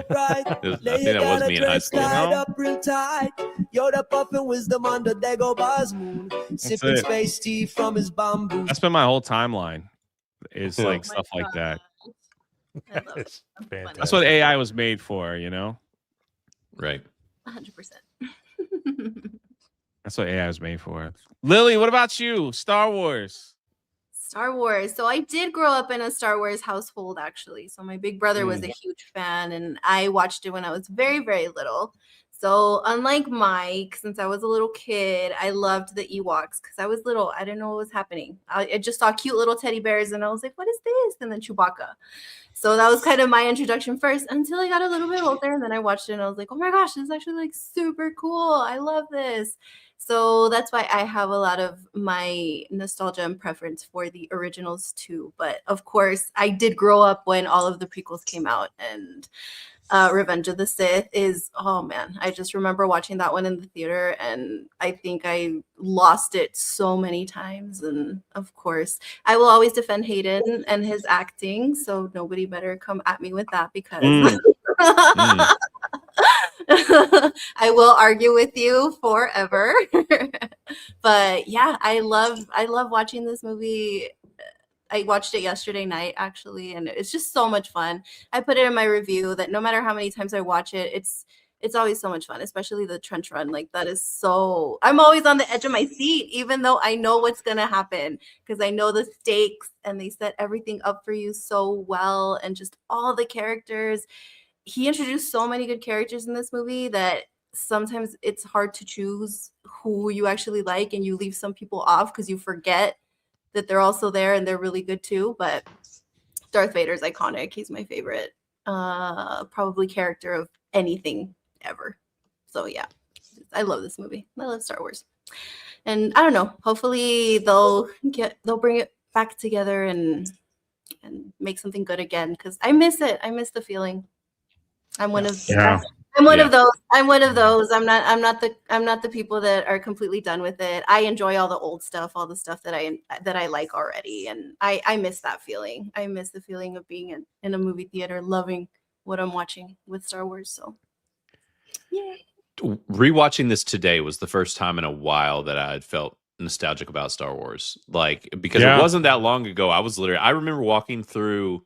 I think that was me in high school. You're the puffin' wisdom under Dagoba's moon. Sipping it. space tea from his bamboo. That's been my whole timeline. Is like stuff like that. I love it. That's what AI was made for, Right. 100%. That's what AI was made for. Lily, what about you? Star Wars. Star Wars. So I did grow up in a Star Wars household, actually. So my big brother was a huge fan, and I watched it when I was very, very little. So unlike Mike, since I was a little kid, I loved the Ewoks because I was little. I didn't know what was happening. I just saw cute little teddy bears, and I was like, what is this? And then Chewbacca. So that was kind of my introduction first until I got a little bit older, and then I watched it, and I was like, oh my gosh, this is actually like super cool. I love this. So that's why I have a lot of my nostalgia and preference for the originals too. But of course, I did grow up when all of the prequels came out, and Revenge of the Sith is, oh man, I just remember watching that one in the theater, and I think I lost it so many times. And of course, I will always defend Hayden and his acting, so nobody better come at me with that because I will argue with you forever. But yeah, I love watching this movie. I watched it yesterday night actually, and it's just so much fun. I put it in my review that no matter how many times I watch it, it's always so much fun, especially the trench run. Like that is so I'm always on the edge of my seat, even though I know what's gonna happen because I know the stakes and they set everything up for you so well, and just all the characters. He introduced so many good characters in this movie that sometimes it's hard to choose who you actually like, and you leave some people off because you forget that they're also there and they're really good too. But Darth Vader's iconic. He's my favorite probably character of anything ever. So yeah, I love this movie. I love Star Wars. And I don't know, hopefully they'll bring it back together and make something good again because I miss it. I miss the feeling. I'm one of I'm one of those. I'm one of those. I'm not the people that are completely done with it. I enjoy all the old stuff, all the stuff that I like already, and I miss that feeling. I miss the feeling of being in a movie theater, loving what I'm watching with Star Wars. So, yeah. Rewatching this today was the first time in a while that I had felt nostalgic about Star Wars. Like, because it wasn't that long ago. I remember walking through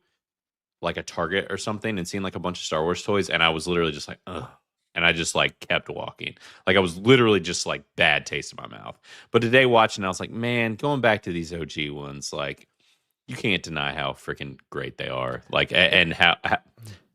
like a Target or something and seeing like a bunch of Star Wars toys, and I was literally just like, ugh. And I just like kept walking. Like I was literally just like bad taste in my mouth. But today watching, I was like, man, going back to these OG ones, like you can't deny how freaking great they are. Like, and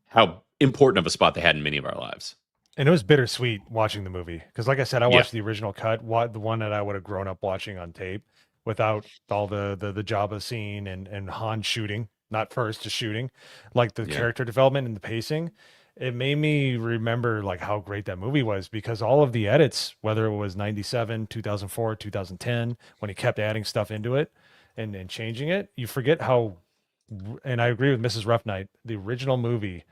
how important of a spot they had in many of our lives. And it was bittersweet watching the movie because, like I said, I watched the original cut, the one that I would have grown up watching on tape, without all the Jabba scene and Han shooting, not first, just shooting, like the character development and the pacing. It made me remember like how great that movie was because all of the edits, whether it was 97, 2004, 2010, when he kept adding stuff into it and changing it, you forget how. And I agree with Mrs. Rough-Night. The original movie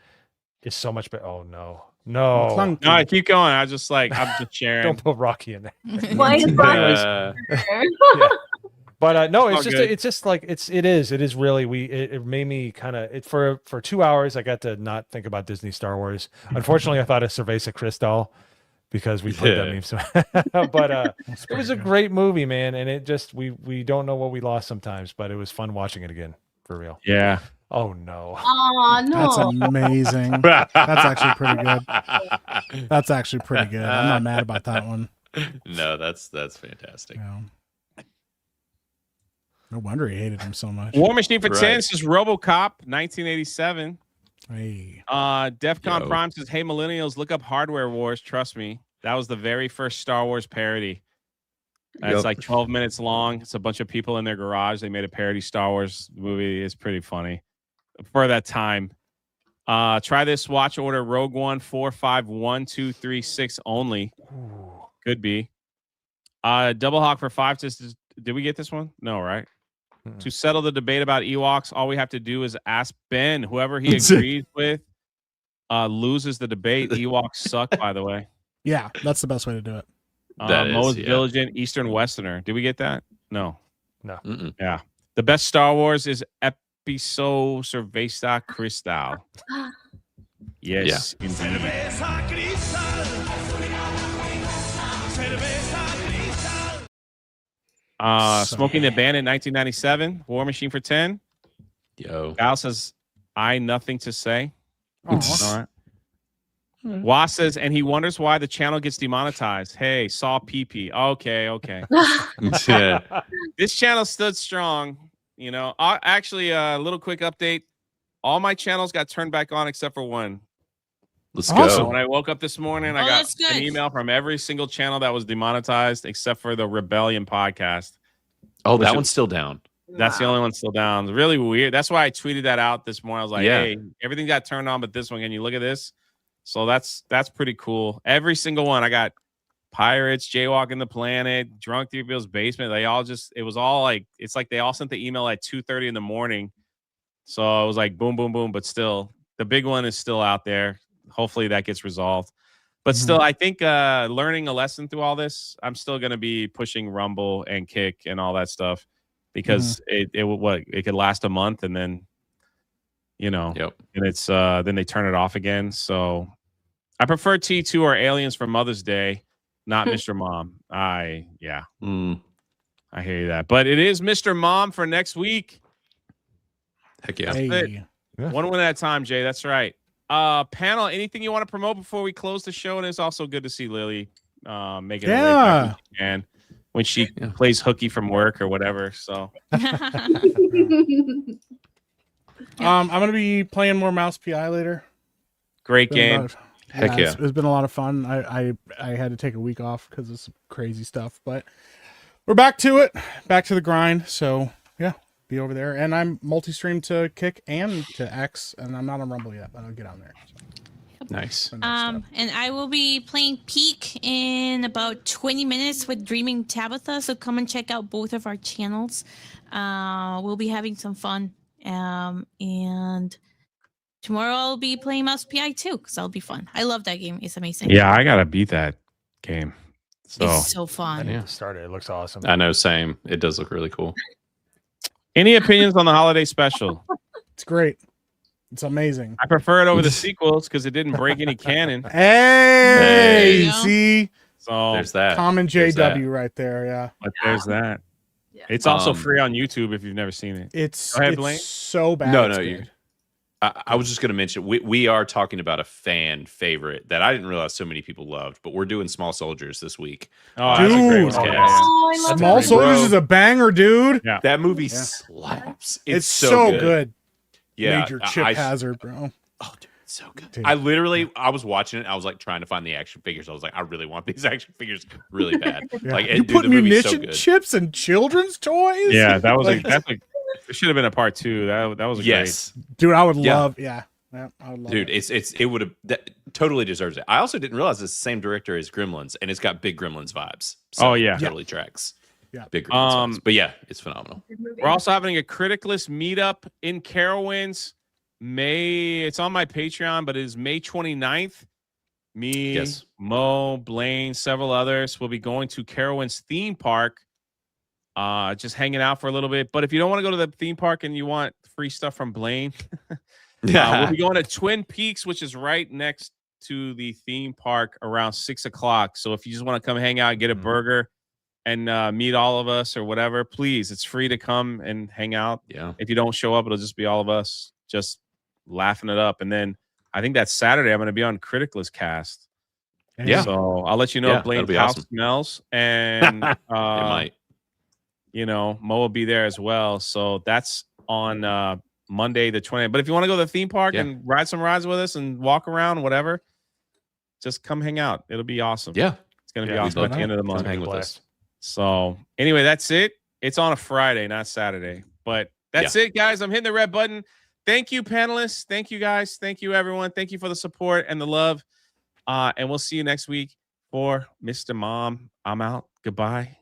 is so much better. Oh no. No, I keep going. I'm just sharing. Don't put Rocky in there. Why is Rocky? But no, it's just like it is really it made me kind of for 2 hours I got to not think about Disney Star Wars. Unfortunately, I thought of Cerveza Cristal because we played that meme. So, but it was a great movie, man, and it just we don't know what we lost sometimes, but it was fun watching it again for real. Yeah. Oh no. Oh no. That's amazing. That's actually pretty good. That's actually pretty good. I'm not mad about that one. No, that's fantastic. Yeah. No wonder he hated him so much. War Machine for 10 says RoboCop 1987. Hey. DEFCON Prime says, hey millennials, look up Hardware Wars. Trust me, that was the very first Star Wars parody. It's like 12 minutes long. It's a bunch of people in their garage. They made a parody Star Wars movie. It's pretty funny for that time. Try this watch order Rogue One 451236 only. Ooh. Could be. Double Hawk for 5 says, did we get this one? No, right? To settle the debate about Ewoks, all we have to do is ask Ben. Whoever he agrees with loses the debate. Ewoks suck, by the way. Yeah, that's the best way to do it. Most diligent Eastern Westerner. Did we get that? No. No. Yeah. The best Star Wars is Episo Cerveza Cristal. Yes. Smoking the Bandit 1997. War Machine for 10. Yo. Gal says, I nothing to say. All right. Was says, and he wonders why the channel gets demonetized. Hey, saw PP. Okay. This channel stood strong. You know, actually, a little quick update. All my channels got turned back on except for one. Let's go. So when I woke up this morning, I got an email from every single channel that was demonetized except for the Rebellion podcast. Oh, that one's still down. That's the only one still down. Really weird. That's why I tweeted that out this morning. I was like, hey, everything got turned on but this one. Can you look at this? So that's pretty cool. Every single one. I got Pirates, Jaywalking the Planet, Drunk Through Bill's Basement. They all it was all like, it's like they all sent the email at 2:30 in the morning. So it was like boom, boom, boom. But still, the big one is still out there. Hopefully that gets resolved. But still, I think learning a lesson through all this, I'm still going to be pushing Rumble and Kick and all that stuff because it could last a month and then, you know, and it's then they turn it off again. So I prefer T2 or Aliens for Mother's Day, not Mr. Mom. I hear you that. But it is Mr. Mom for next week. Heck yeah. Hey. One win at a time, Jay. That's right. Panel, anything you want to promote before we close the show? And it's also good to see Lily making it back when she plays hooky from work or whatever. So I'm gonna be playing more Mouse PI later. Great game. Heck yeah. It's been a lot of fun. I had to take a week off because of some crazy stuff, but we're back to it, back to the grind. So yeah, be over there. And I'm multi-stream to Kick and to X, and I'm not on Rumble yet, but I'll get on there. Nice. And I will be playing Peak in about 20 minutes with Dreaming Tabitha. So come and check out both of our channels. We'll be having some fun. And tomorrow I'll be playing Mouse PI too, because that'll be fun. I love that game. It's amazing. Yeah, I gotta beat that game. It's so fun. I need to start it. It looks awesome. I know, same. It does look really cool. Any opinions on the holiday special? It's great. It's amazing. I prefer it over the sequels because it didn't break any canon. Hey, see? So there's that. Common JW right there, yeah. But there's that. Yeah. It's also free on YouTube if you've never seen it. It's, Go ahead, Blaine. so bad. No, it's no, good. I was just going to mention we are talking about a fan favorite that I didn't realize so many people loved, but we're doing Small Soldiers this week. Oh, that's a great Dude. one. I love Small it. Soldiers is a banger, dude. Yeah. That movie slaps. It's so good. Yeah, Major Chip Hazard, bro. Oh, dude, it's so good. Dude. I was watching it. I was like trying to find the action figures. I was like, I really want these action figures really bad. Yeah. Like, You dude, put the movie's so munition good. chips and children's toys? Yeah, that was Like, it should have been a part 2. That was a Yes, dude, I would Yeah. love, yeah, I would love dude, it. it would have totally deserves it. I also didn't realize it's the same director as Gremlins, and it's got big Gremlins vibes. So Oh, yeah. totally tracks. Yeah. Big Gremlins vibes. But yeah, it's phenomenal. We're also having a Criticalist meetup in Carowinds. It's on my Patreon, but it is May 29th. Me, Yes. Mo, Blaine, several others will be going to Carowinds theme park. Just hanging out for a little bit. But if you don't want to go to the theme park and you want free stuff from Blaine, we'll be going to Twin Peaks, which is right next to the theme park around 6 o'clock. So if you just want to come hang out and get a burger and meet all of us or whatever, please, it's free to come and hang out. Yeah. If you don't show up, it'll just be all of us just laughing it up. And then I think that Saturday I'm going to be on Criticalist Cast. Yeah. So I'll let you know Yeah, if Blaine's that'll be house awesome. smells. And It might. Mo will be there as well. So that's on Monday the 20th. But if you want to go to the theme park and ride some rides with us and walk around, whatever, just come hang out. It'll be awesome. Yeah. It's going to be we'd awesome love at the end of the to month. hang with us. So anyway, that's it. It's on a Friday, not Saturday. But that's it, guys. I'm hitting the red button. Thank you, panelists. Thank you, guys. Thank you, everyone. Thank you for the support and the love. And we'll see you next week for Mr. Mom. I'm out. Goodbye.